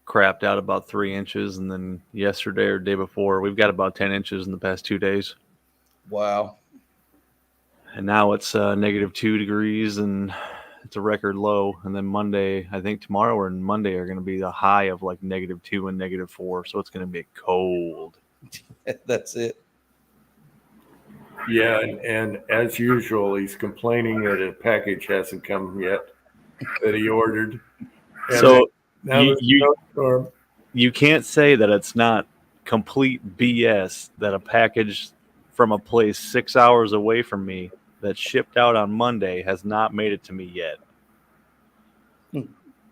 crapped out about 3 inches, and then yesterday or day before, we've got about 10 inches in the past 2 days. Wow. And now it's -2 degrees, and it's a record low. And then Monday, I think tomorrow or Monday are going to be the high of like -2 and -4. So it's going to be cold. That's it. Yeah, and as usual, he's complaining that a package hasn't come yet that he ordered. And so you can't say that it's not complete BS that a package from a place 6 hours away from me that shipped out on Monday has not made it to me yet.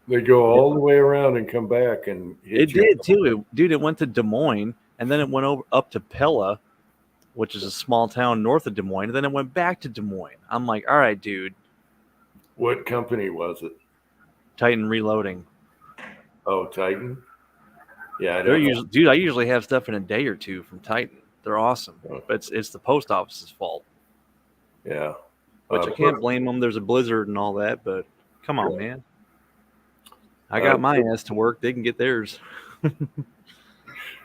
They go all the way around and come back, and it did too. It went to Des Moines, and then it went up to Pella, which is a small town north of Des Moines, and then it went back to Des Moines. I'm like, all right, dude. What company was it? Titan Reloading. Oh, Titan? Yeah, I usually have stuff in a day or two from Titan. They're awesome, but it's the post office's fault. Yeah. Which I can't blame them. There's a blizzard and all that, but come on, man. I got my ass to work. They can get theirs.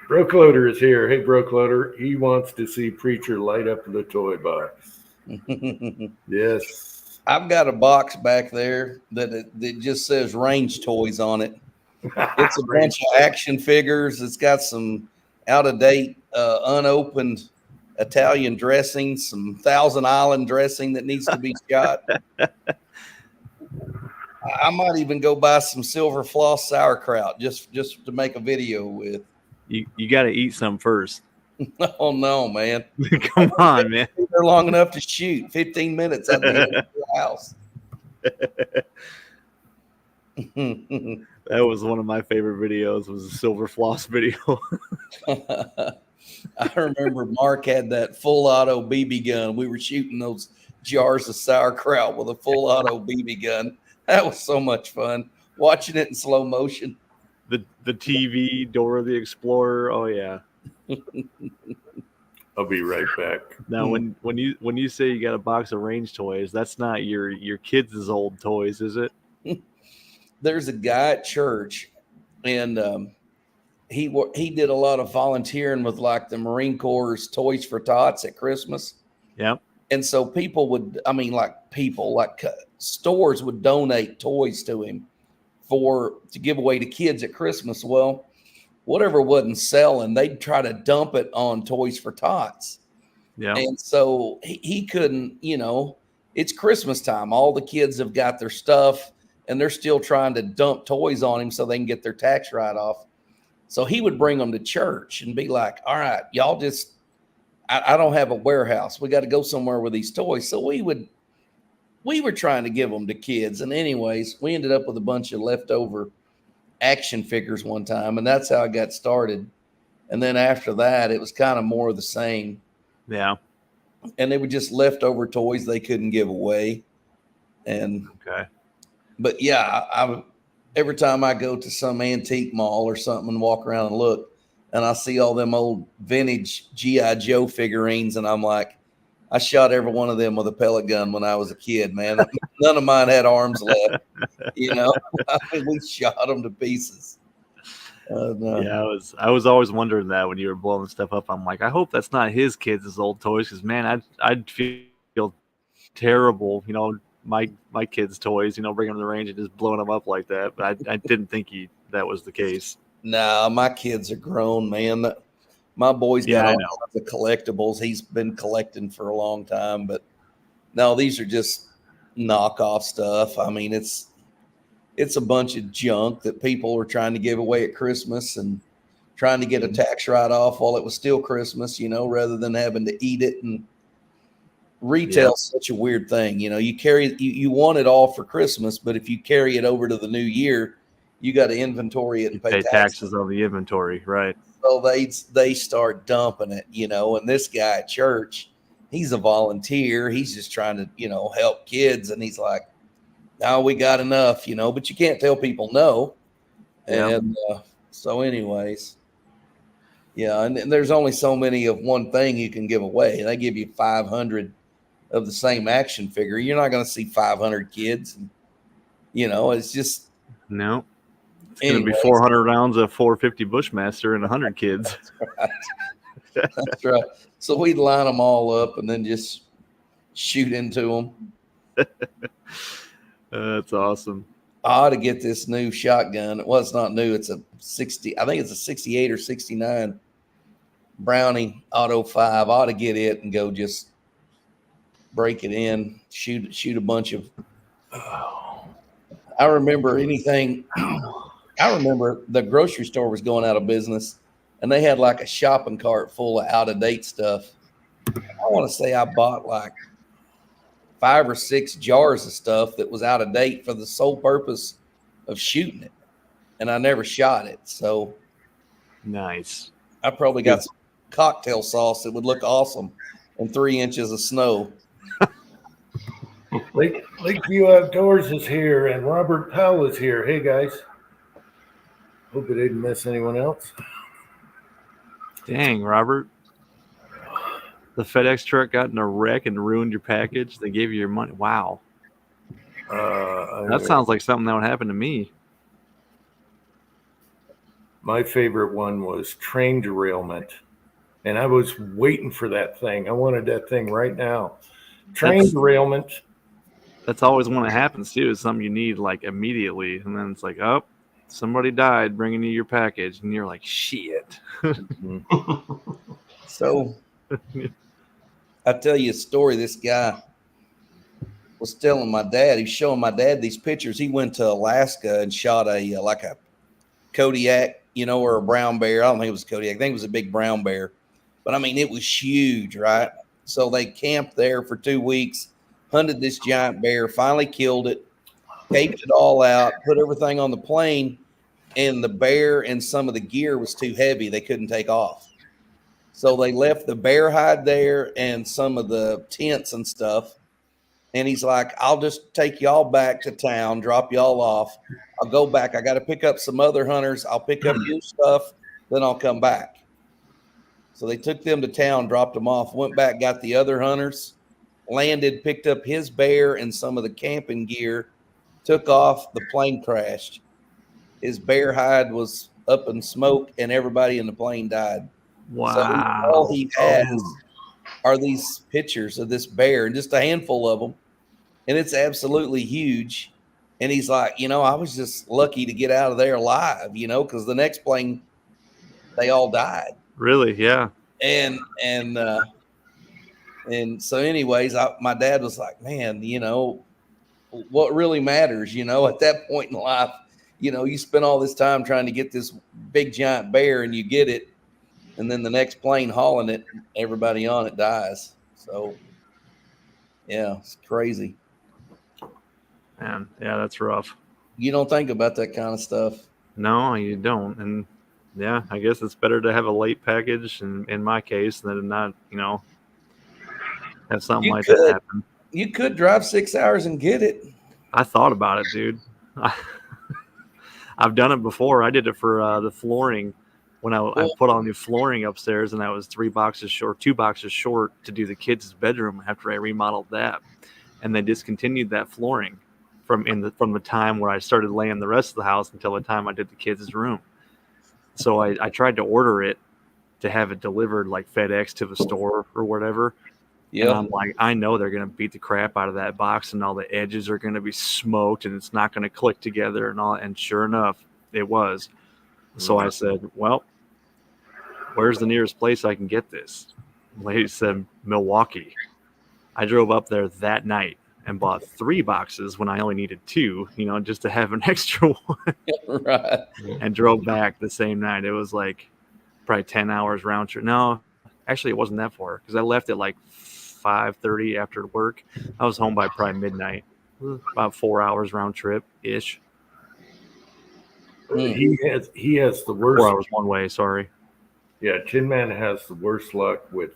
Broke Loader is here. Hey, Broke Loader. He wants to see Preacher light up the toy box. Yes. I've got a box back there that just says Range Toys on it. It's a bunch of action figures. It's got some out-of-date, unopened Italian dressing, some Thousand Island dressing that needs to be shot. I might even go buy some silver floss sauerkraut just to make a video with. You got to eat some first. Oh no, man! Come on, man. They're long enough to shoot. 15 minutes at the house. That was one of my favorite videos. Was a silver floss video. I remember Mark had that full auto BB gun. We were shooting those jars of sauerkraut with a full auto BB gun. That was so much fun watching it in slow motion. The TV, Dora the Explorer. Oh yeah. I'll be right back. Now, when you say you got a box of Range toys, that's not your kids' old toys, is it? There's a guy at church, and he did a lot of volunteering with like the Marine Corps' Toys for Tots at Christmas. Yep. And so stores would donate toys to him to give away to kids at Christmas. Well, whatever wasn't selling, they'd try to dump it on Toys for Tots. Yeah. And so he couldn't, it's Christmas time. All the kids have got their stuff and they're still trying to dump toys on him so they can get their tax write-off. So he would bring them to church and be like, all right, y'all just, I don't have a warehouse. We got to go somewhere with these toys. So we were trying to give them to kids. And anyways, we ended up with a bunch of leftover action figures one time. And that's how I got started. And then after that, it was kind of more of the same. Yeah. And they were just leftover toys they couldn't give away. And okay. But yeah, every time I go to some antique mall or something and walk around and look, and I see all them old vintage G.I. Joe figurines, and I'm like, I shot every one of them with a pellet gun when I was a kid, man. None of mine had arms left. We shot them to pieces. Yeah, I was always wondering that when you were blowing stuff up. I'm like, I hope that's not his kids' old toys, because man, I'd feel terrible, my kids' toys, bringing them to the range and just blowing them up like that. But I didn't think that was the case. Nah, my kids are grown, man. My boy's got all kinds of collectibles. He's been collecting for a long time, but no, these are just knockoff stuff. I mean, it's a bunch of junk that people are trying to give away at Christmas and trying to get a tax write-off while it was still Christmas, rather than having to eat it. And retail is such a weird thing. You want it all for Christmas, but if you carry it over to the new year, you got to inventory it and pay taxes on the inventory, right? So they start dumping it, and this guy at church, he's a volunteer. He's just trying to, help kids. And he's like, no, we got enough, but you can't tell people no. And so anyways, and there's only so many of one thing you can give away. They give you 500 of the same action figure. You're not going to see 500 kids. And, it's just. No. It's going to be 400 rounds of 450 Bushmaster and 100 kids. That's right. That's right. So we'd line them all up and then just shoot into them. That's awesome. I ought to get this new shotgun. Well, it's not new. It's a 60. I think it's a 68 or 69 Browning Auto 5. I ought to get it and go just break it in, shoot a bunch of. I remember the grocery store was going out of business and they had like a shopping cart full of out-of-date stuff. I want to say I bought like 5 or 6 jars of stuff that was out of date for the sole purpose of shooting it. And I never shot it. So nice. I probably got some cocktail sauce that would look awesome in 3 inches of snow. Lakeview Outdoors is here and Robert Powell is here. Hey guys. Hope I didn't miss anyone else. Dang, Robert. The FedEx truck got in a wreck and ruined your package. They gave you your money. Wow. That sounds like something that would happen to me. My favorite one was train derailment. And I was waiting for that thing. I wanted that thing right now. Train derailment. That's always when it happens too. Is something you need like immediately, and then it's like, oh, somebody died bringing you your package, and you're like, shit. So I'll tell you a story. This guy was telling my dad, he's showing my dad these pictures. He went to Alaska and shot a like a Kodiak, or a brown bear. I don't think it was a Kodiak. I think it was a big brown bear. But I mean, it was huge, right? So they camped there for 2 weeks, hunted this giant bear, finally killed it, taped it all out, put everything on the plane, and the bear and some of the gear was too heavy. They couldn't take off. So they left the bear hide there and some of the tents and stuff. And he's like, I'll just take y'all back to town, drop y'all off. I'll go back. I got to pick up some other hunters. I'll pick up your stuff, then I'll come back. So they took them to town, dropped them off, went back, got the other hunters, landed, picked up his bear and some of the camping gear, took off. The plane crashed. His bear hide was up in smoke, and everybody in the plane died. Wow. So all he has are these pictures of this bear, and just a handful of them, and it's absolutely huge. And he's like, I was just lucky to get out of there alive, because the next plane, they all died. Really? Yeah. And so anyways, my dad was like, man, what really matters, at that point in life, you spend all this time trying to get this big giant bear and you get it. And then the next plane hauling it, everybody on it dies. So yeah, it's crazy. Man, yeah, that's rough. You don't think about that kind of stuff. No, you don't. And yeah, I guess it's better to have a late package in my case than not, have something like that happen. You could drive 6 hours and get it. I thought about it, dude. I've done it before. I did it for the flooring when I put on new flooring upstairs, and I was 2 boxes short to do the kids' bedroom after I remodeled that. And they discontinued that flooring from the time where I started laying the rest of the house until the time I did the kids' room. So I tried to order it to have it delivered like FedEx to the store or whatever. Yeah. And I'm like, I know they're going to beat the crap out of that box and all the edges are going to be smoked and it's not going to click together and all. And sure enough, it was. So I said, well, where's the nearest place I can get this? The lady said, Milwaukee. I drove up there that night and bought 3 boxes when I only needed 2, just to have an extra one. Right. And drove back the same night. It was like probably 10 hours round trip. No, actually it wasn't that far because I left at like 5:30 after work. I was home by probably midnight. About 4 hours round trip ish. He has the worst. 4 hours one way. Sorry. Yeah, Tin Man has the worst luck with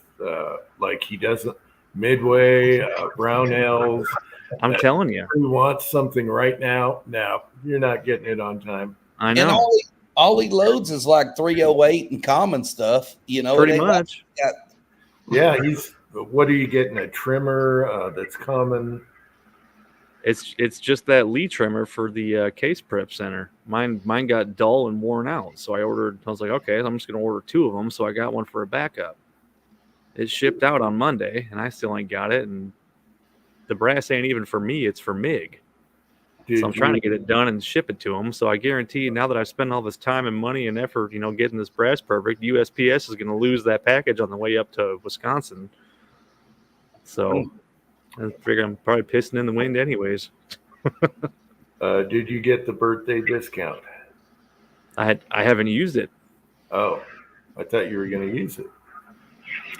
he doesn't Midway, Brownells. I'm telling you, he wants something right now. No, you're not getting it on time. I know. And all he loads is like 308 and common stuff. Pretty much. Yeah, what are you getting? A trimmer that's common. It's just that Lee trimmer for the case prep center. Mine got dull and worn out, so I was like, okay, I'm just gonna order 2 of them. So I got one for a backup. It shipped out on Monday, and I still ain't got it. And the brass ain't even for me; it's for MIG. So I'm trying to get it done and ship it to them. So I guarantee, now that I've spent all this time and money and effort, getting this brass perfect, USPS is going to lose that package on the way up to Wisconsin. So I figure I'm probably pissing in the wind, anyways. Did you get the birthday discount? I haven't used it. Oh, I thought you were going to use it.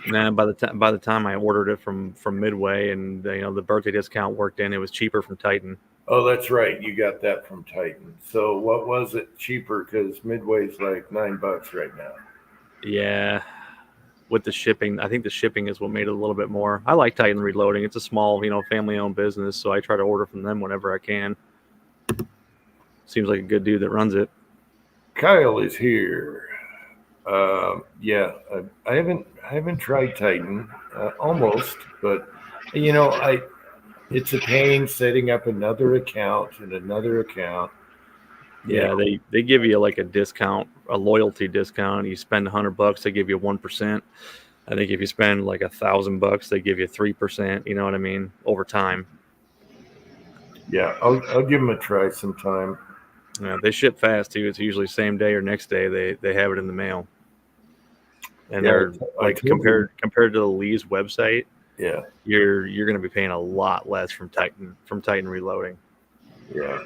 Nah, by the time I ordered it from Midway and the birthday discount worked in, it was cheaper from Titan. Oh, that's right. You got that from Titan. So what was it cheaper? Because Midway's like $9 right now. Yeah, with the shipping, I think the shipping is what made it a little bit more. I like Titan Reloading. It's a small, family-owned business, so I try to order from them whenever I can. Seems like a good dude that runs it. Kyle is here. I haven't tried Titan. almost, but you know, it's a pain setting up another account and another account. Yeah, they give you like a discount, a loyalty discount. You spend $100, they give you 1%. I think if you spend like $1,000, they give you 3%. You know what I mean? Over time. Yeah, I'll give them a try sometime. Yeah, they ship fast too. It's usually same day or next day they have it in the mail. And Yeah, they're I like told you. compared to the Lee's website, Yeah, you're going to be paying a lot less from Titan Reloading. yeah.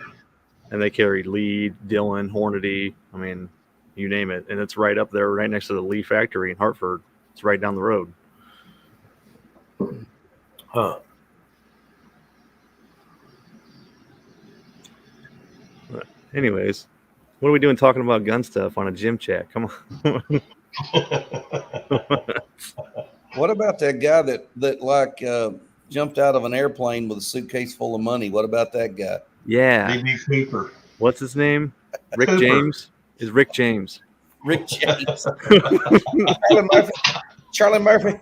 And they carry Lee, Dillon, Hornady. I mean, you name it, and it's right up there, right next to the Lee factory in Hartford. It's right down the road. Huh. Anyways, what are we doing talking about gun stuff on a gym chat? Come on. What about that guy that jumped out of an airplane with a suitcase full of money? What about that guy? Yeah. D.B. Cooper. What's his name? Rick Cooper. James? Is Rick James. Rick James. Charlie Murphy.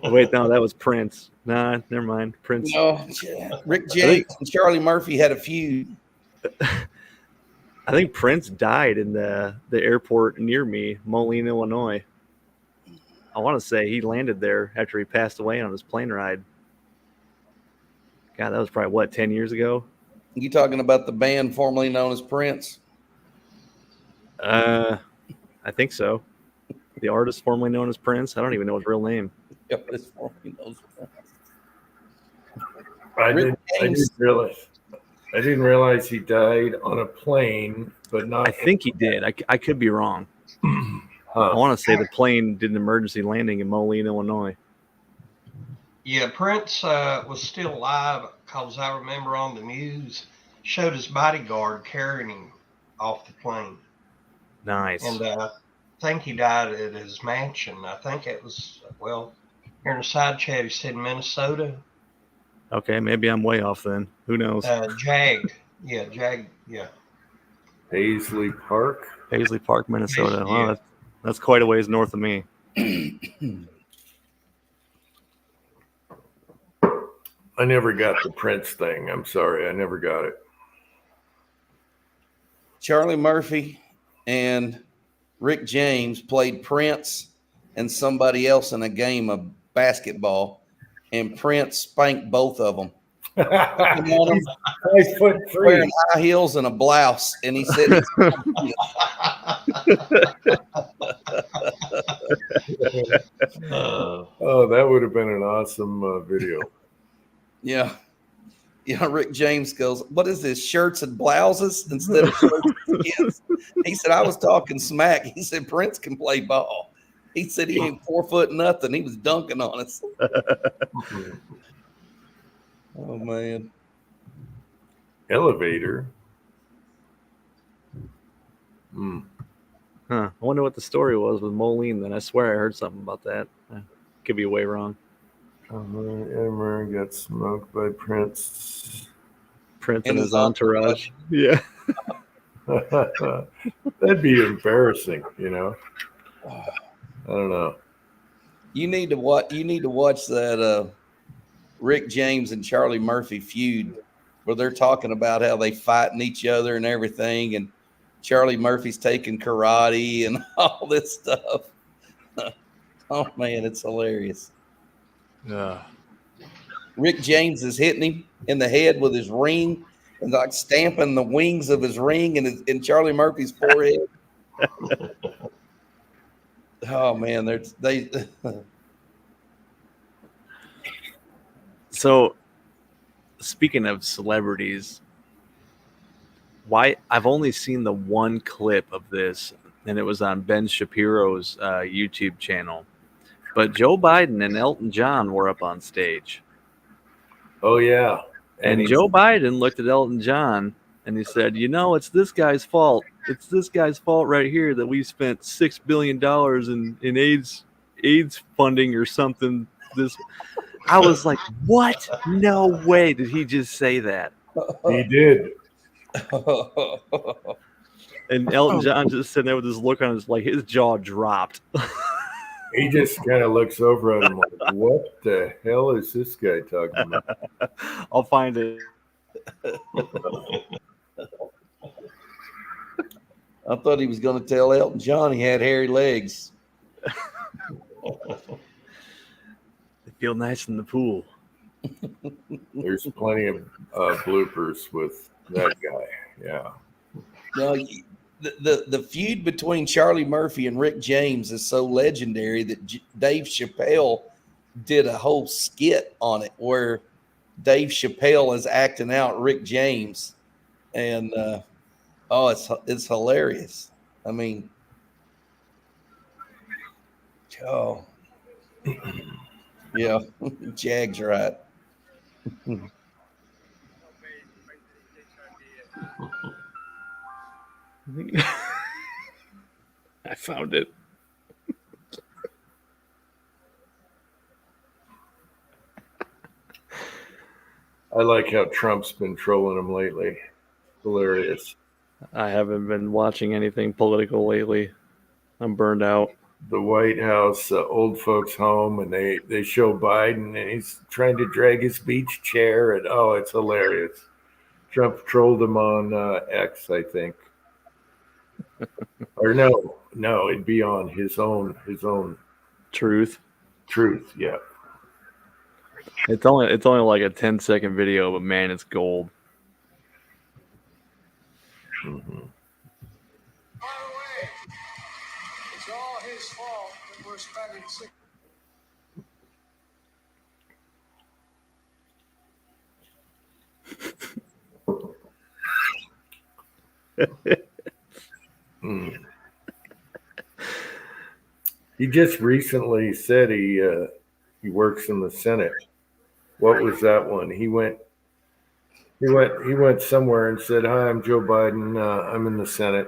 Wait, no, that was Prince. Nah, never mind. Prince. No, Rick James and Charlie Murphy had a feud. I think Prince died in the airport near me, Moline, Illinois. I want to say he landed there after he passed away on his plane ride. God, that was probably, what, 10 years ago? You talking about the band formerly known as Prince? I think so. The artist formerly known as Prince. I don't even know his real name. Yep, it's formerly known as Prince. I didn't realize he died on a plane, but not. I think he did. I could be wrong. I want to say the plane did an emergency landing in Moline, Illinois. Yeah, Prince was still alive because I remember on the news showed his bodyguard carrying him off the plane. Nice. And I think he died at his mansion. I think it was, well, here in the side chat, he said Minnesota. Okay, maybe I'm way off then. Who knows? Jag. Yeah. Paisley Park. Paisley Park, Minnesota. Yeah. Wow, that's quite a ways north of me. I never got the Prince thing. I'm sorry. I never got it. Charlie Murphy and Rick James played Prince and somebody else in a game of basketball, and Prince spanked both of them. He's 5'3". Wearing high heels and a blouse, and he said, Oh, that would have been an awesome video. "Yeah, Rick James goes, what is this, shirts and blouses instead of shirts and skins?" He said, "I was talking smack." He said, "Prince can play ball." He said he ain't 4 foot nothing. He was dunking on us. Oh, man. Elevator. Huh. I wonder what the story was with Moline then. I swear I heard something about that. I could be way wrong. Emmer got smoked by Prince. Prince And and his his entourage. Yeah. That'd be embarrassing, you know. I don't know. You need to watch that Rick James and Charlie Murphy feud where they're talking about how they fighting each other and everything, and Charlie Murphy's taking karate and all this stuff. Oh man, it's hilarious. Rick James is hitting him in the head with his ring and like stamping the wings of his ring in Charlie Murphy's forehead. Oh man, they So, speaking of celebrities, I've only seen the one clip of this, and it was on Ben Shapiro's YouTube channel. But Joe Biden and Elton John were up on stage. Oh, yeah. And Joe Biden looked at Elton John and he said, "You know, it's this guy's fault. It's this guy's fault right here that we spent $6 billion in AIDS funding or something." I was like, what? No way did he just say that. He did. And Elton John just sitting there with this look on his jaw dropped. He just kind of looks over at him like, what the hell is this guy talking about? I'll find it. I thought he was going to tell Elton John he had hairy legs. They feel nice in the pool. There's plenty of bloopers with that guy. Yeah. No, the feud between Charlie Murphy and Rick James is so legendary that Dave Chappelle did a whole skit on it where Dave Chappelle is acting out Rick James, and it's hilarious. I mean, yeah, Jag's right. I found it. I like how Trump's been trolling him lately. Hilarious. I haven't been watching anything political lately. I'm burned out. The White House, old folks home, and they show Biden, and he's trying to drag his beach chair, and it's hilarious. Trump trolled him on X, I think. Or no, it'd be on his own Truth. Yeah. It's only like a 10-second video, but man, it's gold. Mm-hmm. By the way, it's all his fault that we're spending He just recently said he works in the Senate. What was that one? He went somewhere and said, "Hi, I'm Joe Biden. I'm in the Senate."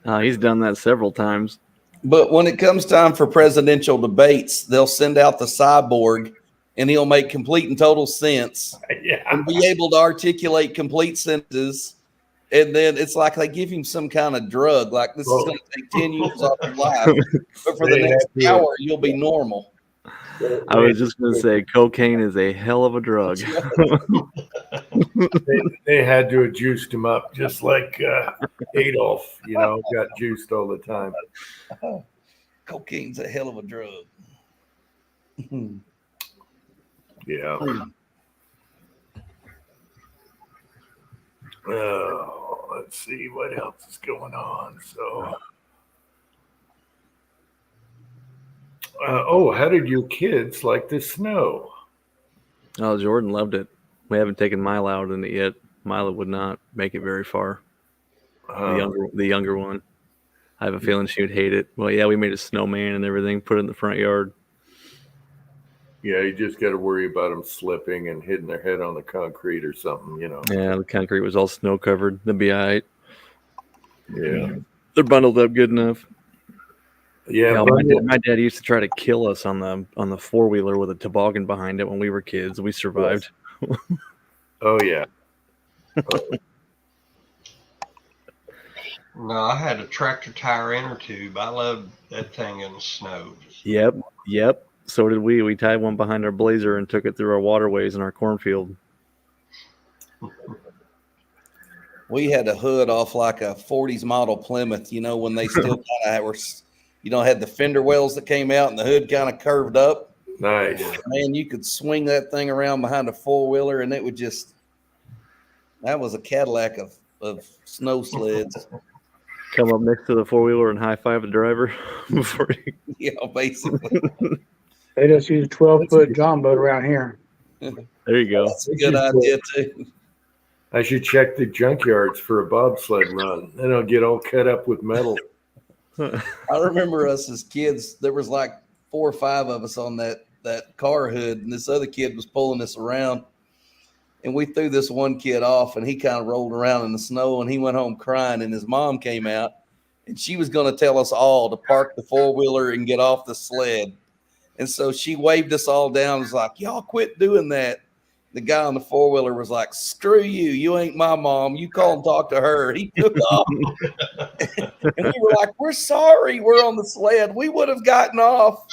He's done that several times. But when it comes time for presidential debates, they'll send out the cyborg, and he'll make complete and total sense and be able to articulate complete sentences. And then it's like they give him some kind of drug, like this is going to take 10 years off your life, but for the next hour, you'll be normal. I was just going to say, cocaine is a hell of a drug. They had to have juiced him up, just like Adolf, got juiced all the time. Cocaine's a hell of a drug. Yeah. Let's see what else is going on. So, how did your kids like the snow? Oh, Jordan loved it. We haven't taken Milo out in it yet. Milo would not make it very far. The younger one. I have a feeling she would hate it. Well, yeah, we made a snowman and everything, put it in the front yard. Yeah, you just got to worry about them slipping and hitting their head on the concrete or something, Yeah, the concrete was all snow covered. They'll be all right. Yeah. They're bundled up good enough. Yeah, my dad used to try to kill us on the four-wheeler with a toboggan behind it when we were kids. We survived. Oh, yeah. No, I had a tractor tire inner tube. I loved that thing in the snow. Yep. So did we. We tied one behind our Blazer and took it through our waterways in our cornfield. We had a hood off like a 40s model Plymouth, when they still kind of were, had the fender wells that came out and the hood kind of curved up. Nice. Man, you could swing that thing around behind a four-wheeler and it would that was a Cadillac of snow sleds. Come up next to the four-wheeler and high-five the driver before you... Yeah, basically. They just use a 12-foot John boat around here. There you go. That's a good idea, too. I should check the junkyards for a bobsled run. Then I'll get all cut up with metal. I remember us as kids, there was like 4 or 5 of us on that car hood, and this other kid was pulling us around. And we threw this one kid off, and he kind of rolled around in the snow, and he went home crying, and his mom came out, and she was going to tell us all to park the four-wheeler and get off the sled. And so she waved us all down and was like, y'all quit doing that. The guy on the four-wheeler was like, screw you. You ain't my mom. You call and talk to her. He took off. And we were like, we're sorry. We're on the sled. We would have gotten off.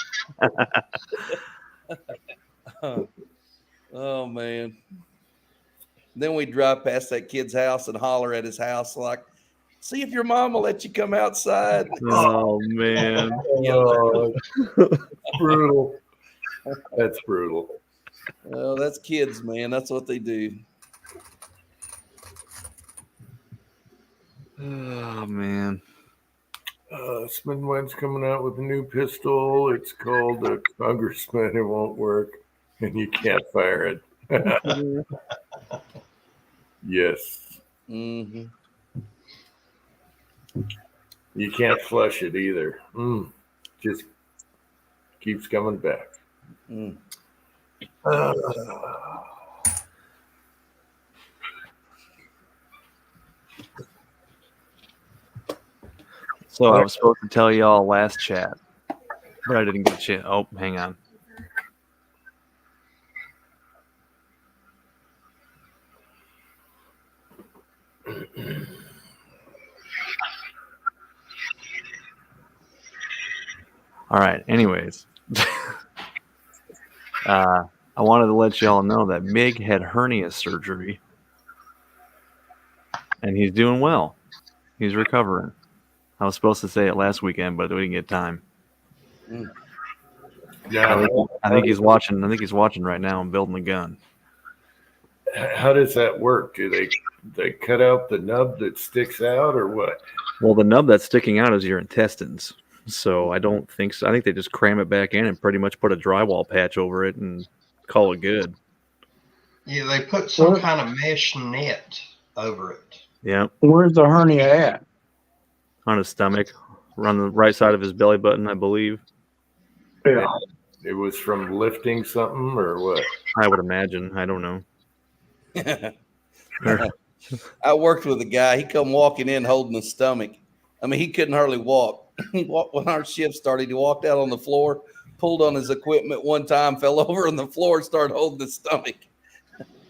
Oh, man. Then we drive past that kid's house and holler at his house like, see if your mom will let you come outside. Oh, man. Oh, brutal. That's brutal. Well, that's kids, man. That's what they do. Oh, man. Smith & coming out with a new pistol. It's called a Congressman. It won't work, and you can't fire it. Yes. Mm-hmm. You can't flush it either. Just keeps coming back. Mm. So I was supposed to tell y'all last chat, but I didn't get a chance. Oh, hang on. All right. Anyways, I wanted to let y'all know that Mig had hernia surgery, and he's doing well. He's recovering. I was supposed to say it last weekend, but we didn't get time. Now, I think he's watching. I think he's watching right now and building a gun. how does that work? Do they cut out the nub that sticks out, or what? Well, the nub that's sticking out is your intestines. So I don't think so. I think they just cram it back in and pretty much put a drywall patch over it and call it good. Yeah, they put some kind of mesh net over it. Yeah. Where's the hernia at? On his stomach, on the right side of his belly button, I believe. Yeah. It was from lifting something, or what? I would imagine. I don't know. I worked with a guy. He come walking in holding his stomach. I mean, he couldn't hardly walk. He walked when our shift started. He walked out on the floor, pulled on his equipment one time, fell over on the floor, and started holding his stomach.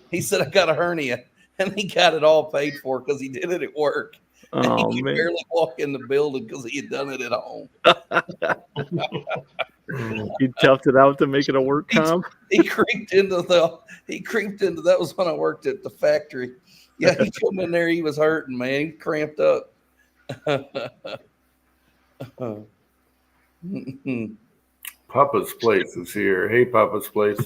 He said, "I got a hernia," and he got it all paid for because he did it at work. And Oh, he could man. barely walk in the building because he had done it at home. He toughed it out to make it a work comp. He creeped into that was when I worked at the factory. Yeah, he come in there, he was hurting, man. He cramped up. Papa's Place is here. Hey, Papa's Place.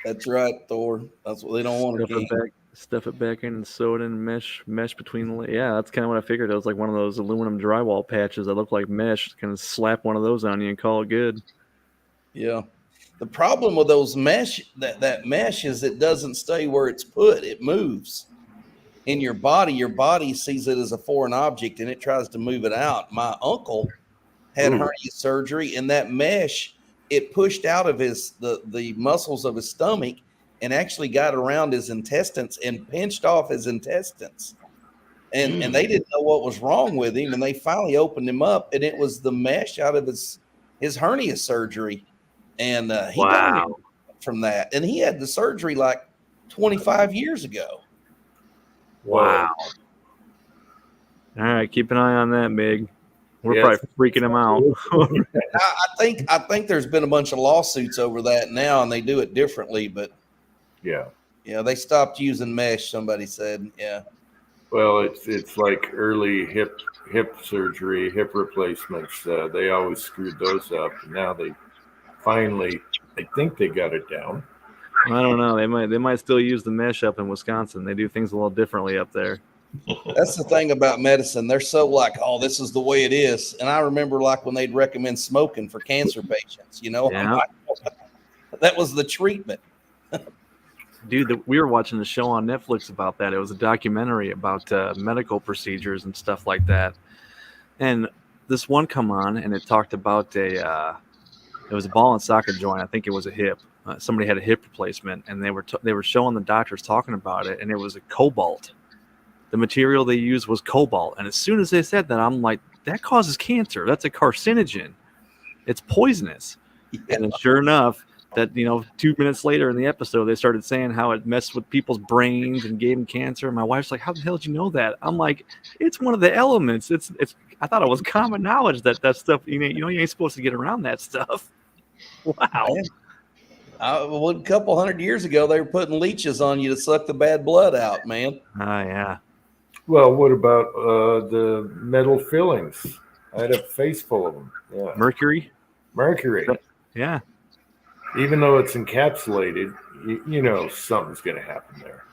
That's right, Thor. That's what they don't want to Stuff it back in and sew it in mesh between the yeah, that's kind of what I figured. It was like one of those aluminum drywall patches that look like mesh. Kind of slap one of those on you and call it good. Yeah. The problem with those mesh, that mesh is it doesn't stay where it's put. It moves in your body. Your body sees it as a foreign object and it tries to move it out. My uncle had hernia surgery, and that mesh, it pushed out of the muscles of his stomach and actually got around his intestines and pinched off his intestines. And they didn't know what was wrong with him. And they finally opened him up, and it was the mesh out of his hernia surgery. And he died from that. And he had the surgery like 25 years ago. Wow. All right, keep an eye on that, Mig. We're probably freaking him out. I think there's been a bunch of lawsuits over that now, and they do it differently. But yeah, they stopped using mesh. Somebody said, yeah. Well, it's like early hip surgery, hip replacements. They always screwed those up. And now they finally, I think they got it down. I don't know. They might still use the mesh up in Wisconsin. They do things a little differently up there. That's the thing about medicine. They're so like, oh, this is the way it is. And I remember like when they'd recommend smoking for cancer patients, Yeah. That was the treatment. Dude, we were watching a show on Netflix about that. It was a documentary about medical procedures and stuff like that. And this one come on, and it talked about it was a ball and socket joint. I think it was a hip. Somebody had a hip replacement, and they were showing the doctors talking about it, and it was a cobalt. The material they used was cobalt. And as soon as they said that, I'm like, that causes cancer. That's a carcinogen. It's poisonous. Yeah. And then sure enough, that 2 minutes later in the episode they started saying how it messed with people's brains and gave them cancer. And my wife's like, "How the hell did you know that?" I'm like, "It's one of the elements. It's. I thought it was common knowledge that stuff. You ain't supposed to get around that stuff." Wow. Well, a couple hundred years ago, they were putting leeches on you to suck the bad blood out, man. Oh yeah. Well, what about the metal fillings? I had a face full of them. Yeah. Mercury. Yeah. Even though it's encapsulated, you know something's going to happen there.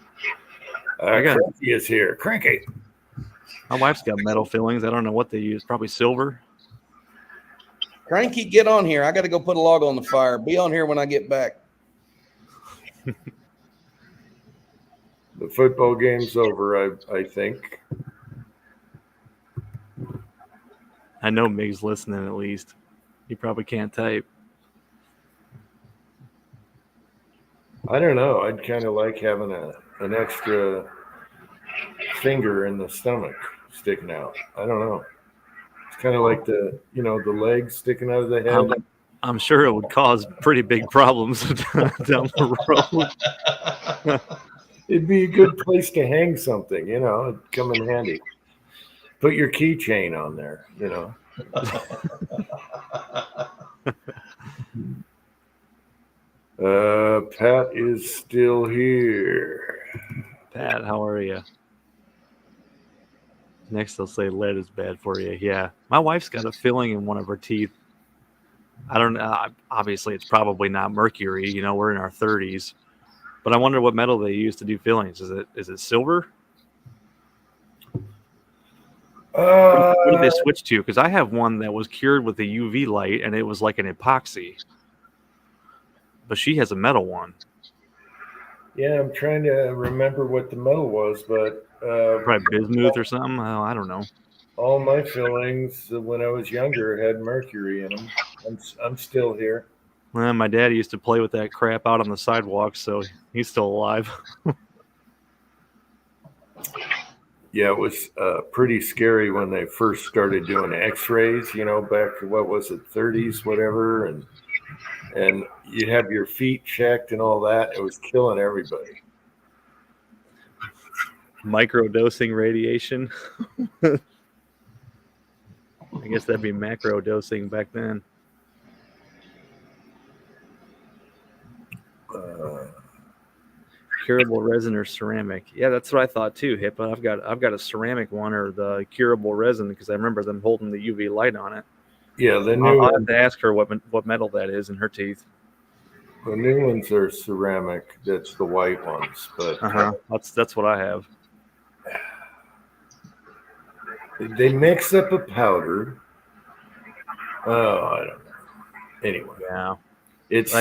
Cranky is here. Cranky. My wife's got metal fillings. I don't know what they use. Probably silver. Cranky, get on here. I got to go put a log on the fire. Be on here when I get back. The football game's over, I think. I know Mig's listening at least. He probably can't type. I don't know. I'd kind of like having an extra finger in the stomach sticking out. I don't know. It's kind of like the legs sticking out of the head. I'm sure it would cause pretty big problems down the road. It'd be a good place to hang something, it'd come in handy. Put your keychain on there, Pat is still here. Pat, how are you? Next, they'll say lead is bad for you. Yeah. My wife's got a filling in one of her teeth. I don't know. Obviously, it's probably not mercury. We're in our 30s. But I wonder what metal they use to do fillings. Is it silver? What did they switch to? Because I have one that was cured with a UV light, and it was like an epoxy. But she has a metal one. Yeah, I'm trying to remember what the metal was, but probably bismuth or something. Oh, I don't know. All my fillings when I was younger had mercury in them. I'm still here. Well, my dad used to play with that crap out on the sidewalk, so he's still alive. Yeah, it was pretty scary when they first started doing X-rays. Back to what was it, 30s, whatever, and you'd have your feet checked and all that. It was killing everybody. Microdosing radiation. I guess that'd be macro dosing back then. Curable resin or ceramic. Yeah, that's what I thought too, HIPAA. I've got a ceramic one or the curable resin because I remember them holding the UV light on it. Yeah, I'll have to ask her what metal that is in her teeth. The new ones are ceramic. That's the white ones, but that's what I have. They mix up a powder. Oh, I don't know. Anyway, yeah, it's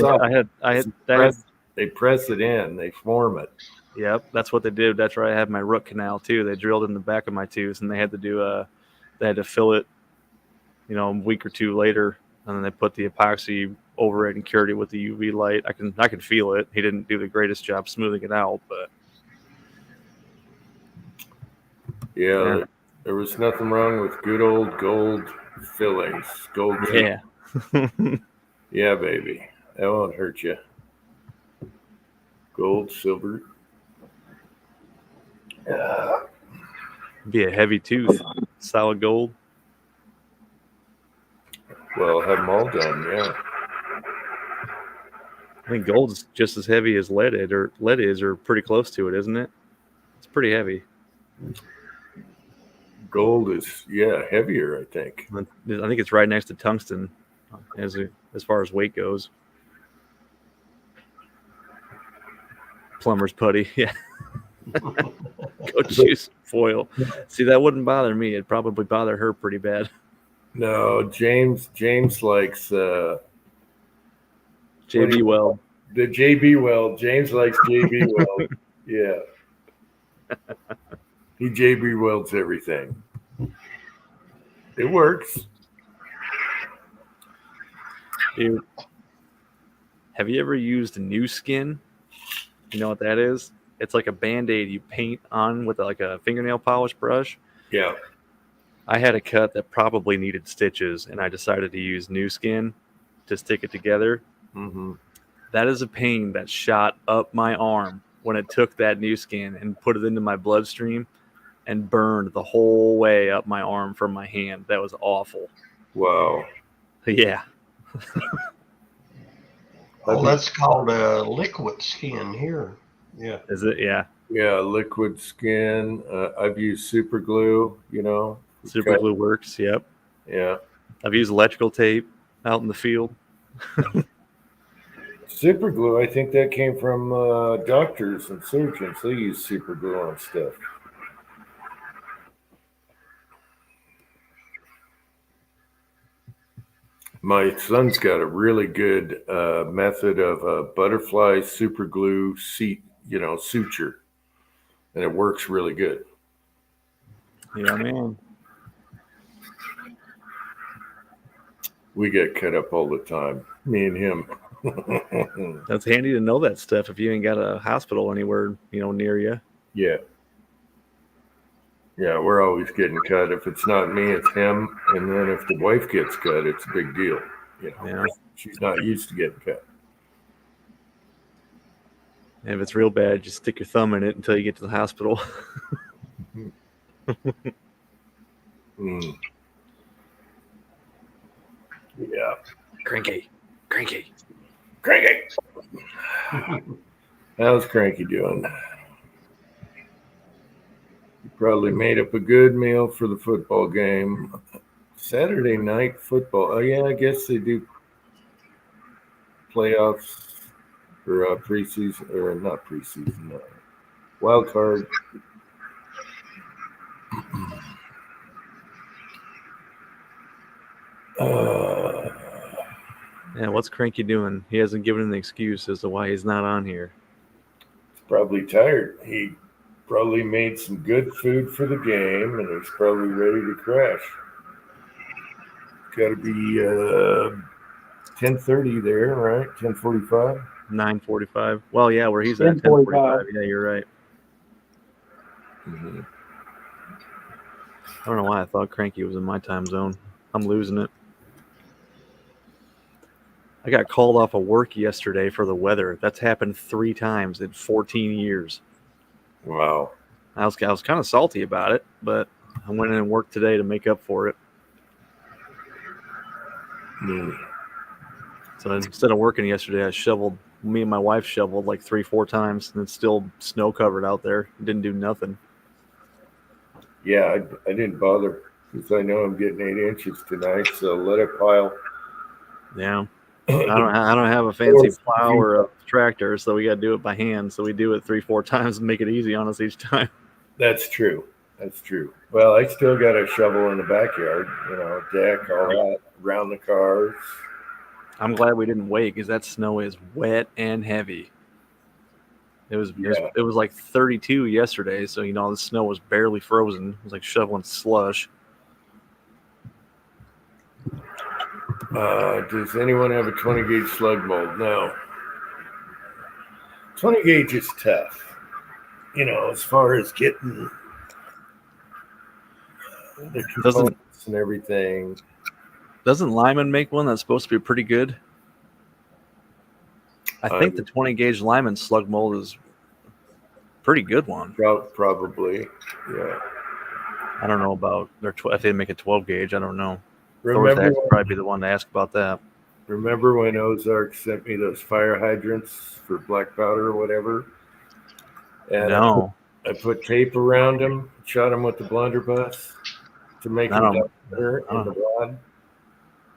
they press it in, they form it. Yep, that's what they did. That's where I had my root canal too. They drilled in the back of my tooth, and they had to fill it, a week or two later, and then they put the epoxy over it and cured it with the UV light. I can feel it. He didn't do the greatest job smoothing it out, but yeah. There was nothing wrong with good old gold fillings. Gold. Yeah. Yeah, baby. That won't hurt you. Gold, silver. Be a heavy tooth. Solid gold. Well, have them all done, yeah. I think gold's just as heavy as lead is, or pretty close to it, isn't it? It's pretty heavy. Gold is, heavier, I think. I think it's right next to tungsten as far as weight goes. Plumber's putty, yeah. Go choose foil. See, that wouldn't bother me. It'd probably bother her pretty bad. No, James likes JB Weld. The JB Weld. James likes JB Weld. Yeah. He JB Welds everything. It works. Dude, have you ever used a new skin? You know what that is? It's like a Band-Aid you paint on with like a fingernail polish brush. Yeah. I had a cut that probably needed stitches, and I decided to use new skin to stick it together. Mm-hmm. That is a pain that shot up my arm when it took that new skin and put it into my bloodstream and burned the whole way up my arm from my hand. That was awful. Wow. Yeah. Oh, that's called liquid skin here. Yeah. Is it? Yeah. Yeah, liquid skin. I've used super glue, you know. Super glue works. Yep. Yeah. I've used electrical tape out in the field. Super glue, I think that came from doctors and surgeons. They use super glue on stuff. My son's got a really good method of butterfly super glue suture, and it works really good. Yeah, man. We get cut up all the time, me and him. That's handy to know that stuff if you ain't got a hospital anywhere, near you. Yeah. Yeah, we're always getting cut. If it's not me, it's him. And then if the wife gets cut, it's a big deal. Yeah. She's not used to getting cut. And if it's real bad, just stick your thumb in it until you get to the hospital. Mm. Yeah. Cranky. How's Cranky doing? You probably made up a good meal for the football game. Saturday night football. Oh, yeah, I guess they do playoffs or preseason, or not preseason, wild card. Yeah, what's Cranky doing? He hasn't given an excuse as to why he's not on here. He's probably tired. He probably made some good food for the game, and he's probably ready to crash. Got to be 10:30 there, right? 10:45. 9:45. Well, yeah, where he's at 10:45. Yeah, you're right. Mm-hmm. I don't know why I thought Cranky was in my time zone. I'm losing it. I got called off of work yesterday for the weather. That's happened 3 times in 14 years. Wow. I was kind of salty about it, but I went in and worked today to make up for it. So instead of working yesterday, me and my wife shoveled like 3-4 times, and it's still snow covered out there. It didn't do nothing. Yeah, I didn't bother because I know I'm getting 8 inches tonight, so let it pile. Yeah. I don't have a fancy plow or a tractor, so we got to do it by hand. So we do it 3-4 times and make it easy on us each time. That's true. Well, I still got a shovel in the backyard, deck, all that, around the cars. I'm glad we didn't wait because that snow is wet and heavy. It was like 32 yesterday, so the snow was barely frozen. It was like shoveling slush. Does anyone have a 20 gauge slug mold? No. 20 gauge is tough, as far as getting the components and everything. Doesn't Lyman make one that's supposed to be pretty good? I think the 20 gauge Lyman slug mold is a pretty good one. Probably, yeah. I don't know about if they make a 12 gauge. I don't know. Remember, Thor's probably be the one to ask about that. Remember when Ozark sent me those fire hydrants for black powder or whatever? And no. I put tape around them, shot them with the blunderbuss to make them better in the rod.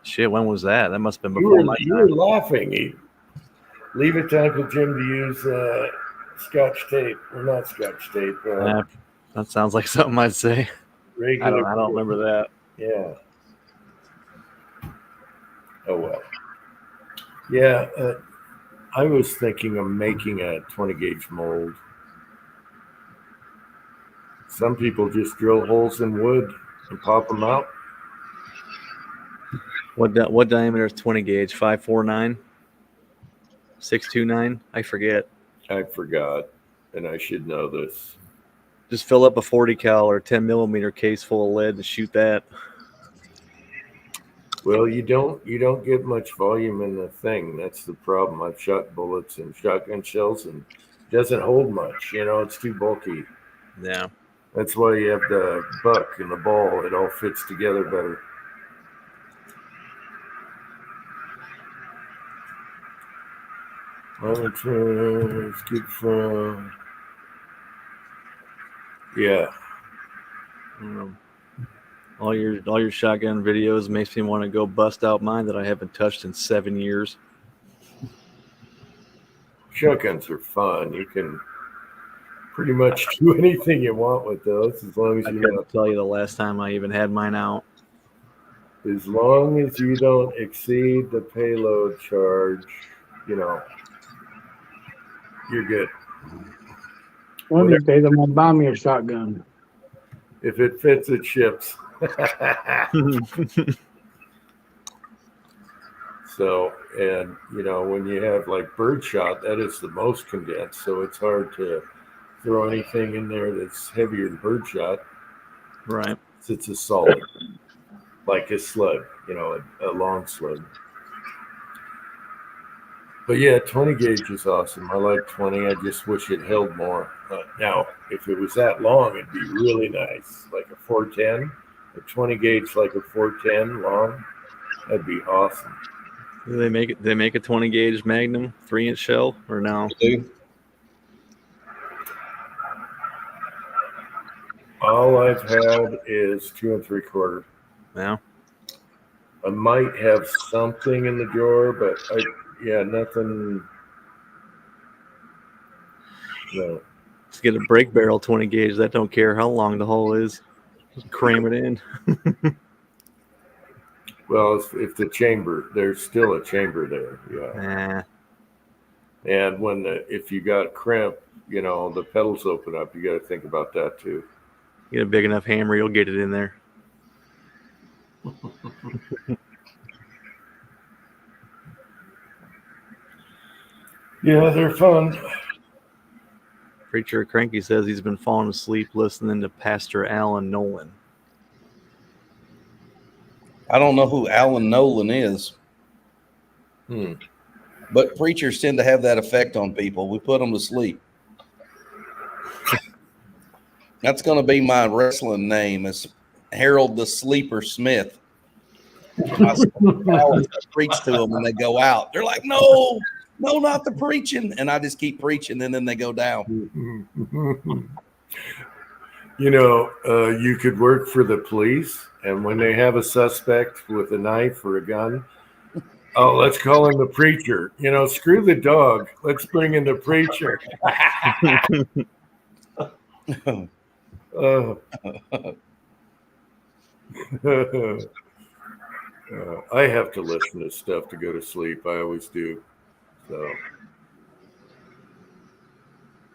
Shit, when was that? That must have been before my time. You were laughing. Leave it to Uncle Jim to use Scotch tape, or not Scotch tape. That sounds like something I'd say. I don't remember that. Yeah. Oh, well. Yeah, I was thinking of making a 20 gauge mold. Some people just drill holes in wood and pop them out. What diameter is 20 gauge? 549? 629? I forget. I forgot, and I should know this. Just fill up a 40 cal or 10 millimeter case full of lead and shoot that. Well, you don't get much volume in the thing. That's the problem. I've shot bullets and shotgun shells, and it doesn't hold much. It's too bulky. Yeah. That's why you have the buck and the ball. It all fits together better. Let's get from. Yeah. All your shotgun videos makes me want to go bust out mine that I haven't touched in 7 years. Shotguns are fun. You can pretty much do anything you want with those as long as I you couldn't tell you the last time I even had mine out. as long as you don't exceed the payload charge, you're good. One of these days, I'm gonna buy me a shotgun. If it fits, it ships. So, and when you have like birdshot, that is the most condensed. So it's hard to throw anything in there that's heavier than birdshot. Right. It's a solid, like a slug, a long slug. But yeah, 20 gauge is awesome. I like 20. I just wish it held more. Now, if it was that long, it'd be really nice, like a 410, a 20 gauge, like a 410 long. That'd be awesome. Do they make it? They make a 20 gauge Magnum 3-inch shell or no? All I've had is 2 3/4. Yeah. I might have something in the drawer, but nothing. No. Let's get a brake barrel 20 gauge. That don't care how long the hole is. Just cram it in. Well, if the chamber, there's still a chamber there. Yeah. And if you got crimp, the pedals open up. You got to think about that too. Get a big enough hammer, you'll get it in there. Yeah, they're fun. Preacher Cranky says he's been falling asleep listening to Pastor Alan Nolan. I don't know who Alan Nolan is. Hmm. But preachers tend to have that effect on people. We put them to sleep. That's going to be my wrestling name. Is Harold the Sleeper Smith. I preach to them and they go out. They're like, no, not the preaching. And I just keep preaching and then they go down. You could work for the police, and when they have a suspect with a knife or a gun, let's call him the preacher. Screw the dog. Let's bring in the preacher. I have to listen to stuff to go to sleep. I always do. So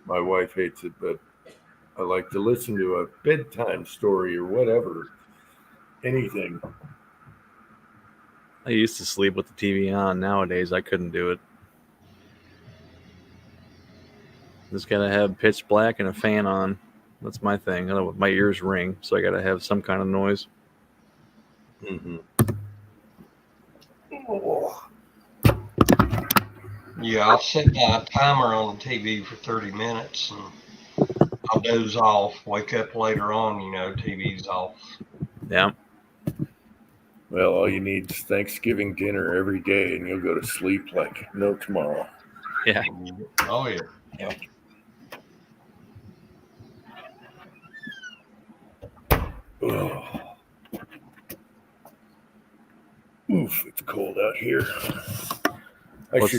my wife hates it, but I like to listen to a bedtime story or whatever. Anything. I used to sleep with the TV on. Nowadays, I couldn't do it. Just got to have pitch black and a fan on. That's my thing. My ears ring, so I got to have some kind of noise. Mm-hmm. Yeah, I'll set my timer on the TV for 30 minutes and I'll doze off, wake up later on, TV's off. Yeah. Well, all you need is Thanksgiving dinner every day and you'll go to sleep like no tomorrow. Yeah. Oh, yeah. Yeah. Oh. Oof, it's cold out here. What's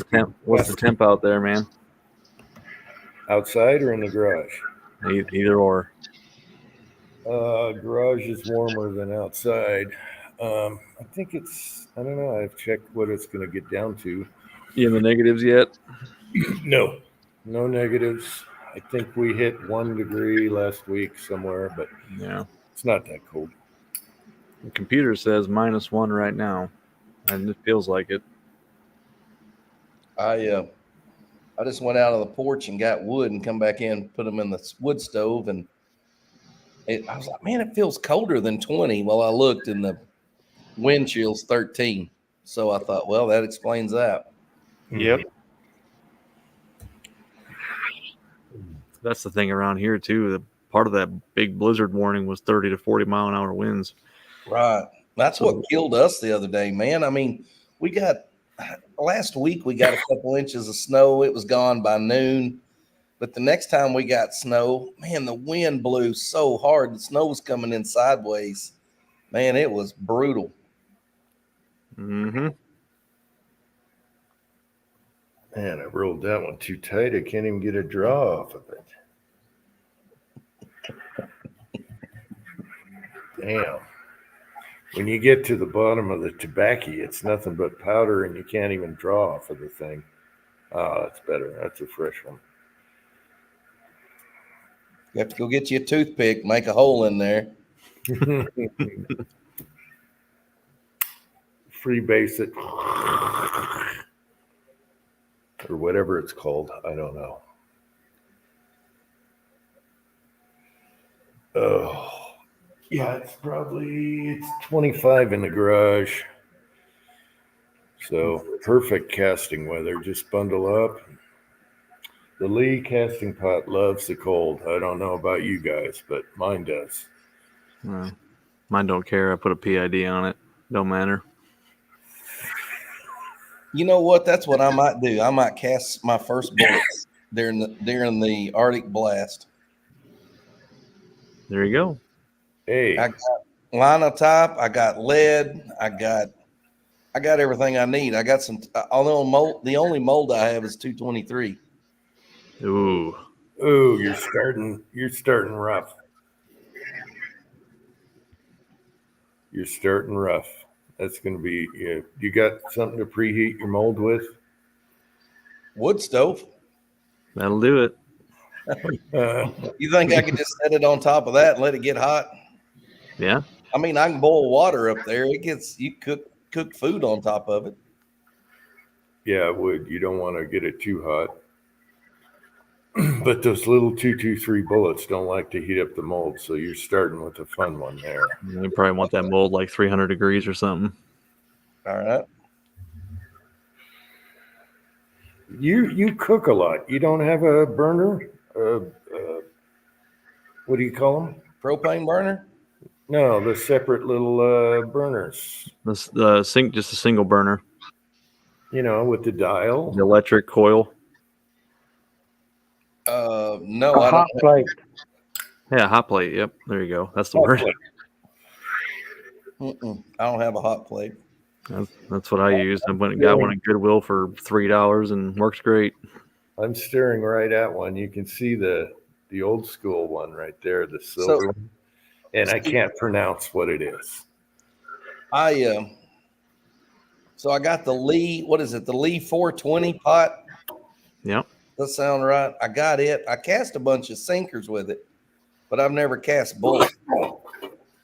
the temp out there, man? Outside or in the garage? Either or. Garage is warmer than outside. I think I don't know. I've checked what it's going to get down to. You in the negatives yet? No negatives. I think we hit 1 degree last week somewhere, but yeah, it's not that cold. The computer says -1 right now, and it feels like it. I just went out on the porch and got wood and come back in, put them in the wood stove, and I was like, man, it feels colder than 20. Well, I looked and the wind chill's 13. So I thought, well, that explains that. Yep. That's the thing around here too. The part of that big blizzard warning was 30 to 40 mile an hour winds. Right. That's what killed us the other day, man. I mean, last week we got a couple inches of snow. It was gone by noon. But the next time we got snow, man, the wind blew so hard. The snow was coming in sideways. Man, it was brutal. Mm-hmm. Man, I rolled that one too tight. I can't even get a draw off of it. Damn. When you get to the bottom of the tobacco, it's nothing but powder and you can't even draw off of the thing. Oh, that's better. That's a fresh one. You have to go get you a toothpick, make a hole in there. Freebase it. Or whatever it's called. I don't know. Oh, yeah, it's 25 in the garage. So perfect casting weather. Just bundle up. The Lee casting pot loves the cold. I don't know about you guys, but mine does. Mine don't care. I put a PID on it. Don't matter. You know what? That's what I might do. I might cast my first bullets during the Arctic blast. There you go. Hey, I got linotype. I got lead. I got everything I need. I got some. Although the only mold I have is 223. Ooh. you're starting rough. You're starting rough. That's going to be, you got something to preheat your mold with? Wood stove. That'll do it. You think I could just set it on top of that and let it get hot? Yeah. I mean, I can boil water up there. You cook food on top of it. Yeah, it would. You don't want to get it too hot. But those little 223 bullets don't like to heat up the mold, so you're starting with a fun one there. You probably want that mold like 300 degrees or something. All right. You cook a lot. You don't have a burner? What do you call them? Propane burner? No, the separate little burners. The sink, just a single burner. With the dial. The electric coil. No, A I hot don't. plate. Yeah, hot plate. Yep, there you go. That's the word. I don't have a hot plate. That's what I use. I went and got one at Goodwill for $3 and works great. I'm staring right at one. You can see the old school one right there, the silver one. And I can't pronounce what it is. So I got the Lee, what is it? The Lee 420 pot. Yep. That sound right? I got it. I cast a bunch of sinkers with it, but I've never cast bullets.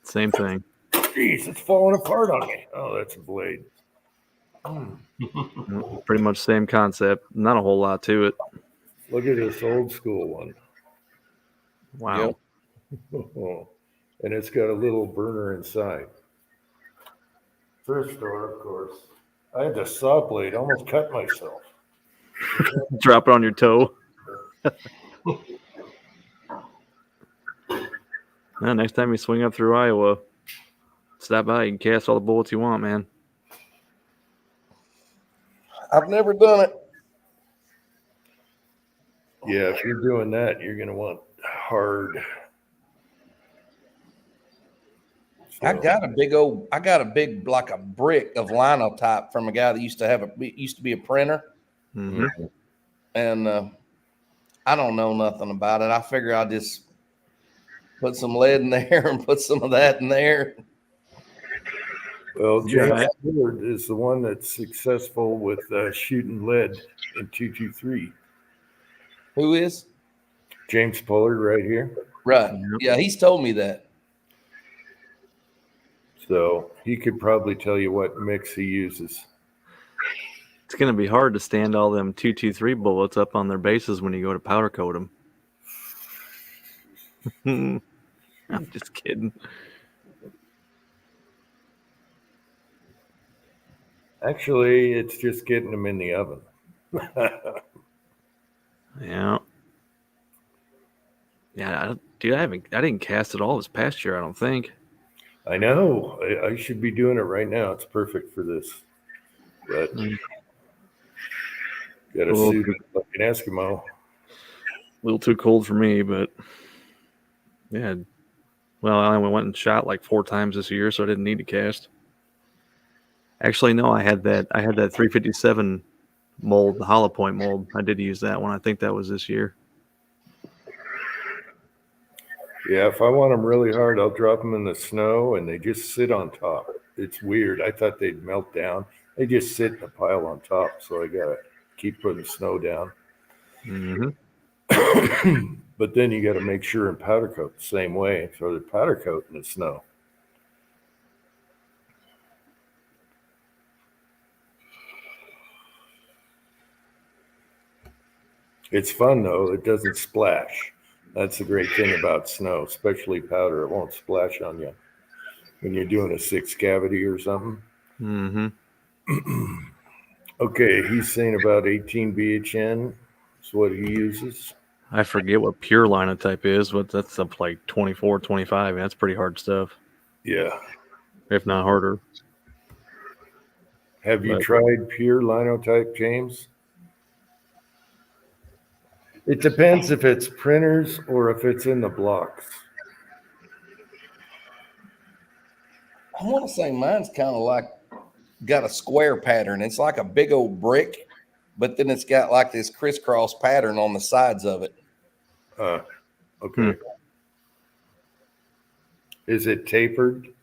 Same thing. Jeez, it's falling apart on me. Oh, that's a blade. Pretty much same concept. Not a whole lot to it. Look at this old school one. Wow. Yep. And it's got a little burner inside. Thrift store, of course. I had the saw blade, almost cut myself. Drop it on your toe. Next time you swing up through Iowa, stop by. You can cast all the bullets you want, man. I've never done it. Yeah, if you're doing that, you're going to want hard. So, I got a big like a brick of linotype from a guy that used to be a printer. Mm-hmm. And I don't know nothing about it. I figure I'll just put some lead in there and put some of that in there. Well, James Ford is the one that's successful with shooting lead in 223. Who is? James Pollard right here. Right. Yeah, he's told me that. So he could probably tell you what mix he uses. It's going to be hard to stand all them 223 bullets up on their bases when you go to powder coat them. I'm just kidding. Actually, it's just getting them in the oven. Yeah. Yeah, dude, I didn't cast at all this past year, I don't think. I know. I should be doing it right now. It's perfect for this. But Mm. got to Well, suit it like an Eskimo. A little too cold for me, but yeah. Well, I only went and shot like 4 times this year, so I didn't need to cast. Actually, no, I had that 357 mold, the hollow point mold. I did use that one. I think that was this year. Yeah, if I want them really hard, I'll drop them in the snow and they just sit on top. It's weird. I thought they'd melt down. They just sit in a pile on top. So I got to keep putting snow down. Mm-hmm. But then you got to make sure and powder coat the same way. Throw the powder coat in the snow. It's fun though. It doesn't splash. That's the great thing about snow, especially powder. It won't splash on you when you're doing a 6 cavity or something. Mm-hmm. Okay, he's saying about 18 BHN is what he uses. I forget what pure linotype is, but that's up like 24, 25. That's pretty hard stuff. Yeah. If not harder. Have you tried pure linotype, James? It depends if it's printers or if it's in the blocks. I want to say mine's kind of like got a square pattern. It's like a big old brick, but then it's got like this crisscross pattern on the sides of it. Okay. Is it tapered?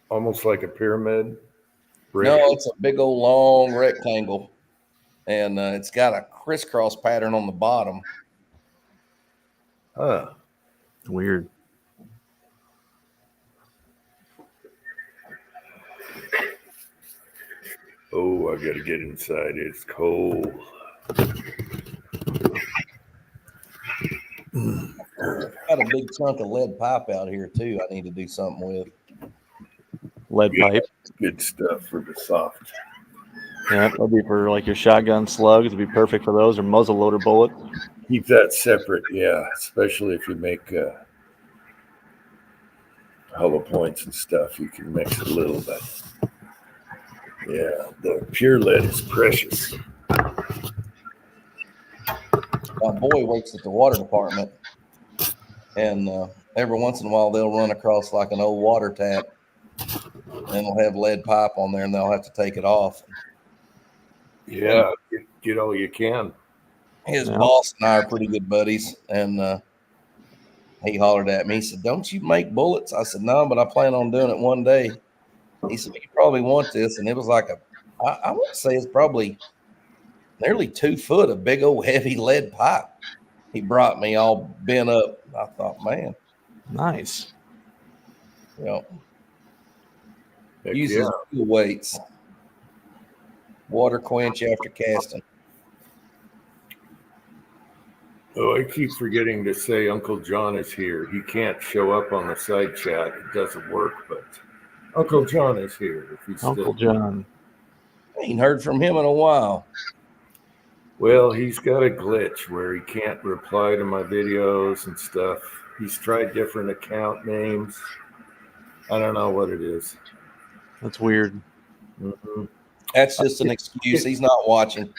Almost like a pyramid? Brick? No, it's a big old long rectangle, and it's got a crisscross pattern on the bottom. Huh. Weird. Oh, I gotta get inside. It's cold. Got a big chunk of lead pipe out here too. I need to do something with. Lead pipe. Good stuff for the soft. Yeah, that'll be for like your shotgun slugs. It'd be perfect for those, or muzzle loader bullet. Keep that separate, yeah. Especially if you make hollow points and stuff, you can mix a little bit. Yeah, the pure lead is precious. My boy works at the water department, and every once in a while they'll run across like an old water tap, and they'll have lead pipe on there, and they'll have to take it off. Yeah, get all you can. His boss and I are pretty good buddies, and he hollered at me. He said, "Don't you make bullets?" I said, "No, but I plan on doing it one day." He said, "You probably want this," and it was like I want to say it's probably nearly 2 foot of big old heavy lead pipe. He brought me all bent up. I thought, man, nice. Uses cool weights. Water quench after casting. Oh, I keep forgetting to say Uncle John is here. He can't show up on the side chat. It doesn't work, but Uncle John is here. If he's Uncle still John. I ain't heard from him in a while. Well, he's got a glitch where he can't reply to my videos and stuff. He's tried different account names. I don't know what it is. That's weird. Mm-hmm. That's just an excuse. He's not watching.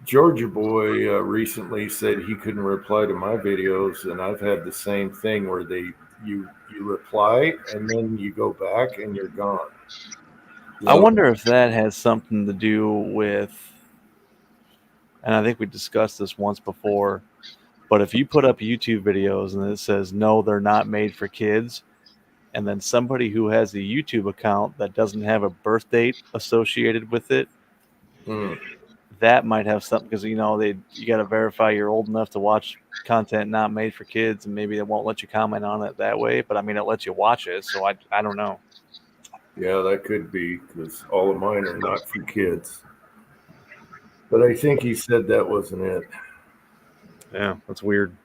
Georgia Boy recently said he couldn't reply to my videos, and I've had the same thing where you reply and then you go back and you're gone. I wonder if that has something to do with, and I think we discussed this once before, but if you put up YouTube videos and it says, no, they're not made for kids, and then somebody who has a YouTube account that doesn't have a birth date associated with it, that might have something, because, you got to verify you're old enough to watch content not made for kids, and maybe it won't let you comment on it that way, but I mean, it lets you watch it, so I don't know. Yeah, that could be, because all of mine are not for kids. But I think he said that wasn't it. Yeah, that's weird.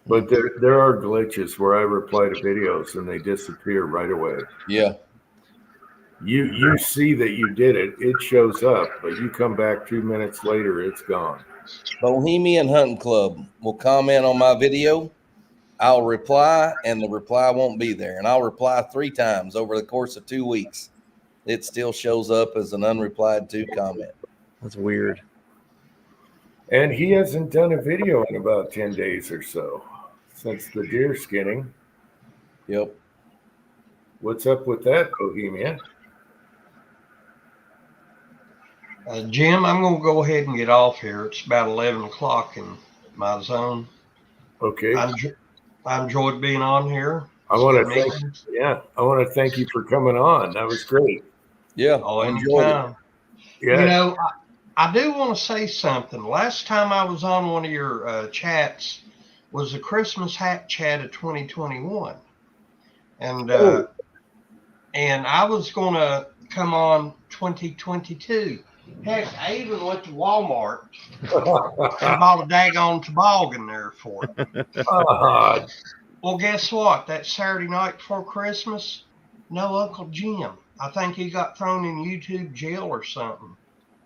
But there are glitches where I reply to videos and they disappear right away. Yeah. You see that you did it. It shows up, but you come back 2 minutes later, it's gone. Bohemian Hunting Club will comment on my video. I'll reply, and the reply won't be there. And I'll reply 3 times over the course of 2 weeks. It still shows up as an unreplied to comment. That's weird. And he hasn't done a video in about 10 days or so since the deer skinning. Yep. What's up with that, Bohemian? Jim, I'm going to go ahead and get off here. It's about 11 o'clock in my zone. Okay. I enjoyed being on here. I want to thank you for coming on. That was great. Yeah. Oh, I enjoyed it. anytime. Yeah. You know, I do want to say something. Last time I was on one of your chats was the Christmas hat chat of 2021. And I was going to come on 2022. Heck, I even went to Walmart and bought a daggone toboggan there for it. Well, guess what? That Saturday night before Christmas, no Uncle Jim. I think he got thrown in YouTube jail or something.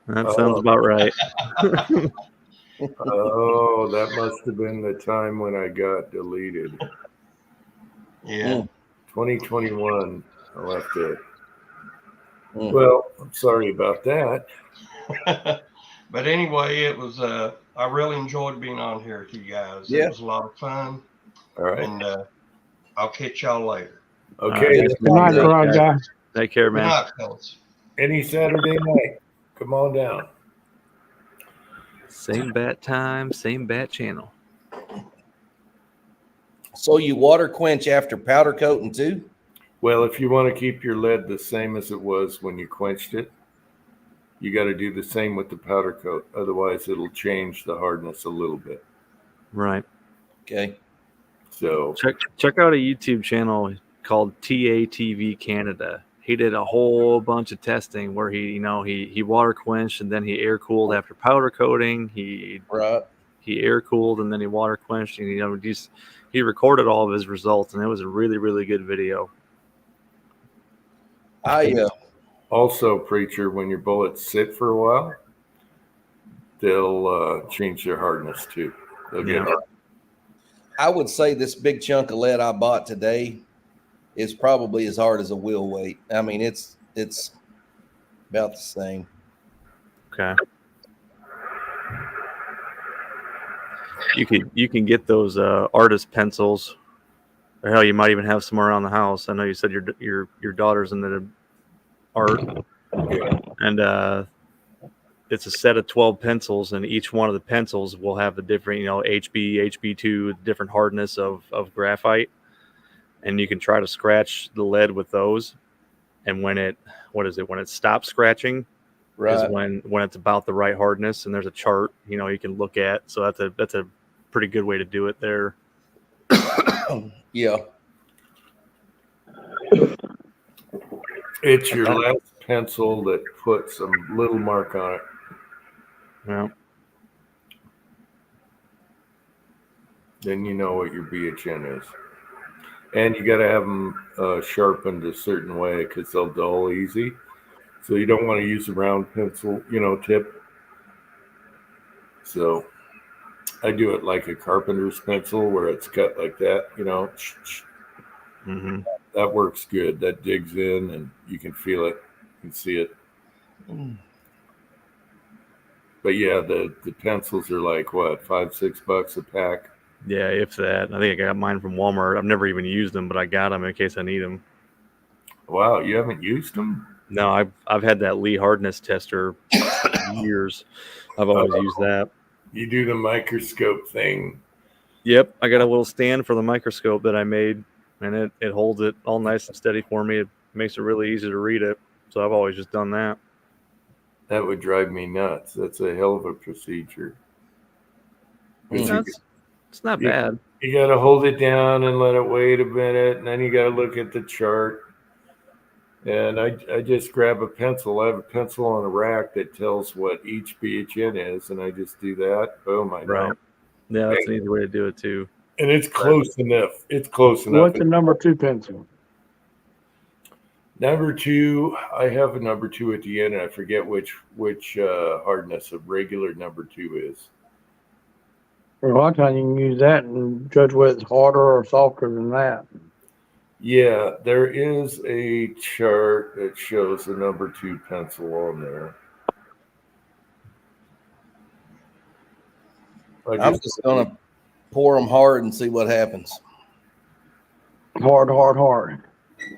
That sounds about right. Oh, that must have been the time when I got deleted. Yeah. 2021. I'll have to. Well, I'm sorry about that. But anyway, it was I really enjoyed being on here with you guys. Yeah. It was a lot of fun. All right. And I'll catch y'all later. Okay. Good night, Garage Guy. Take care, Good man. night, fellas. Any Saturday night, come on down. Same bat time, same bat channel. So you water quench after powder coating too? Well, if you want to keep your lead the same as it was when you quenched it, you got to do the same with the powder coat. Otherwise, it'll change the hardness a little bit. Right. Okay. So Check out a YouTube channel called TATV Canada. He did a whole bunch of testing where he water quenched and then he air cooled after powder coating. He air cooled and then he water quenched, and he recorded all of his results, and it was a really, really good video. Also, Preacher, when your bullets sit for a while, they'll change their hardness too. They'll get hard. I would say this big chunk of lead I bought today is probably as hard as a wheel weight. I mean, it's about the same. Okay. You can get those artist pencils, or hell, you might even have some around the house. I know you said your daughter's into art, and it's a set of 12 pencils, and each one of the pencils will have a different, HB, HB2, different hardness of graphite, and you can try to scratch the lead with those. And when it stops scratching, is when it's about the right hardness, and there's a chart you can look at. So that's a pretty good way to do it there. Yeah. It's your last pencil that puts a little mark on it. Yeah. Then you know what your BHN is. And you got to have them sharpened a certain way because they'll dull easy. So you don't want to use a round pencil, tip. So I do it like a carpenter's pencil where it's cut like that, Mm-hmm. That works good. That digs in and you can feel it. You can see it. But yeah, the pencils are like what, $5-6 a pack? Yeah, if that. I think I got mine from Walmart. I've never even used them, but I got them in case I need them. Wow, you haven't used them? No, I've had that Lee hardness tester for years. I've always used that. You do the microscope thing. Yep, I got a little stand for the microscope that I made, and it holds it all nice and steady for me. It makes it really easy to read it. So I've always just done that. That would drive me nuts. That's a hell of a procedure. It's not bad. You got to hold it down and let it wait a minute, and then you got to look at the chart. And I just grab a pencil. I have a pencil on a rack that tells what each BHN is, and I just do that. Boom, I know. Right. Yeah, that's an easy way to do it too. And it's close enough. It's close enough. What's the number 2 pencil? Number two, I have a number two at the end, and I forget which hardness a regular number two is. A lot of times you can use that and judge whether it's harder or softer than that. Yeah, there is a chart that shows the number two pencil on there. I'm just gonna pour them hard and see what happens. Hard, hard, hard.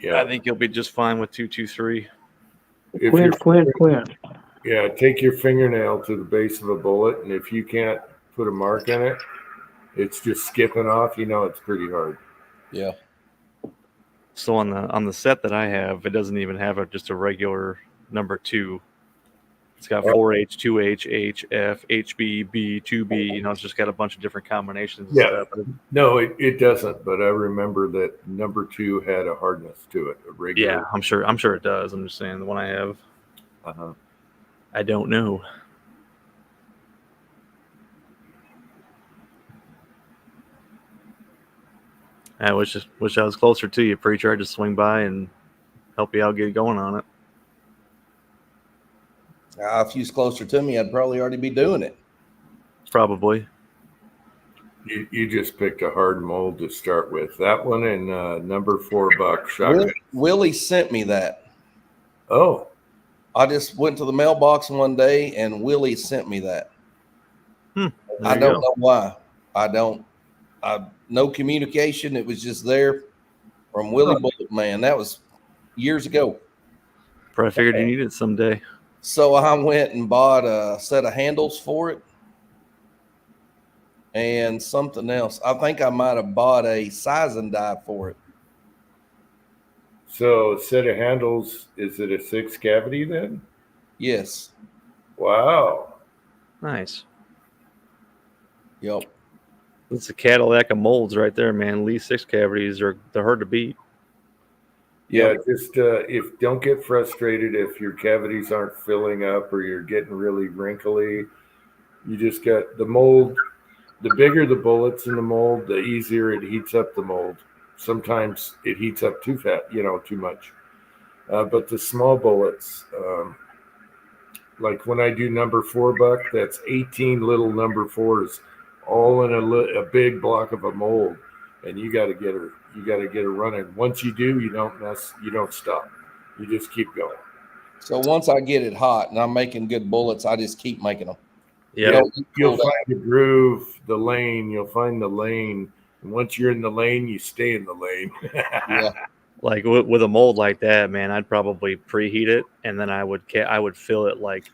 Yeah, I think you'll be just fine with 223. if Quint, quint, quint. yeah, take your fingernail to the base of a bullet, and if you can't put a mark in it, it's just skipping off. You know, it's pretty hard. Yeah. So on the set that I have, it doesn't even have just a regular number two. It's got 4H, 2H, H, F, HB, B, 2B. You know, it's just got a bunch of different combinations. And Yeah. stuff. But No, it doesn't. But I remember that number two had a hardness to it. A regular. yeah, I'm sure it does. I'm just saying the one I have, Uh-huh. I don't know. I wish I was closer to you, preacher. I'd just swing by and help you out, get going on it. If you was closer to me, I'd probably already be doing it. Probably. You just picked a hard mold to start with. That one and number $4 shotgun. Willie sent me that. Oh, I just went to the mailbox one day and Willie sent me that. There I you don't go. know why. No communication. It was just there from Willie Bullet Man. That was years ago. Probably figured you needed it someday. So I went and bought a set of handles for it and something else. I think I might have bought a sizing die for it. so a set of handles. Is it a 6 cavity then? Yes. Wow. Nice. Yep. It's a Cadillac of molds right there, man. Lee 6 cavities they're hard to beat. Yeah, just if don't get frustrated if your cavities aren't filling up or you're getting really wrinkly. You just got the mold. The bigger the bullets in the mold, the easier it heats up the mold. Sometimes it heats up too too much. But the small bullets, like when I do number $4, that's 18 little number 4s, all in a big block of a mold, and you got to get her running. Once you do, you don't stop. You just keep going. So once I get it hot and I'm making good bullets, I just keep making them. Yeah. You'll find the groove, the lane. You'll find the lane. And once you're in the lane, you stay in the lane. Yeah. Like with a mold like that, man, I'd probably preheat it, and then I would fill it like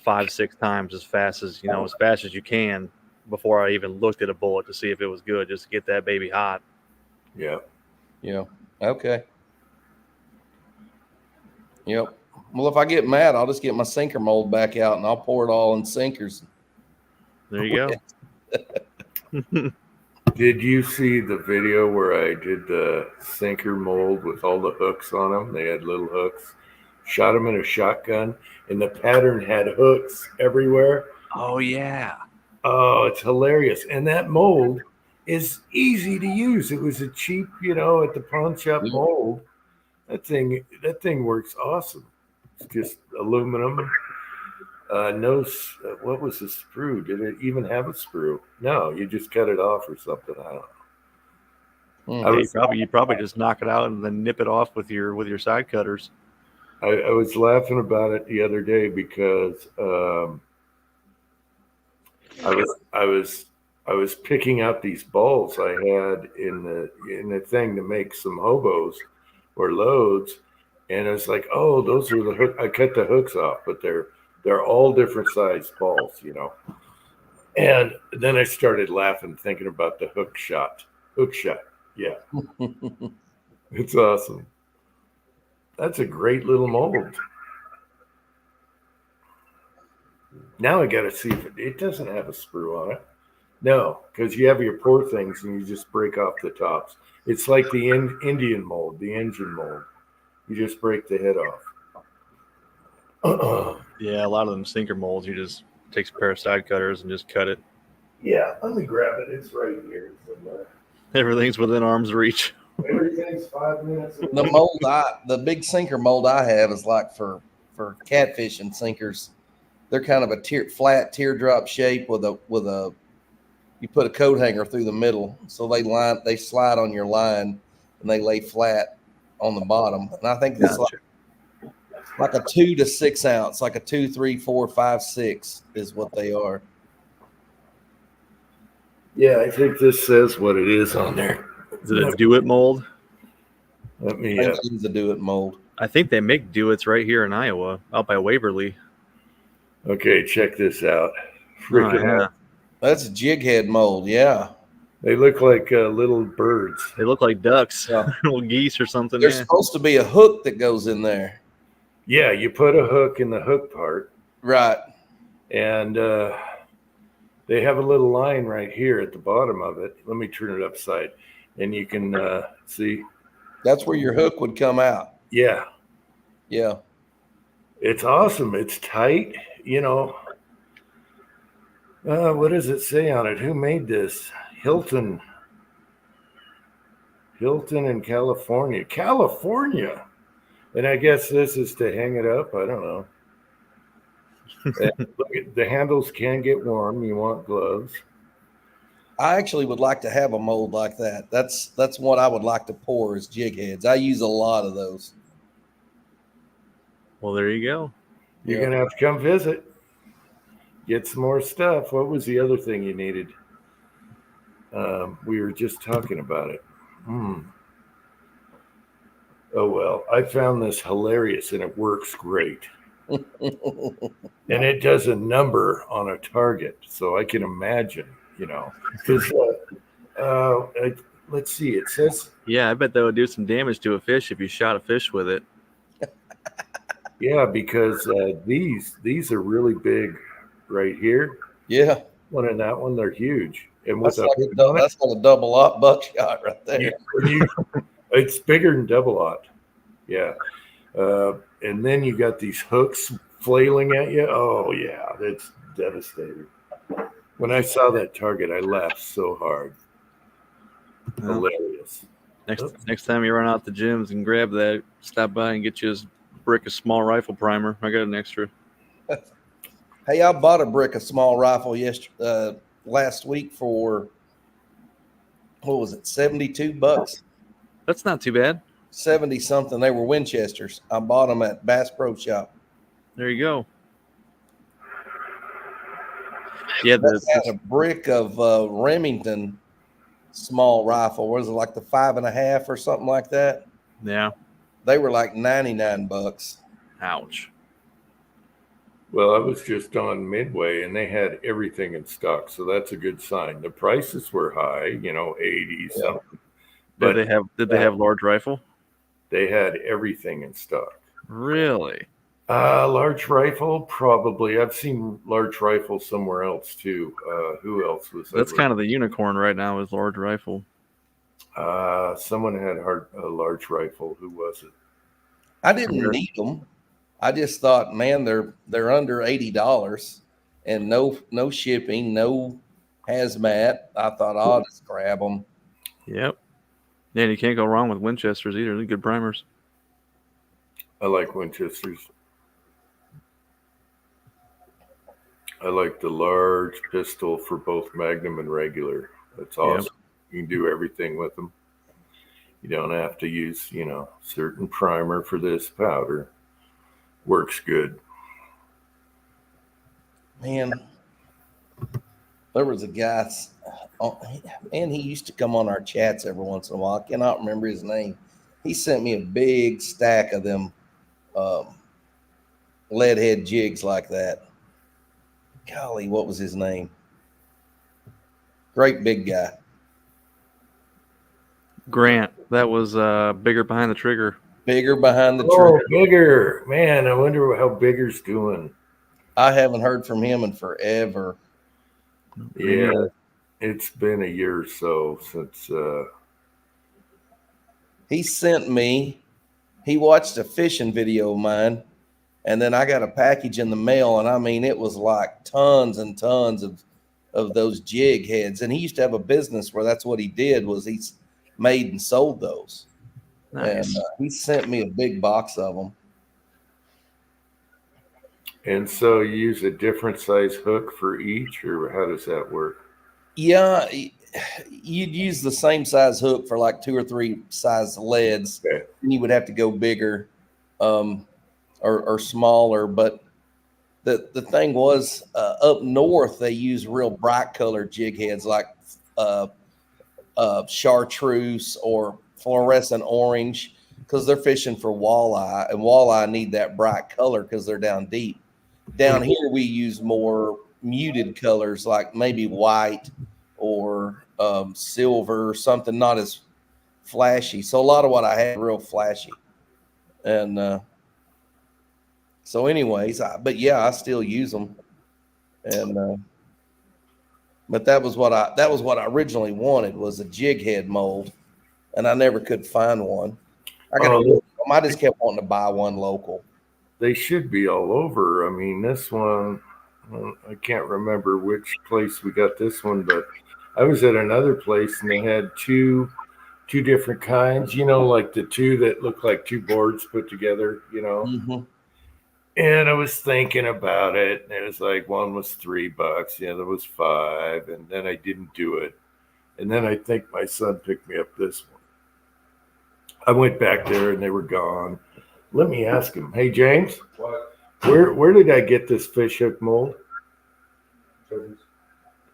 5-6 times as fast as you can before I even looked at a bullet to see if it was good, just to get that baby hot. Yeah. Yeah. Okay. Yep. Well, if I get mad, I'll just get my sinker mold back out and I'll pour it all in sinkers. There you go. Did you see the video where I did the sinker mold with all the hooks on them? They had little hooks. Shot them in a shotgun, and the pattern had hooks everywhere. Oh yeah. Oh, it's hilarious. And that mold is easy to use. It was a cheap, at the pawn shop mold. That thing works awesome. It's just aluminum. What was the sprue? Did it even have a sprue? No, you just cut it off or something. I don't know. You probably just knock it out and then nip it off with your side cutters. I was laughing about it the other day because I was picking out these balls I had in the thing to make some hobos or loads, and I was like, oh, those are the hook. I cut the hooks off, but they're all different size balls, And then I started laughing, thinking about the hook shot. Yeah, it's awesome. That's a great little mold. Now I got to see if it doesn't have a sprue on it. No, because you have your pour things and you just break off the tops. It's like the Indian mold, the engine mold. You just break the head off. Yeah, a lot of them sinker molds, you just take a pair of side cutters and just cut it. Yeah, let me grab it. It's right here somewhere. Everything's within arm's reach. Everything's 5 minutes. The big sinker mold I have is like for catfishing sinkers. They're kind of a flat teardrop shape with a you put a coat hanger through the middle, so they slide on your line and they lay flat on the bottom. And I think it's like a 2 to 6 ounce, like a 2, 3, 4, 5, 6 is what they are. Yeah, I think this says what it is on there. Is it a do it mold? Let me. I think it's a do it mold. I think they make do it's right here in Iowa, out by Waverly. Okay, check this out. Yeah. That's a jig head mold. Yeah. They look like little birds. They look like ducks, Yeah. little geese or something. There's supposed to be a hook that goes in there. Yeah, you put a hook in the hook part. Right. And they have a little line right here at the bottom of it. Let me turn it upside. And you can see. That's where your hook would come out. Yeah. Yeah. It's awesome. It's tight. What does it say on it? Who made this? Hilton in California. California. And I guess this is to hang it up. I don't know. Look, the handles can get warm. You want gloves. I actually would like to have a mold like that. That's what I would like to pour is jig heads. I use a lot of those. Well, there you go. You're going to have to come visit. Get some more stuff. What was the other thing you needed? We were just talking about it. Oh, well, I found this hilarious and it works great. And it does a number on a target. So I can imagine, because let's see, it says. Yeah, I bet that would do some damage to a fish if you shot a fish with it. Yeah, because these are really big right here. Yeah. One and that one, they're huge. And that's like a double aught buckshot right there. It's bigger than double aught. Yeah. And then you got these hooks flailing at you. Oh, yeah, that's devastating. When I saw that target, I laughed so hard. Hilarious. Next time you run out the gyms and grab that, stop by and get you a brick of small rifle primer. I got an extra. Hey, I bought a brick of small rifle last week for, what was it, $72? That's not too bad. 70 something. They were Winchesters. I bought them at Bass Pro Shop. There you go. Yeah, had a brick of Remington small rifle. Was it like the 5.5 or something like that? Yeah. They were like $99. Ouch. Well, I was just on Midway and they had everything in stock, so that's a good sign. The prices were high, 80 something. But did they have large rifle? They had everything in stock. Really? Large rifle, probably. I've seen large rifle somewhere else too. Who else was that? That's kind of the unicorn right now is large rifle. Someone had a large rifle. Who was it? I didn't need them. I just thought, man, they're under $80 and no shipping, no hazmat. I thought I'll just grab them. Yep. Yeah, and you can't go wrong with Winchesters either. They're good primers. I like Winchesters. I like the large pistol for both Magnum and regular. That's awesome. Yep. You can do everything with them. You don't have to use, certain primer for this powder. Works good. Man, there was a guy, and he used to come on our chats every once in a while. I cannot remember his name. He sent me a big stack of them lead head jigs like that. Golly, what was his name? Great big guy. Grant. That was Bigger Behind the Trigger. Bigger Behind the Trigger. Bigger. Man, I wonder how Bigger's doing. I haven't heard from him in forever. Yeah, it's been a year or so since. He watched a fishing video of mine, and then I got a package in the mail, and I mean, it was like tons and tons of those jig heads. And he used to have a business where that's what he did was made and sold those. Nice. And he sent me a big box of them. And so you use a different size hook for each, or how does that work? Yeah, you'd use the same size hook for like 2 or 3 size leads. Okay. And you would have to go bigger or smaller. But the thing was, up north, they use real bright colored jig heads like chartreuse or fluorescent orange, because they're fishing for walleye, and walleye need that bright color because they're down deep. Down here, we use more muted colors like maybe white or silver or something, not as flashy. So a lot of what I had real flashy. And so anyways, but yeah, I still use them. And but that was what I originally wanted, was a jig head mold, and I never could find one. I just kept wanting to buy one local. They should be all over. I mean, this one, I can't remember which place we got this one, but I was at another place and they had two different kinds, like the two that look like 2 boards put together, Mm-hmm. And I was thinking about it, and it was like one was $3, the other was $5, and then I didn't do it. And then I think my son picked me up this one. I went back there and they were gone. Let me ask him. Hey, James, What? where did I get this fish hook mold? Treasures.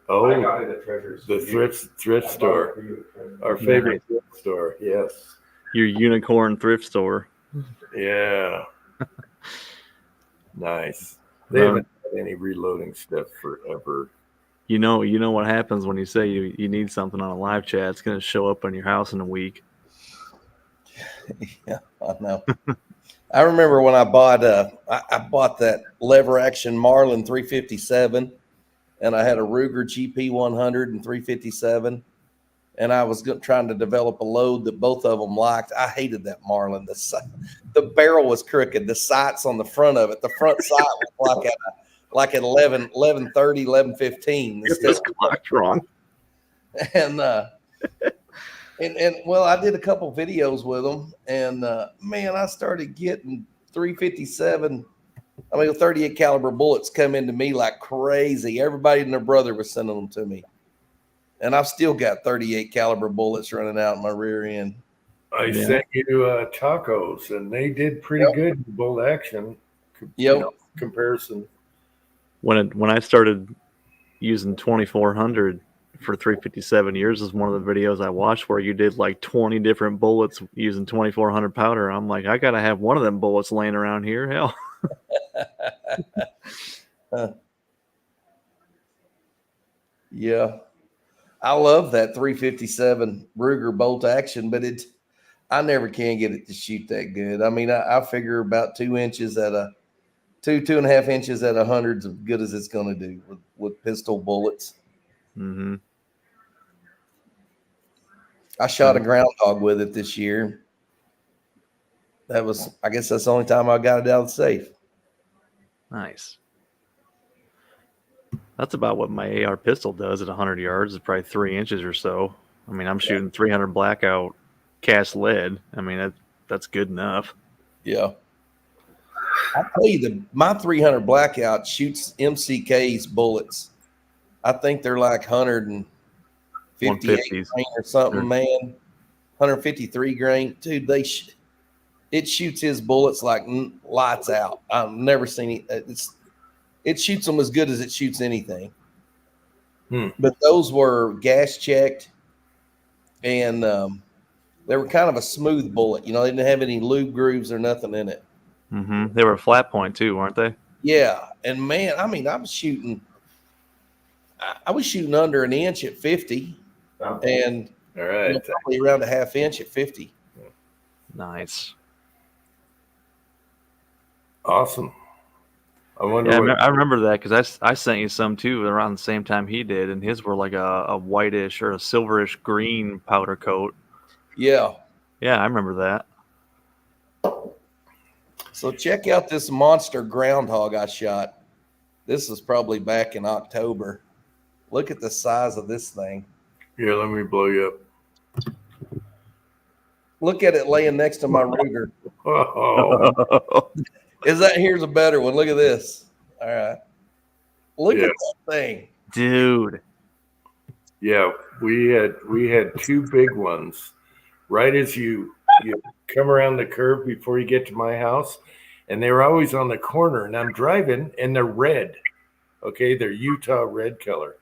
Oh, I got it at Treasures. the thrift store, our favorite thrift store. Yes. Your unicorn thrift store. Yeah. Nice. They haven't had any reloading stuff forever. You know what happens when you say you need something on a live chat. It's going to show up on your house in a week. Yeah, I know. I remember when I bought that lever action Marlin 357, and I had a Ruger GP 100 and 357, and I was trying to develop a load that both of them liked. I hated that Marlin. The barrel was crooked. The sights on the front of it, the front sight was like at 11:30, 11:15. It's clocked wrong. And well, I did a couple videos with them, and man, I started getting 38 caliber bullets come into me like crazy. Everybody and their brother was sending them to me, and I've still got 38 caliber bullets running out in my rear end. I sent you tacos, and they did pretty good in bolt action. Comparison. When I started using 2400 for 357 years, is one of the videos I watched where you did like 20 different bullets using 2400 powder. I'm like, I gotta have one of them bullets laying around here. Hell. Yeah, I love that 357 Ruger bolt action, but I never can get it to shoot that good. I mean, I figure about 2 inches at a 2.5 inches at 100's as good as it's going to do with pistol bullets. Mm-hmm. I shot a groundhog with it this year. I guess that's the only time I got it out of the safe. Nice. That's about what my AR pistol does at 100 yards. It's probably 3 inches or so. I mean, I'm shooting 300 blackout cast lead. I mean, that's good enough. Yeah. I tell you, my 300 blackout shoots MCK's bullets. I think they're like 158 grain or something, man. 153 grain. Dude, it shoots his bullets like lights out. I've never seen it. It shoots them as good as it shoots anything. But those were gas checked, and they were kind of a smooth bullet. They didn't have any lube grooves or nothing in it. Mm-hmm. They were flat point too, weren't they? Yeah, and man, I mean, I was shooting under an inch at 50, and all right, probably around a half inch at 50. Nice. Awesome. I wonder. Yeah, I remember that because I sent you some too around the same time he did, and his were like a whitish or a silverish green powder coat. Yeah. Yeah, I remember that. So check out this monster groundhog I shot. This is probably back in October. Look at the size of this thing. Yeah, let me blow you up. Look at it laying next to my Ruger. Oh, Here's a better one. Look at this. All right. Look Yeah. at that thing. Dude. yeah. We had two big ones right as you come around the curve before you get to my house, and they were always on the corner. And I'm driving, and they're red. Okay, they're Utah red color.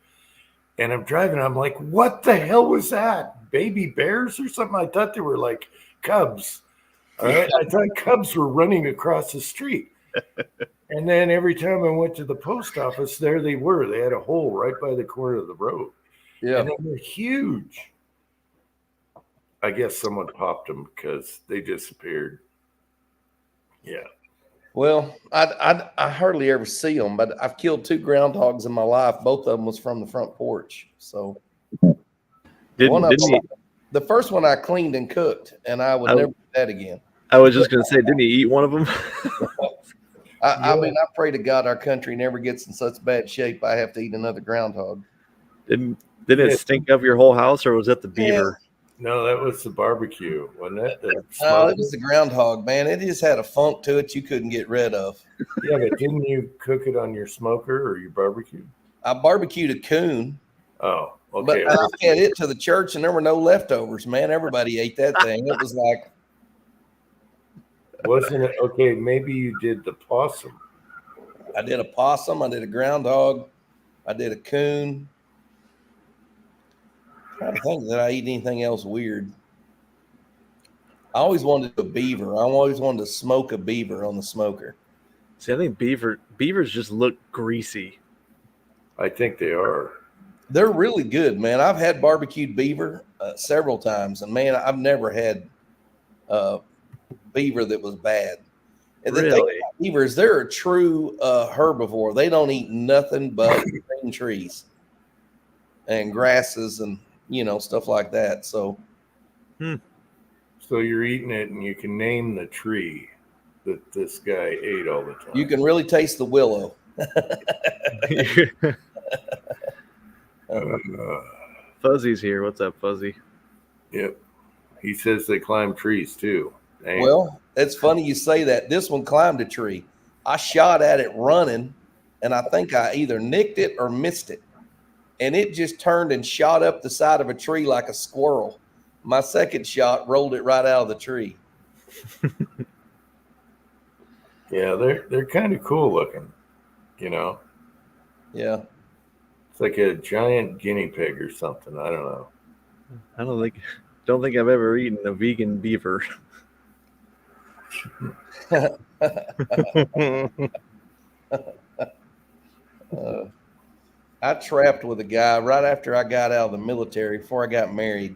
And I'm driving. I'm like, what the hell was that? Baby bears or something? I thought they were like cubs. All right, I thought cubs were running across the street. And then every time I went to the post office, there they were. They had a hole right by the corner of the road. Yeah. And they were huge. I guess someone popped them because they disappeared. Yeah. Well, I hardly ever see them, but I've killed 2 groundhogs in my life. Both of them was from the front porch. So Didn't he? the first one I cleaned and cooked, and I would never do that again. I was just gonna say, didn't he eat one of them? I mean, I pray to God our country never gets in such bad shape I have to eat another groundhog. Didn't it stink up your whole house, or was that the beaver? No, that was the barbecue, wasn't it? The No, smoke? it was the groundhog, man. It just had a funk to it you couldn't get rid of. Yeah, but didn't you cook it on your smoker or your barbecue? I barbecued a coon, Oh, but okay. I had it to the church and there were no leftovers, man. Everybody ate that thing. It was like, Wasn't it? Okay, maybe you did the possum. I did a possum, I did a groundhog, I did a coon. I don't think that I eat anything else weird. I always wanted a beaver. I always wanted to smoke a beaver on the smoker. See, I think beavers just look greasy. I think they are. They're really good, man. I've had barbecued beaver several times, and man, I've never had beaver that was bad. And the thing Really? about beavers, they're a true herbivore. They don't eat nothing but green trees and grasses and stuff like that. So So you're eating it, and you can name the tree that this guy ate all the time. you can really taste the willow. Fuzzy's here. What's up, Fuzzy? Yep. He says they climb trees too. Dang. Well, it's funny you say that. This one climbed a tree. I shot at it running, and I think I either nicked it or missed it. And it just turned and shot up the side of a tree like a squirrel. My second shot rolled it right out of the tree. Yeah, they're kind of cool looking. Yeah. It's like a giant guinea pig or something. I don't know. I don't think I've ever eaten a vegan beaver. I trapped with a guy right after I got out of the military, before I got married.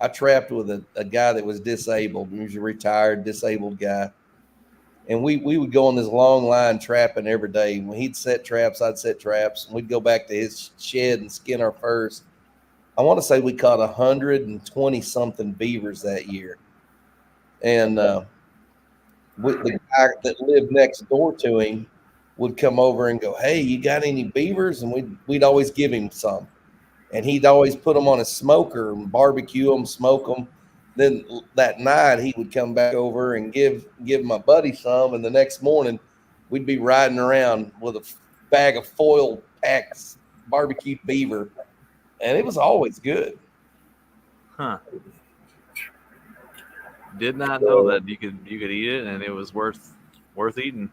I trapped with a guy that was disabled. He was a retired disabled guy. And we would go on this long line trapping every day. When he'd set traps, I'd set traps. And we'd go back to his shed and skin our furs. I want to say we caught 120 something beavers that year. And the guy that lived next door to him would come over and go, "Hey, you got any beavers?" And we'd always give him some. And he'd always put them on a smoker and barbecue them, smoke them. Then that night he would come back over and give my buddy some. And the next morning we'd be riding around with a bag of foil packed barbecued beaver. And it was always good. Huh. Did not know that you could eat it and it was worth eating.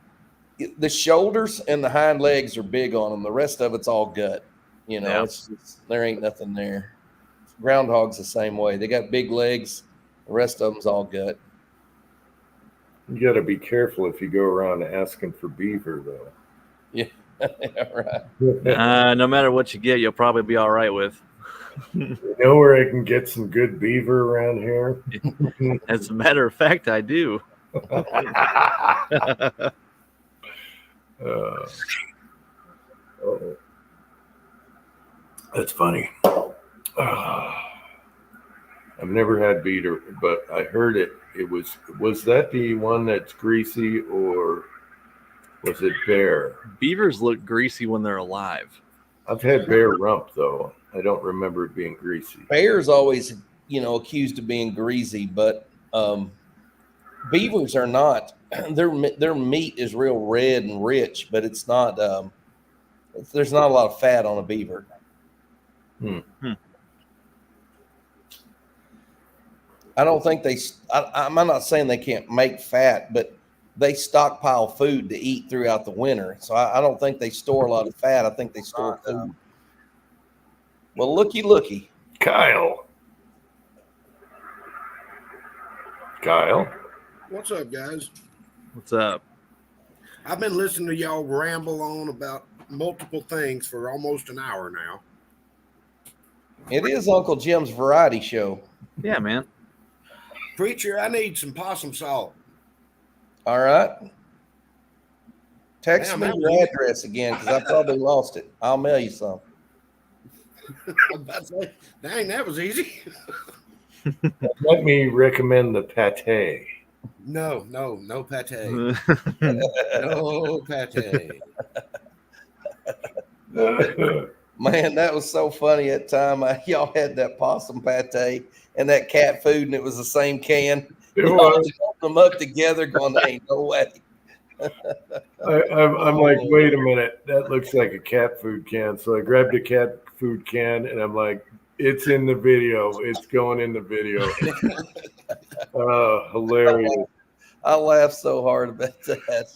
The shoulders and the hind legs are big on them. The rest of it's all gut. Yeah. It's just, there ain't nothing there. Groundhog's the same way. They got big legs. The rest of them's all gut. You got to be careful if you go around asking for beaver, though. Yeah, right. No matter what you get, you'll probably be all right with. You know where I can get some good beaver around here? As a matter of fact, I do. That's funny. I've never had beaver, but I heard it. Was that the one that's greasy, or was it bear? Beavers look greasy when they're alive. I've had bear rump though. I don't remember it being greasy. Bear's always, accused of being greasy, but Beavers are not. Their meat is real red and rich, but it's not. There's not a lot of fat on a beaver. I don't think they. I'm not saying they can't make fat, but they stockpile food to eat throughout the winter. So I don't think they store a lot of fat. I think they store food. Well, looky. Kyle. What's up, guys? What's up? I've been listening to y'all ramble on about multiple things for almost an hour now. It is Uncle Jim's variety show. Yeah, man. Preacher, I need some possum salt. All right. Text Damn, me that your was- address again because I probably lost it. I'll mail you some. I'm about to say, dang, that was easy. Let me recommend the pate. No pate. No pate. Man, that was so funny at the time. Y'all had that possum pate and that cat food, and it was the same can. It Y'all was. just opened them up together, going, "There ain't no way." I'm like, wait a minute, that looks like a cat food can. So I grabbed a cat food can, and I'm like, it's in the video. It's going in the video. Hilarious. I laughed so hard about that.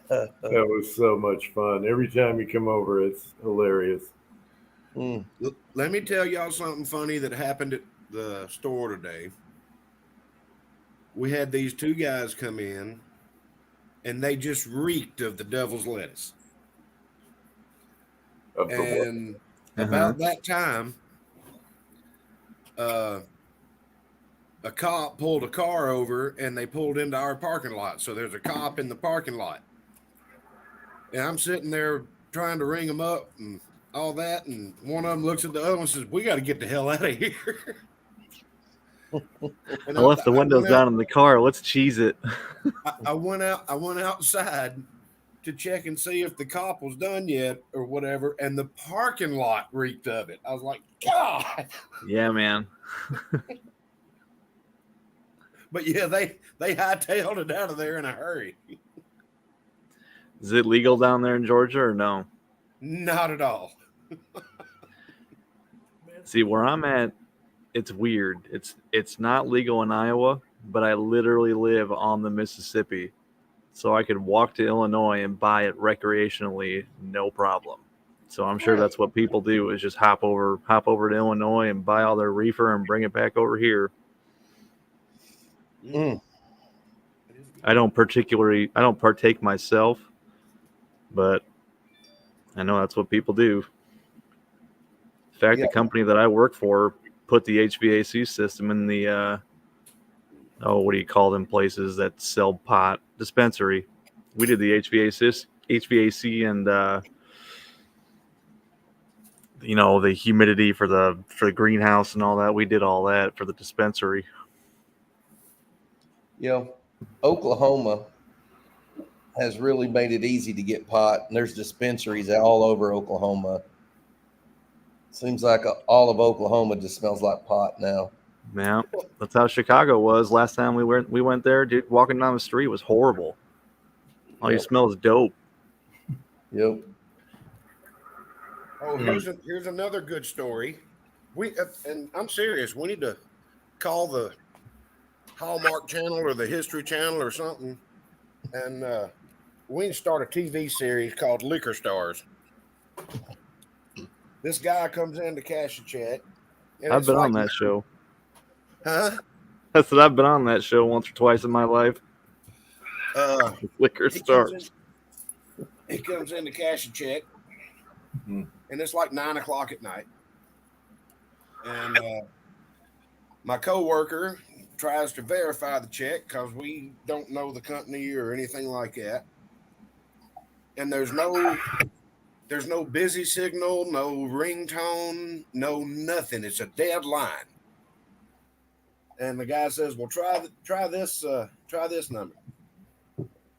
That was so much fun. Every time you come over, it's hilarious. Let me tell y'all something funny that happened at the store today. We had these two guys come in, and they just reeked of the devil's lettuce. Of the what? And about that time, a cop pulled a car over, and they pulled into our parking lot. So there's a cop in the parking lot. And I'm sitting there trying to ring them up and all that. And one of them looks at the other one and says, "We got to get the hell out of here." I left the windows down in the car. Let's cheese it. I went outside to check and see if the cop was done yet or whatever. And the parking lot reeked of it. I was like, God. Yeah, man. But yeah, they hightailed it out of there in a hurry. Is it legal down there in Georgia or no? Not at all. See, where I'm at, it's weird. It's not legal in Iowa, but I literally live on the Mississippi. So I could walk to Illinois and buy it recreationally, no problem. So I'm sure that's what people do is just hop over to Illinois and buy all their reefer and bring it back over here. I don't partake myself, but I know that's what people do. In fact, the company that I work for put the HVAC system in the what do you call them places that sell pot? Dispensary. We did the HVAC and the humidity for the greenhouse and all that. We did all that for the dispensary. Oklahoma has really made it easy to get pot, and there's dispensaries all over Oklahoma. Seems like all of Oklahoma just smells like pot now. Yeah, that's how Chicago was last time we went there. Dude, walking down the street was horrible. All you smell is dope. Yep. Oh, here's another good story. And I'm serious. We need to call the Hallmark Channel or the History Channel or something, and we can start a TV series called Liquor Stars. This guy comes in to cash a check. I've been on that show. Huh? I said I've been on that show once or twice in my life. Liquor Stars. He comes in to cash a check, and it's like 9:00 at night. And my coworker tries to verify the check because we don't know the company or anything like that. And there's no busy signal, no ringtone, no nothing. It's a dead line. And the guy says, "Well, try this number."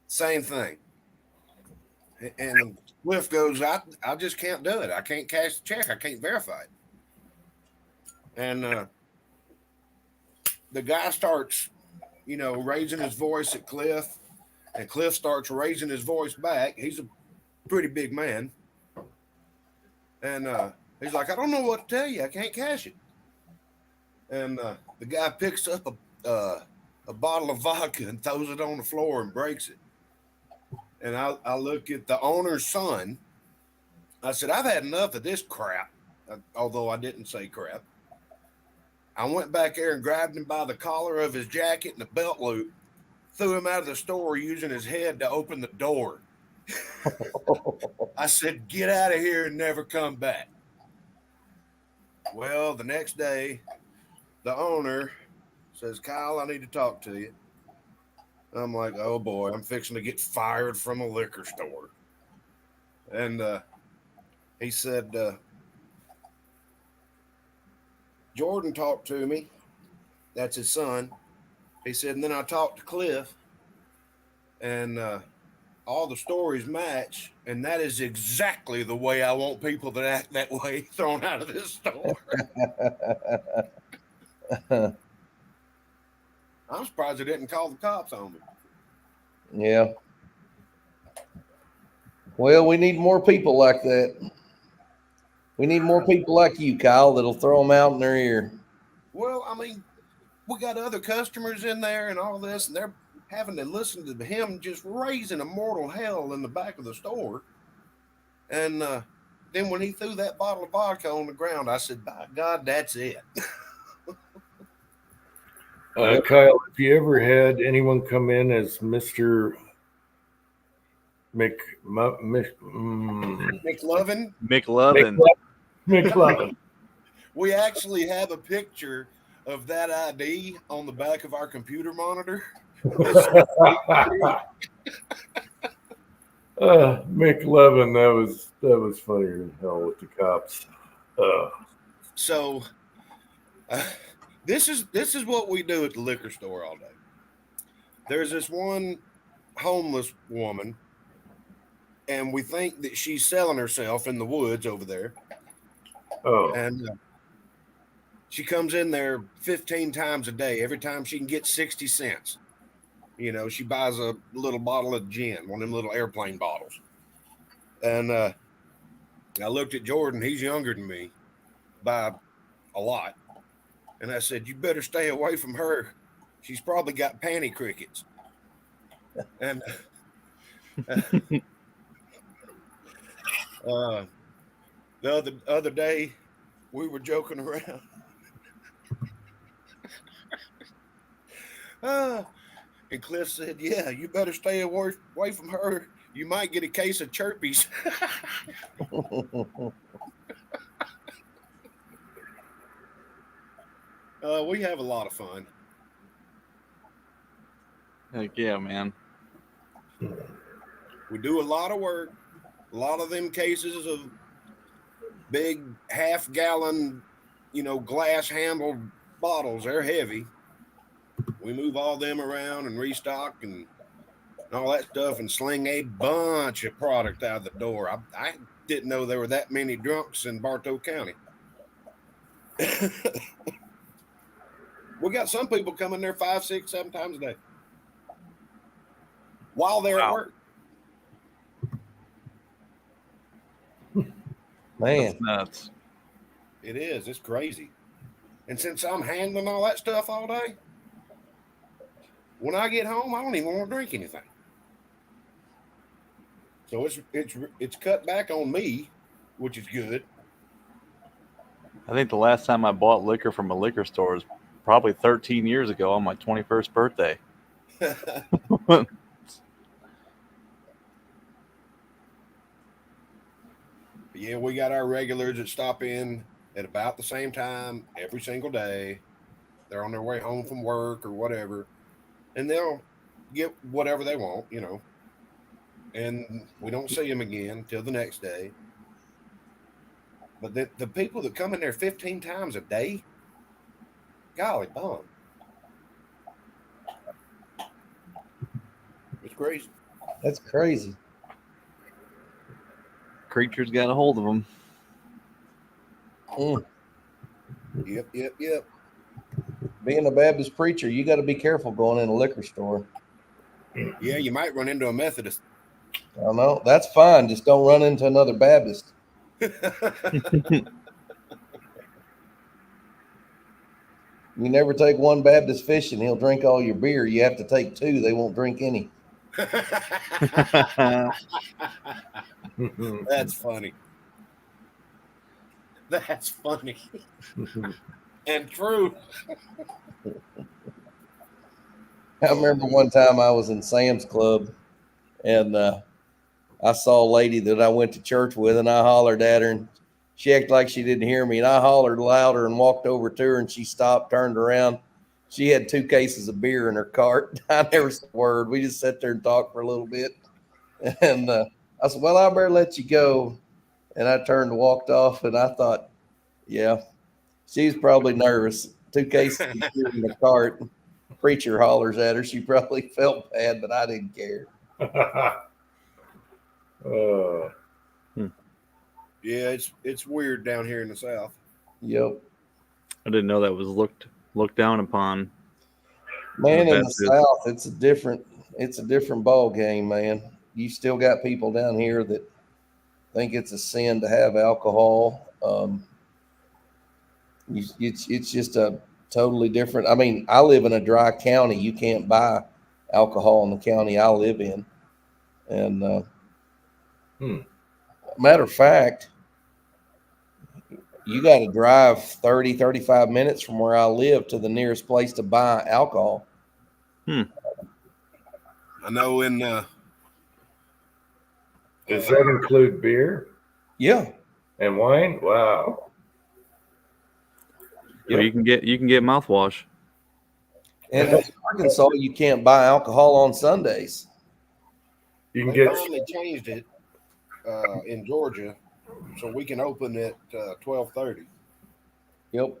Same thing. And Cliff goes, I just can't do it. I can't cash the check. I can't verify it. And the guy starts raising his voice at Cliff, and Cliff starts raising his voice back. He's a pretty big man. And he's like, I don't know what to tell you. I can't cash it. And the guy picks up a bottle of vodka and throws it on the floor and breaks it. And I look at the owner's son. I said, I've had enough of this crap, although I didn't say crap. I went back there and grabbed him by the collar of his jacket and the belt loop, threw him out of the store using his head to open the door. I said, get out of here and never come back. Well, the next day, the owner says, Kyle, I need to talk to you. I'm like, oh boy, I'm fixing to get fired from a liquor store. And he said, Jordan talked to me. That's his son. He said, and then I talked to Cliff, and all the stories match, and that is exactly the way I want people that act that way thrown out of this store. I'm surprised they didn't call the cops on me. Yeah. Well, we need more people like that. We need more people like you, Kyle, that'll throw them out in their ear. Well, I mean, we got other customers in there and all this, and they're having to listen to him just raising a mortal hell in the back of the store. And then when he threw that bottle of vodka on the ground, I said, by God, that's it. Kyle, have you ever had anyone come in as Mr. McLovin? McLovin. We actually have a picture of that ID on the back of our computer monitor. McLovin, that was funnier than hell with the cops. So this is what we do at the liquor store all day. There's this one homeless woman, and we think that she's selling herself in the woods over there. Oh. And she comes in there 15 times a day. Every time she can get 60 cents. She buys a little bottle of gin, one of them little airplane bottles. And I looked at Jordan. He's younger than me by a lot. And I said, you better stay away from her. She's probably got panty crickets. And the other day, we were joking around. And Cliff said, yeah, you better stay away from her. You might get a case of chirpies. We have a lot of fun. Heck yeah, man. We do a lot of work. A lot of them cases of big half-gallon, glass-handled bottles. They're heavy. We move all them around and restock and all that stuff and sling a bunch of product out the door. I didn't know there were that many drunks in Bartow County. We got some people coming there 5, 6, 7 times a day while they're at work. Man, that's nuts. It is. It's crazy. And since I'm handling all that stuff all day, when I get home, I don't even want to drink anything. So it's cut back on me, which is good. I think the last time I bought liquor from a liquor store was probably 13 years ago on my 21st birthday. Yeah, we got our regulars that stop in at about the same time every single day. They're on their way home from work or whatever, and they'll get whatever they want, and we don't see them again till the next day. But the people that come in there 15 times a day, golly bum. It's crazy. that's crazy. Creatures got a hold of them. Yep. being a Baptist preacher, you got to be careful going in a liquor store. Yeah, you might run into a Methodist. I don't know. That's fine. Just don't run into another Baptist. You never take one Baptist fishing, he'll drink all your beer. You have to take two, they won't drink any. That's funny. That's funny. And true. I remember one time I was in Sam's Club and I saw a lady that I went to church with and I hollered at her and she acted like she didn't hear me. And I hollered louder and walked over to her and she stopped, turned around. She had 2 cases of beer in her cart. I never said a word. We just sat there and talked for a little bit. And I said, well, I better let you go. And I turned and walked off and I thought, yeah, she's probably nervous. 2 cases of beer in the cart. Preacher hollers at her. She probably felt bad, but I didn't care. Yeah, it's weird down here in the South. Yep. I didn't know that was looked down upon. Man, in the South, it's a different ball game, man. You still got people down here that think it's a sin to have alcohol. It's just a totally different. I mean, I live in a dry county. You can't buy alcohol in the county I live in. And matter of fact, you got to drive 30, 35 minutes from where I live to the nearest place to buy alcohol. I know in Does that include beer? Yeah. And wine? Wow. Yeah, you can get mouthwash. And in Arkansas, you can't buy alcohol on Sundays. You can they get finally changed it in Georgia, so we can open at 12:30. Yep.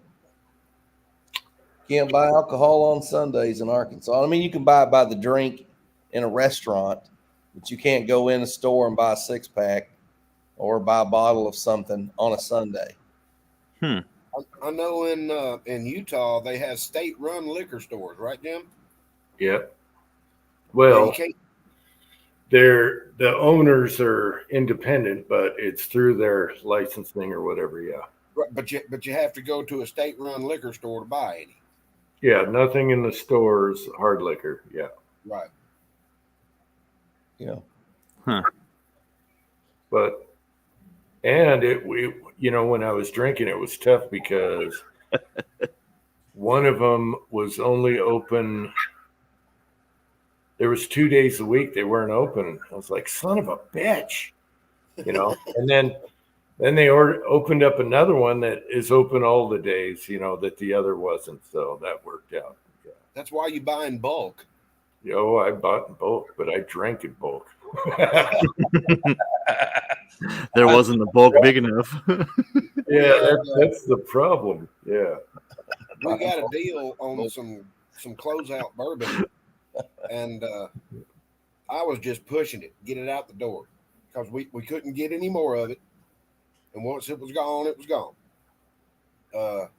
Can't buy alcohol on Sundays in Arkansas. I mean, you can buy it by the drink in a restaurant, but you can't go in a store and buy a 6-pack or buy a bottle of something on a Sunday. I know in Utah they have state-run liquor stores, right, Jim? Yep. Well, You can't- the owners are independent, but it's through their licensing or whatever. Yeah. Right, but you have to go to a state-run liquor store to buy any. Yeah. Nothing in the stores, hard liquor. Yeah. Right. Yeah. But, and when I was drinking, it was tough because one of them was only open. There was 2 days a week they weren't open. I was like, son of a bitch, and then they opened up another one that is open all the days, that the other wasn't. So that worked out. Yeah. That's why you buy in bulk. I bought in bulk, but I drank in bulk. There wasn't the bulk big enough. Yeah, that's the problem. Yeah. We got a deal on some closeout bourbon, and I was just pushing it, get it out the door, because we couldn't get any more of it. And once it was gone, it was gone. Well,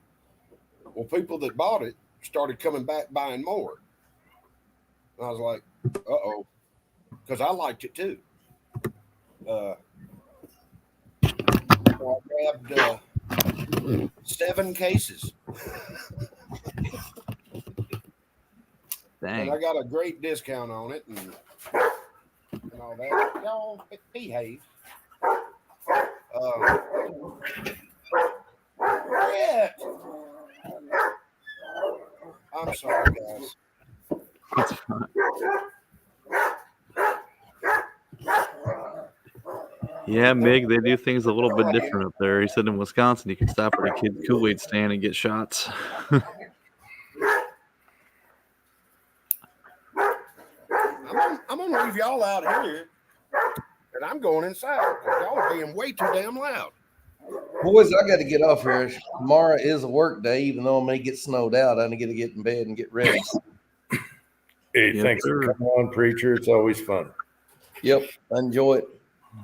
people that bought it started coming back buying more. And I was like, uh-oh, because I liked it too. So I grabbed 7 cases. Dang. And I got a great discount on it and all that. Y'all behave. Yeah. I'm sorry, guys. That's fine. Yeah, Mig, they do things a little bit different up there. He said in Wisconsin you can stop at a kid's Kool-Aid stand and get shots. I'm gonna leave y'all out here, and I'm going inside because y'all are being way too damn loud. Boys, I got to get off here. Tomorrow is a work day, even though I may get snowed out. I need to get in bed and get ready. Hey, Yes, thanks sir. for coming on, Preacher. It's always fun. Yep, enjoy it.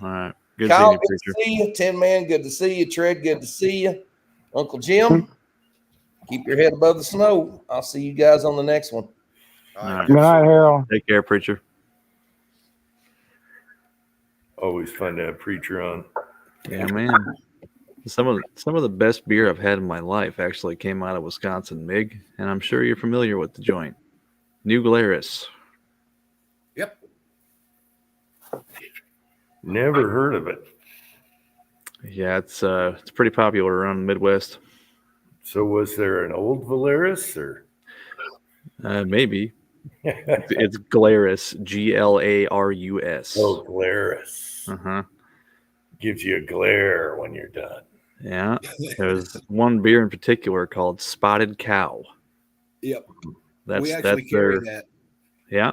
All right. Good Kyle, seeing you, good Preacher. to see you. Tin Man, good to see you. Tread, good to see you. Uncle Jim, Keep your head above the snow. I'll see you guys on the next one. All right. Good night, Harold. Take care, preacher. Always fun to have Preacher on. Yeah, man. Some of the best beer I've had in my life actually came out of Wisconsin Mig, and I'm sure you're familiar with the joint. New Glarus. Yep. Never heard of it. Yeah, it's pretty popular around the Midwest. So was there an old Valeris or? Maybe. It's Glarus, Glarus. Oh, Glarus. Uh-huh. Gives you a glare when you're done. Yeah. There's one beer in particular called Spotted Cow. Yep. That's We actually that's carry their, that. yeah.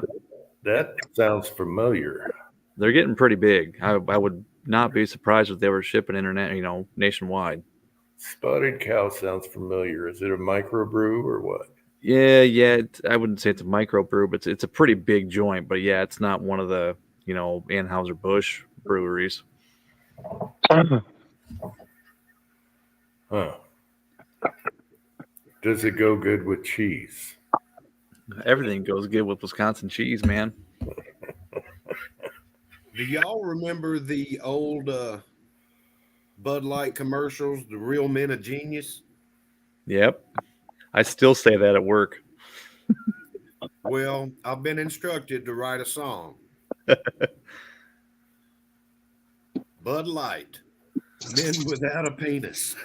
That sounds familiar. They're getting pretty big. I would not be surprised if they were shipping internet, nationwide. Spotted Cow sounds familiar. Is it a microbrew or what? Yeah. I wouldn't say it's a microbrew, but it's a pretty big joint. But yeah, it's not one of the Anheuser-Busch breweries. Huh. Does it go good with cheese? Everything goes good with Wisconsin cheese, man. Do y'all remember the old Bud Light commercials, The Real Men of Genius? Yep. I still say that at work. Well, I've been instructed to write a song. Bud Light, Men Without a Penis.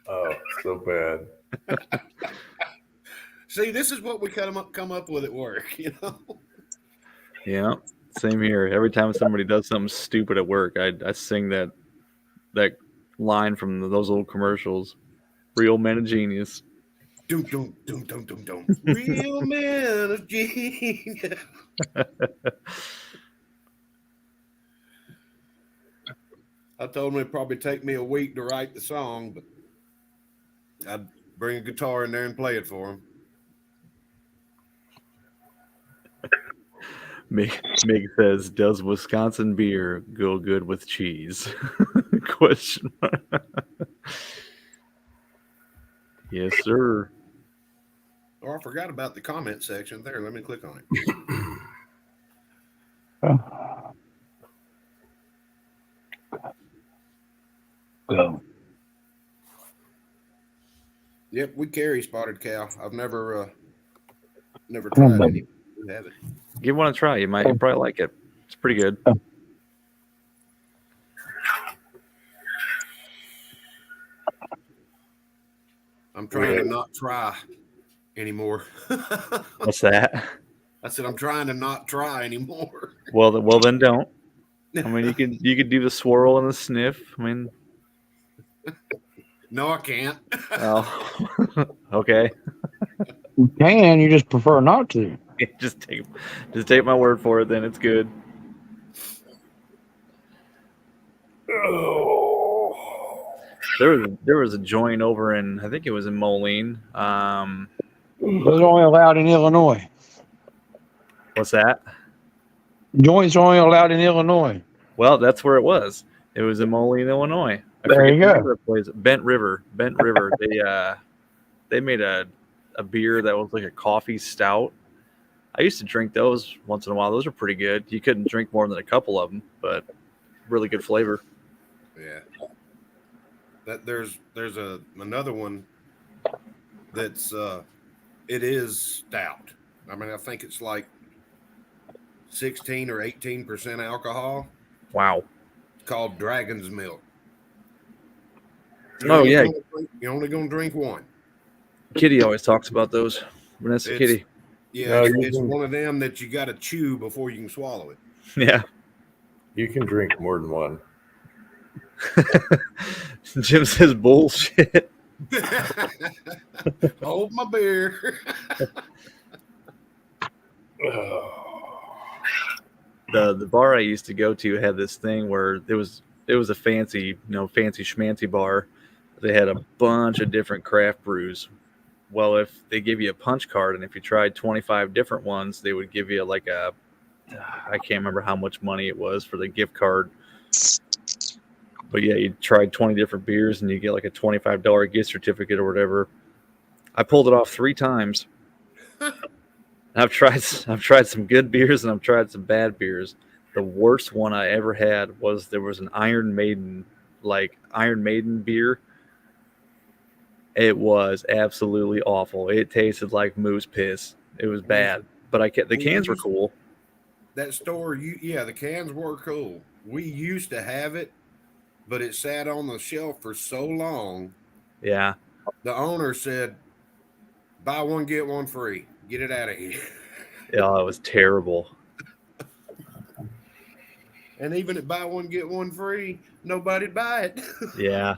Oh, so bad. See, this is what we come up with at work, Yeah. Same here. Every time somebody does something stupid at work, I sing that line from those old commercials. Real Men of Genius. Dum, dum, dum, dum, dum, dum. Real Men of Genius. I told him it'd probably take me a week to write the song, but I'd bring a guitar in there and play it for him. Mig says, "Does Wisconsin beer go good with cheese?" Question mark. Yes, sir. Oh, I forgot about the comment section there. Let me click on it. Go. Yep, we carry Spotted Cow. I've never tried any. We have it. Give one a try. You probably like it. It's pretty good. I'm trying to not try anymore. What's that? I said I'm trying to not try anymore. Well, then don't. I mean, you could do the swirl and the sniff. I mean, No, I can't. oh, okay. You can, you just prefer not to. Just take my word for it. Then it's good. Oh. There was a joint over in, I think it was in Moline. Those are only allowed in Illinois. What's that? Joints are only allowed in Illinois. Well, that's where it was. It was in Moline, Illinois. There you go. The place. Bent River. They made a beer that was like a coffee stout. I used to drink those once in a while. Those are pretty good. You couldn't drink more than a couple of them, but really good flavor. Yeah. That there's another one that's it is stout. I mean, I think it's like 16 or 18% alcohol. Wow. It's called Dragon's Milk. Oh, yeah. You're only gonna drink one. Kitty always talks about those. Vanessa Kitty. Yeah, No, it's one of them that you got to chew before you can swallow it. Yeah. You can drink more than one. Jim says bullshit. Hold my beer. The bar I used to go to had this thing where it was a fancy schmancy bar. They had a bunch of different craft brews. Well, if they give you a punch card, and if you tried 25 different ones, they would give you I can't remember how much money it was for the gift card. But yeah, you tried 20 different beers and you get like a $25 gift certificate or whatever. I pulled it off 3 times. I've tried some good beers and I've tried some bad beers. The worst one I ever had was there was an Iron Maiden beer. It was absolutely awful. It tasted like moose piss. It was bad, but the cans were cool. That store, the cans were cool. We used to have it, but it sat on the shelf for so long. Yeah. The owner said, "Buy one, get one free. Get it out of here." Yeah, it was terrible. And even at buy one, get one free, nobody'd buy it. Yeah.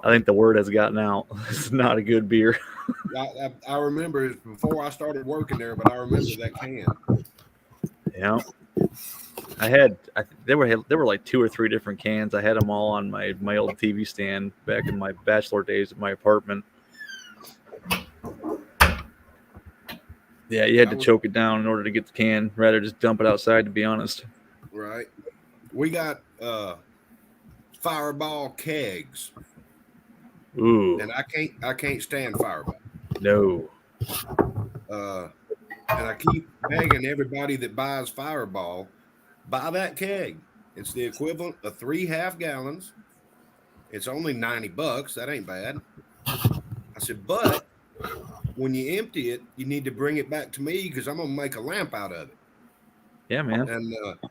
I think the word has gotten out. It's not a good beer. I remember it before I started working there, but I remember that can. Yeah. There were like 2 or 3 different cans. I had them all on my old TV stand back in my bachelor days at my apartment. Yeah, you had to choke it down in order to get the can, rather just dump it outside, to be honest. Right. We got Fireball kegs. Ooh. And I can't stand Fireball. No. And I keep begging everybody that buys Fireball, buy that keg. It's the equivalent of 3 half gallons. It's only $90. That ain't bad. I said, but when you empty it, you need to bring it back to me because I'm gonna make a lamp out of it. Yeah, man.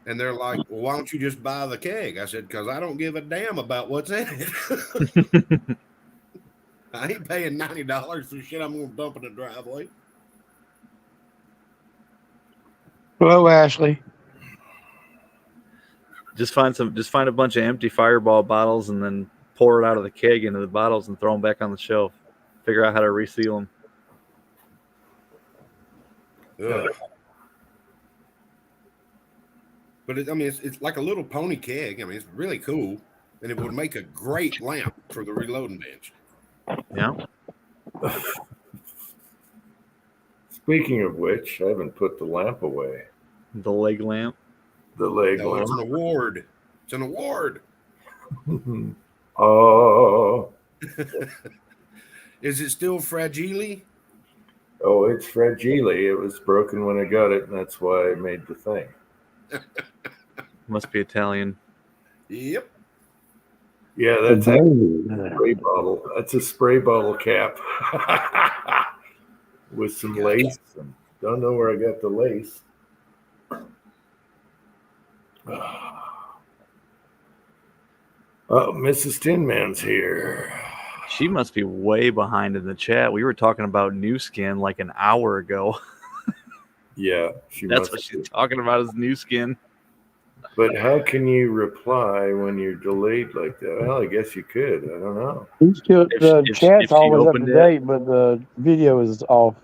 And they're like, well, why don't you just buy the keg? I said, because I don't give a damn about what's in it. I ain't paying $90 for shit I'm gonna dump in the driveway. Hello, Ashley. Just find a bunch of empty Fireball bottles and then pour it out of the keg into the bottles and throw them back on the shelf. Figure out how to reseal them. Ugh. But it's like a little pony keg. I mean, it's really cool, and it would make a great lamp for the reloading bench. Yeah. Speaking of which, I haven't put the lamp away. The leg lamp. The leg No, lamp. it's an award. It's an award. Oh. Is it still fragile? Oh, it's fragile. It was broken when I got it, and that's why I made the thing. Must be Italian. Yep. Yeah, that's a spray bottle. That's a spray bottle cap with some lace. And don't know where I got the lace. Oh, Mrs. Tin Man's here. She must be way behind in the chat. We were talking about new skin like an hour ago. Yeah, that's what she's talking about is new skin. But how can you reply when you're delayed like that? Well, I guess you could. I don't know. The chat's always up to date, but the video is off.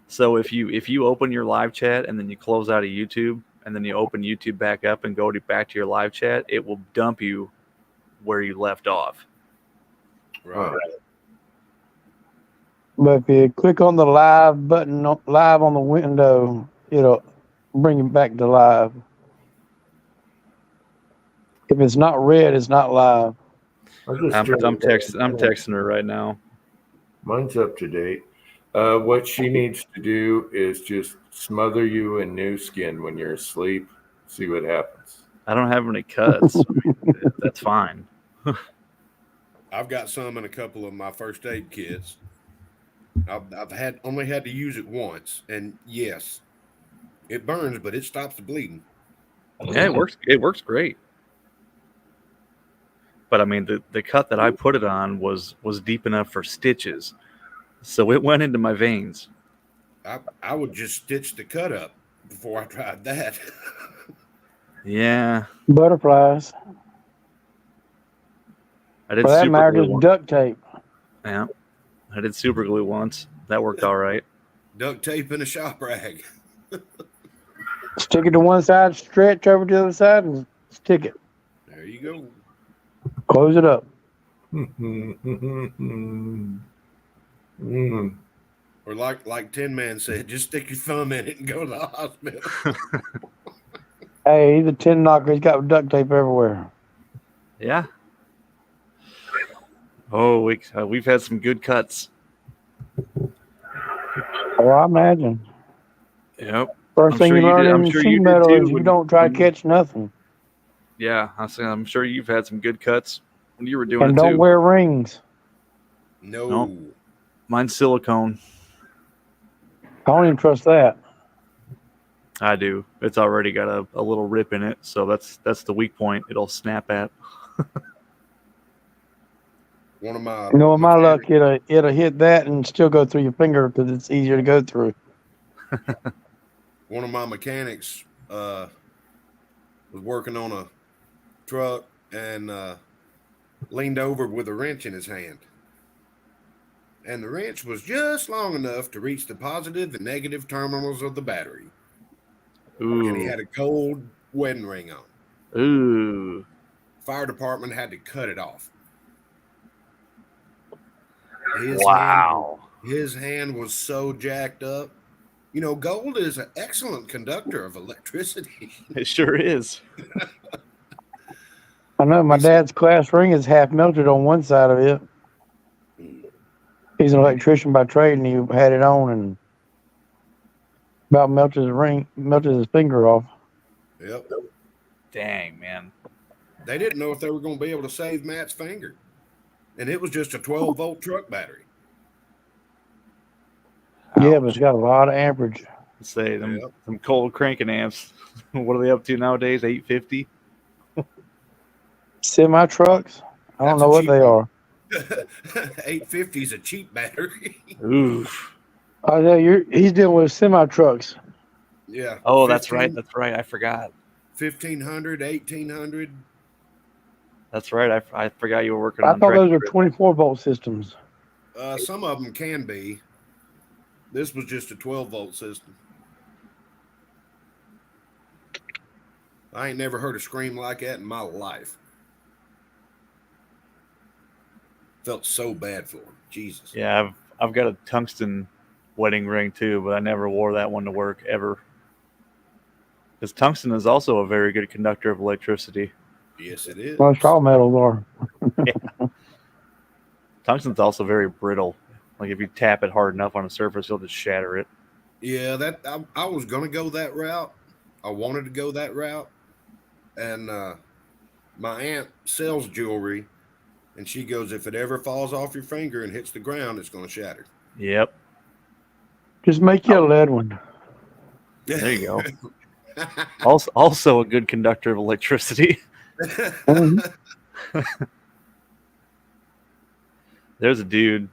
So if you open your live chat and then you close out of YouTube and then you open YouTube back up and go back to your live chat, it will dump you where you left off. Right. But if you click on the live button, live on the window, it'll bring you back to live. If it's not red, it's not live. I'm texting her right now. Mine's up to date. What she needs to do is just smother you in new skin when you're asleep. See what happens. I don't have any cuts. That's fine. I've got some in a couple of my first aid kits. I've only had to use it once, and yes, it burns, but it stops the bleeding. Yeah, it works. It works great. But I mean, the cut that I put it on was deep enough for stitches, so it went into my veins. I would just stitch the cut up before I tried that. Yeah. Butterflies. I did For that super matter, glue just duct tape. Yeah. I did super glue once. That worked all right. Duct tape and a shop rag. Stick it to one side, stretch over to the other side, and stick it. There you go. Close it up. Or like Tin Man said, just stick your thumb in it and go to the hospital. Hey, he's a tin knocker. He's got duct tape everywhere. Yeah. Oh, we've had some good cuts. Oh, I imagine. Yep. First I'm thing sure you you learn did. I'm in sure sheet you did metal too. is you don't try to catch nothing. Yeah, I'm sure you've had some good cuts when you were doing And it don't too. wear rings. No. Nope. Mine's silicone. I don't even trust that. I do. It's already got a little rip in it, so that's the weak point. It'll snap at. One of my You know, with my luck, mechanics- it'll hit that and still go through your finger because it's easier to go through. one of my mechanics was working on a truck and leaned over with a wrench in his hand. And the wrench was just long enough to reach the positive and negative terminals of the battery. And he Ooh. had a gold wedding ring on. Ooh. Fire department had to cut it off. Wow. His hand was so jacked up. You know, gold is an excellent conductor of electricity. It sure is. I know my dad's class ring is half melted on one side of it. He's an electrician by trade, and he had it on and about melted his finger off. Yep. Dang, man. They didn't know if they were going to be able to save Matt's finger. And it was just a 12-volt truck battery. Yeah, but it's got a lot of amperage. Say them cold cranking amps. What are they up to nowadays? 850? Semi trucks? I don't know what they are. 850 is a cheap battery. Oof. Oh yeah, he's dealing with semi trucks. Yeah. Oh, that's right. That's right. I forgot. 1500, 1800. That's right. I forgot you were working I on. thought those were tractor. 24-volt systems. Some of them can be. This was just a 12-volt system. I ain't never heard a scream like that in my life. Felt so bad for him. Jesus. Yeah, I've got a tungsten wedding ring too, but I never wore that one to work ever. Because tungsten is also a very good conductor of electricity. Yes, it is. Most all metals are. Yeah. Tungsten's also very brittle. Like if you tap it hard enough on a surface, you'll just shatter it. Yeah, that I was gonna go that route. I wanted to go that route, and my aunt sells jewelry, and she goes, "If it ever falls off your finger and hits the ground, it's gonna shatter." Yep. Just make you a lead one. There you go. Also a good conductor of electricity. There's a dude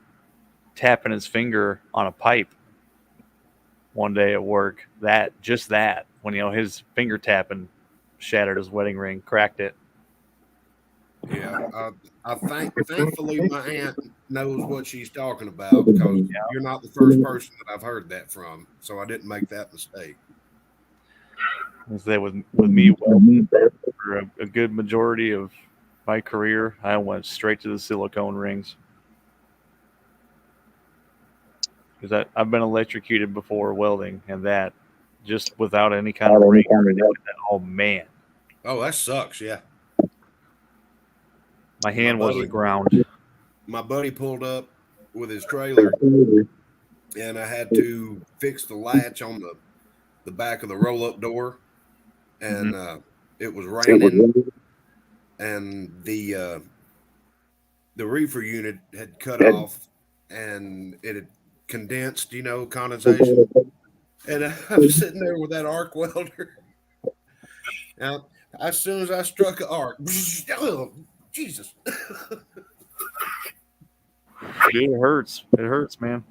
tapping his finger on a pipe one day at work. That when his finger tapping shattered his wedding ring, cracked it. Yeah, thankfully my aunt knows what she's talking about, because you're not the first person that I've heard that from, so I didn't make that mistake. With me welding for a good majority of my career, I went straight to the silicone rings. Because I've been electrocuted before welding, and that just without any kind of ring. Oh man! Oh, that sucks. Yeah. My hand was the ground. My buddy pulled up with his trailer, and I had to fix the latch on the back of the roll-up door, and it was raining, and the reefer unit had cut off, and it had condensed, condensation. And I was sitting there with that arc welder. Now, as soon as I struck an arc, oh, Jesus. It hurts. It hurts, man.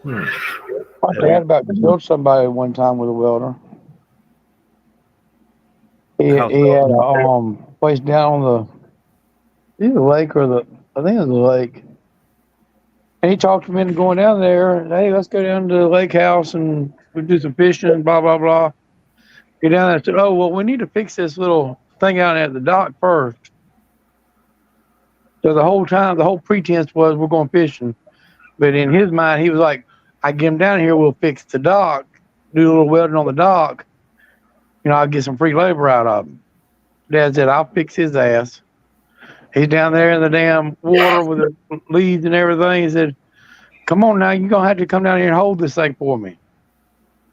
My dad about killed somebody one time with a welder. He had a place down on either the lake or I think it was the lake. And he talked me into going down there. And, hey, let's go down to the lake house and we'll do some fishing, blah, blah, blah. Get down there and said, oh, well, we need to fix this little thing out at the dock first. So the whole pretense was we're going fishing. But in his mind, he was like, I get him down here, we'll fix the dock, do a little welding on the dock. I'll get some free labor out of him. Dad said, I'll fix his ass. He's down there in the damn water with the leads and everything. He said, come on now, you're going to have to come down here and hold this thing for me.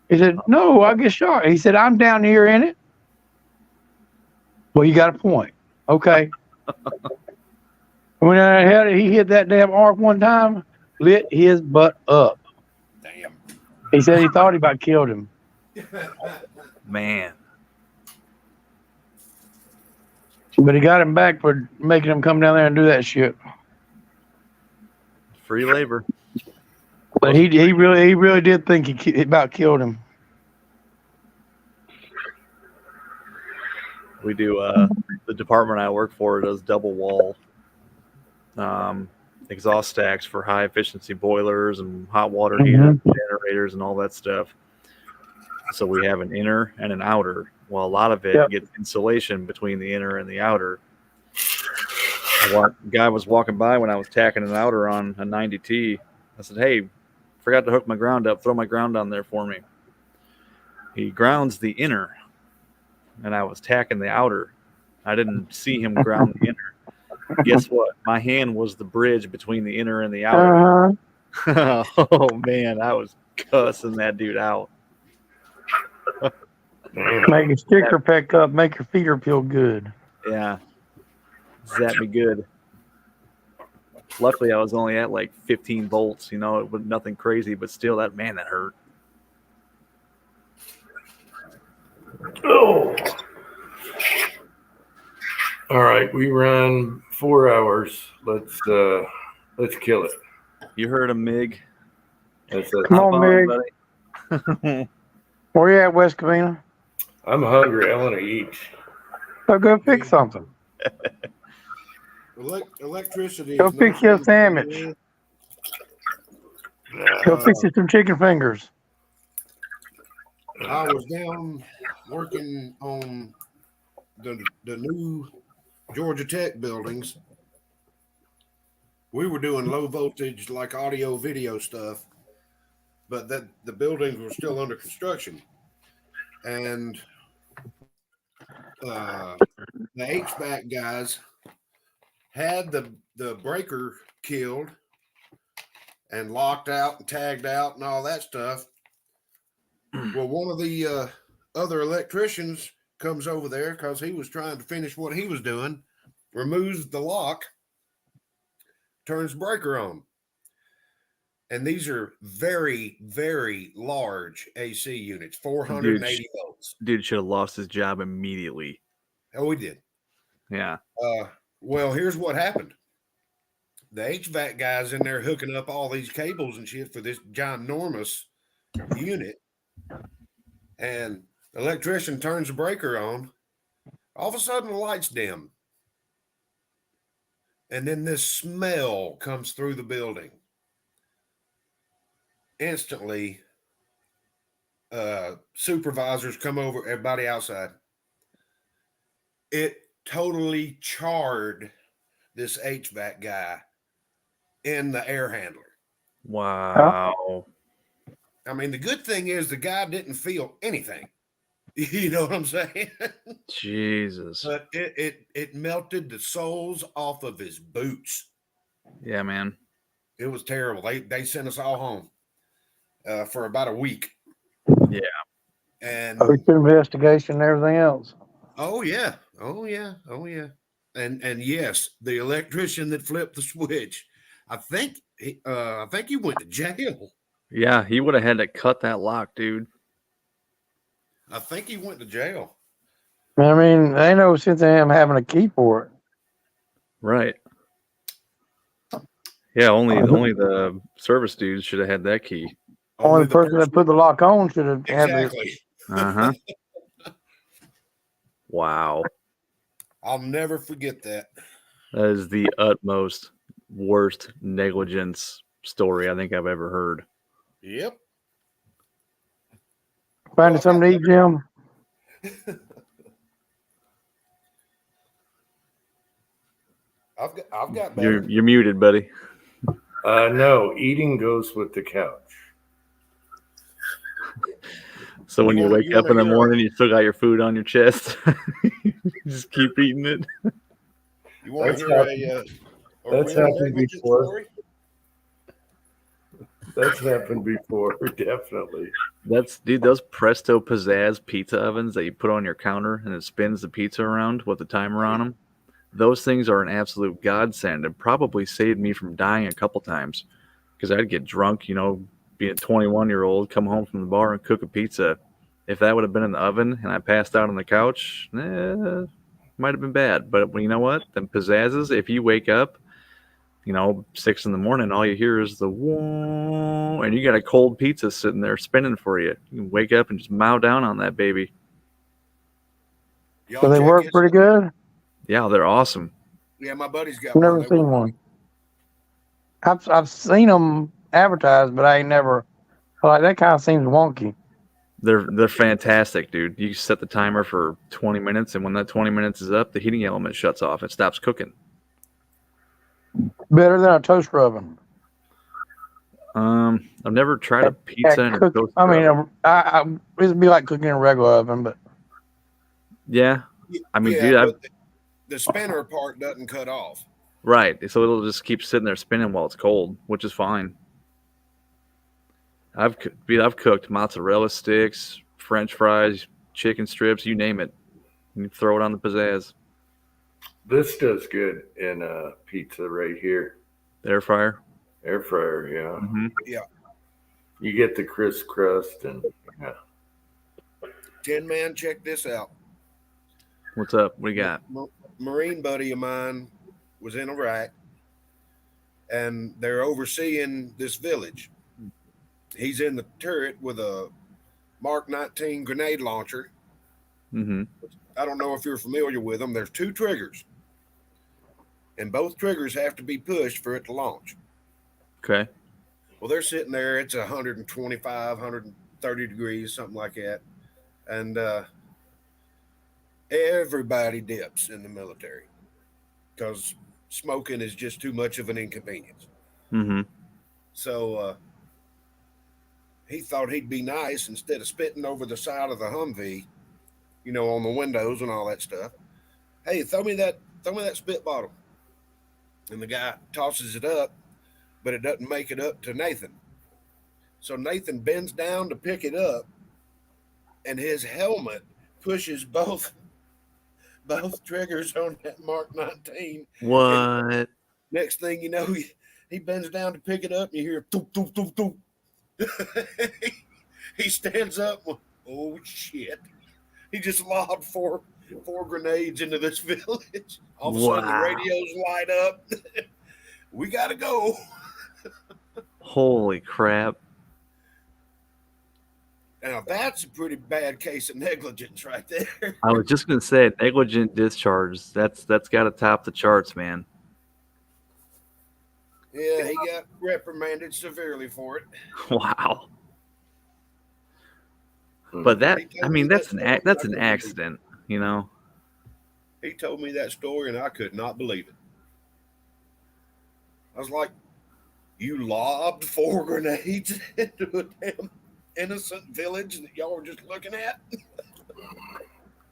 He said, no, I'll get shot. He said, I'm down here in it. Well, you got a point. Okay. When he hit that damn arc one time, lit his butt up. Damn. He said he thought he about killed him. Man. But he got him back for making him come down there and do that shit. Free labor. But he really did think he about killed him. We do the department I work for does double wall exhaust stacks for high efficiency boilers and hot water heater generators and all that stuff. So we have an inner and an outer. Well, a lot of it gets insulation between the inner and the outer. A guy was walking by when I was tacking an outer on a 90T. I said, hey, forgot to hook my ground up. Throw my ground on there for me. He grounds the inner, and I was tacking the outer. I didn't see him ground the inner. Guess what? My hand was the bridge between the inner and the outer. Oh, man, I was cussing that dude out. Make your sticker pick up, make your feeder feel good. Yeah. Zap me good. Luckily, I was only at like 15 volts, it was nothing crazy, but still, that hurt. Oh. All right, we run 4 hours. Let's kill it. You heard him, Mig. That's it. Come on, Mig. Where you at, West Covina? I'm hungry. I want to eat. So go fix something. Electricity. Go fix your sandwich. Go fix you some chicken fingers. I was down working on the new Georgia Tech buildings. We were doing low voltage, like audio video stuff, but the buildings were still under construction. And the HVAC guys had the breaker killed and locked out and tagged out and all that stuff. Well, one of the other electricians comes over there because he was trying to finish what he was doing, removes the lock, turns the breaker on. And these are very, very large AC units, 480 volts. Dude should have lost his job immediately. Oh, he did. Yeah. Well, here's what happened. The HVAC guys in there hooking up all these cables and shit for this ginormous unit. And the electrician turns the breaker on. All of a sudden, the lights dim. And then this smell comes through the building. Instantly, supervisors come over, everybody outside. It totally charred this HVAC guy in the air handler. Wow. I mean, the good thing is the guy didn't feel anything. You know what I'm saying? Jesus. But it melted the soles off of his boots. Yeah, man. It was terrible. They sent us all home for about a week. Yeah. And investigation and everything else. Oh yeah. And yes, the electrician that flipped the switch, I think he went to jail. Yeah, he would have had to cut that lock, I think he went to jail. I mean, ain't no sense in him having a key for it. Right. Yeah, only the service dudes should have had that key. Only the person that put the lock on should have had it. Exactly. Uh-huh. Wow. I'll never forget that. That is the utmost worst negligence story I think I've ever heard. Yep. Finding something to eat, Jim? I've got better. You're muted, buddy. No, eating goes with the couch. So when you wake you up in wanna the hear morning, you still got your food on your chest. You just keep eating it. You want to That's hear happened. a That's real happened negligent before. story? That's happened before, definitely. Dude, those Presto Pizzazz pizza ovens that you put on your counter and it spins the pizza around with the timer on them. Those things are an absolute godsend and probably saved me from dying a couple times because I'd get drunk, being a 21-year-old, come home from the bar and cook a pizza. If that would have been in the oven and I passed out on the couch, might have been bad. But you know what? Them Pizzazzes, if you wake up, 6 in the morning, all you hear is the whoa, and you got a cold pizza sitting there spinning for you. You can wake up and just mow down on that baby. Y'all So they check work his- pretty good. Yeah, they're awesome. Yeah, my buddy's got I've one. never They seen work one. I've seen them advertised, but I ain't never. Like that kind of seems wonky. They're fantastic, dude. You set the timer for 20 minutes, and when that 20 minutes is up, the heating element shuts off. It stops cooking. Better than a toaster oven. I've never tried a pizza in a Cook, toaster I mean, oven. it'd be like cooking in a regular oven, but Yeah, I mean, yeah, dude, but the spinner part doesn't cut off. right. So it'll just keep sitting there spinning while it's cold, which is fine. I've cooked mozzarella sticks, French fries, chicken strips, you name it. You throw it on the pizzazz. This does good in pizza right here. Air fryer. Air fryer, yeah. Mm-hmm. Yeah. You get the crisp crust and yeah. 10 man, check this out. What's up? What do you got? Marine buddy of mine was in Iraq, and they're overseeing this village. He's in the turret with a Mark 19 grenade launcher. Mm-hmm. I don't know if you're familiar with them. There's 2 triggers, and both triggers have to be pushed for it to launch. Okay. Well, they're sitting there. It's 125, 130 degrees, something like that. And everybody dips in the military because smoking is just too much of an inconvenience. Mm-hmm. So he thought he'd be nice instead of spitting over the side of the Humvee, on the windows and all that stuff. Hey, throw me that spit bottle. And the guy tosses it up, but it doesn't make it up to Nathan. So Nathan bends down to pick it up, and his helmet pushes both triggers on that Mark 19. What? And next thing you know, he bends down to pick it up, and you hear doop, doop, doop, doop. He stands up. Oh shit! He just lobbed four grenades into this village. All of a sudden, the Wow. radios light up. We gotta go. Holy crap. Now that's a pretty bad case of negligence right there. I was just gonna say negligent discharge. That's got to top the charts, man. Yeah, he got reprimanded severely for it. Wow. But that's an accident, He told me that story, and I could not believe it. I was like, "You lobbed 4 grenades into a damn innocent village that y'all were just looking at?"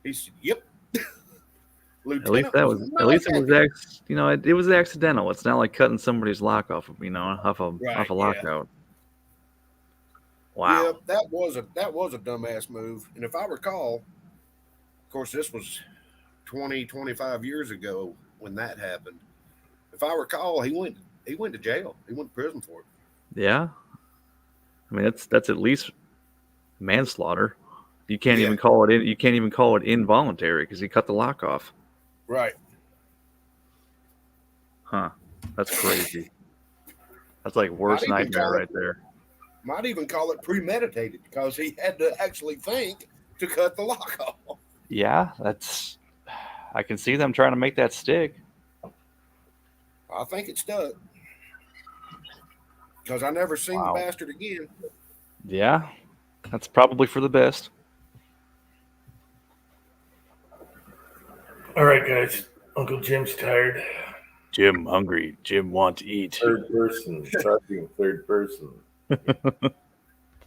He said, "Yep." At least it was accidental. It's not like cutting somebody's lock off of off a lockout. Wow. Yeah, that was a dumbass move. And if I recall, of course, this was 20, 25 years ago when that happened. If I recall, he went to jail. He went to prison for it. Yeah. I mean that's at least manslaughter. You can't Yeah. even call it involuntary because he cut the lock off. Right. Huh. That's crazy. That's like worst Might even nightmare call it- right there. Might even call it premeditated because he had to actually think to cut the lock off. Yeah, I can see them trying to make that stick. I think it stuck because I never seen Wow. the bastard again. Yeah. That's probably for the best. All right, guys. Uncle Jim's tired. Jim hungry. Jim want to eat. Third person. Talking third person.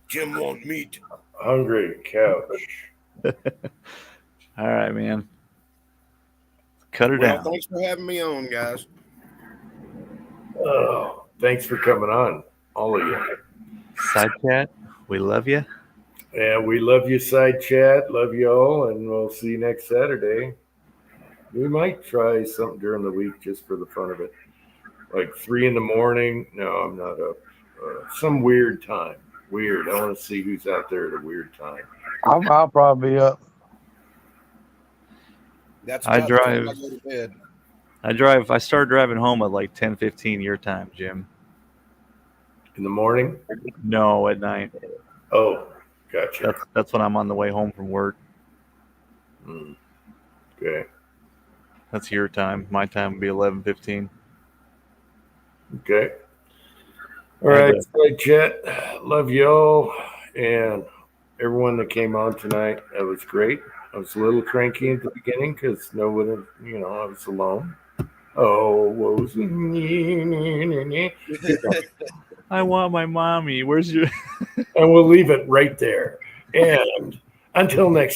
Jim want meat. Hungry couch. All right, man. Cut her Well, down. thanks for having me on, guys. Oh, thanks for coming on, all of you. Side chat. We love you. And we love you, side chat. Love you all, and we'll see you next Saturday. We might try something during the week just for the fun of it. Like 3 a.m. No, I'm not up. Some weird time. Weird. I want to see who's out there at a weird time. I'll probably be up. That's I about the time drive. I go to bed. I start driving home at like 10:15 your time, Jim. In the morning? No, at night. Oh, gotcha. That's when I'm on the way home from work. Okay. That's your time. My time would be 11:15. Okay. All right, side chat. Love you all, and everyone that came on tonight. That was great. I was a little cranky at the beginning because no one, I was alone. Oh, woes. I want my mommy. Where's your? And we'll leave it right there. And until next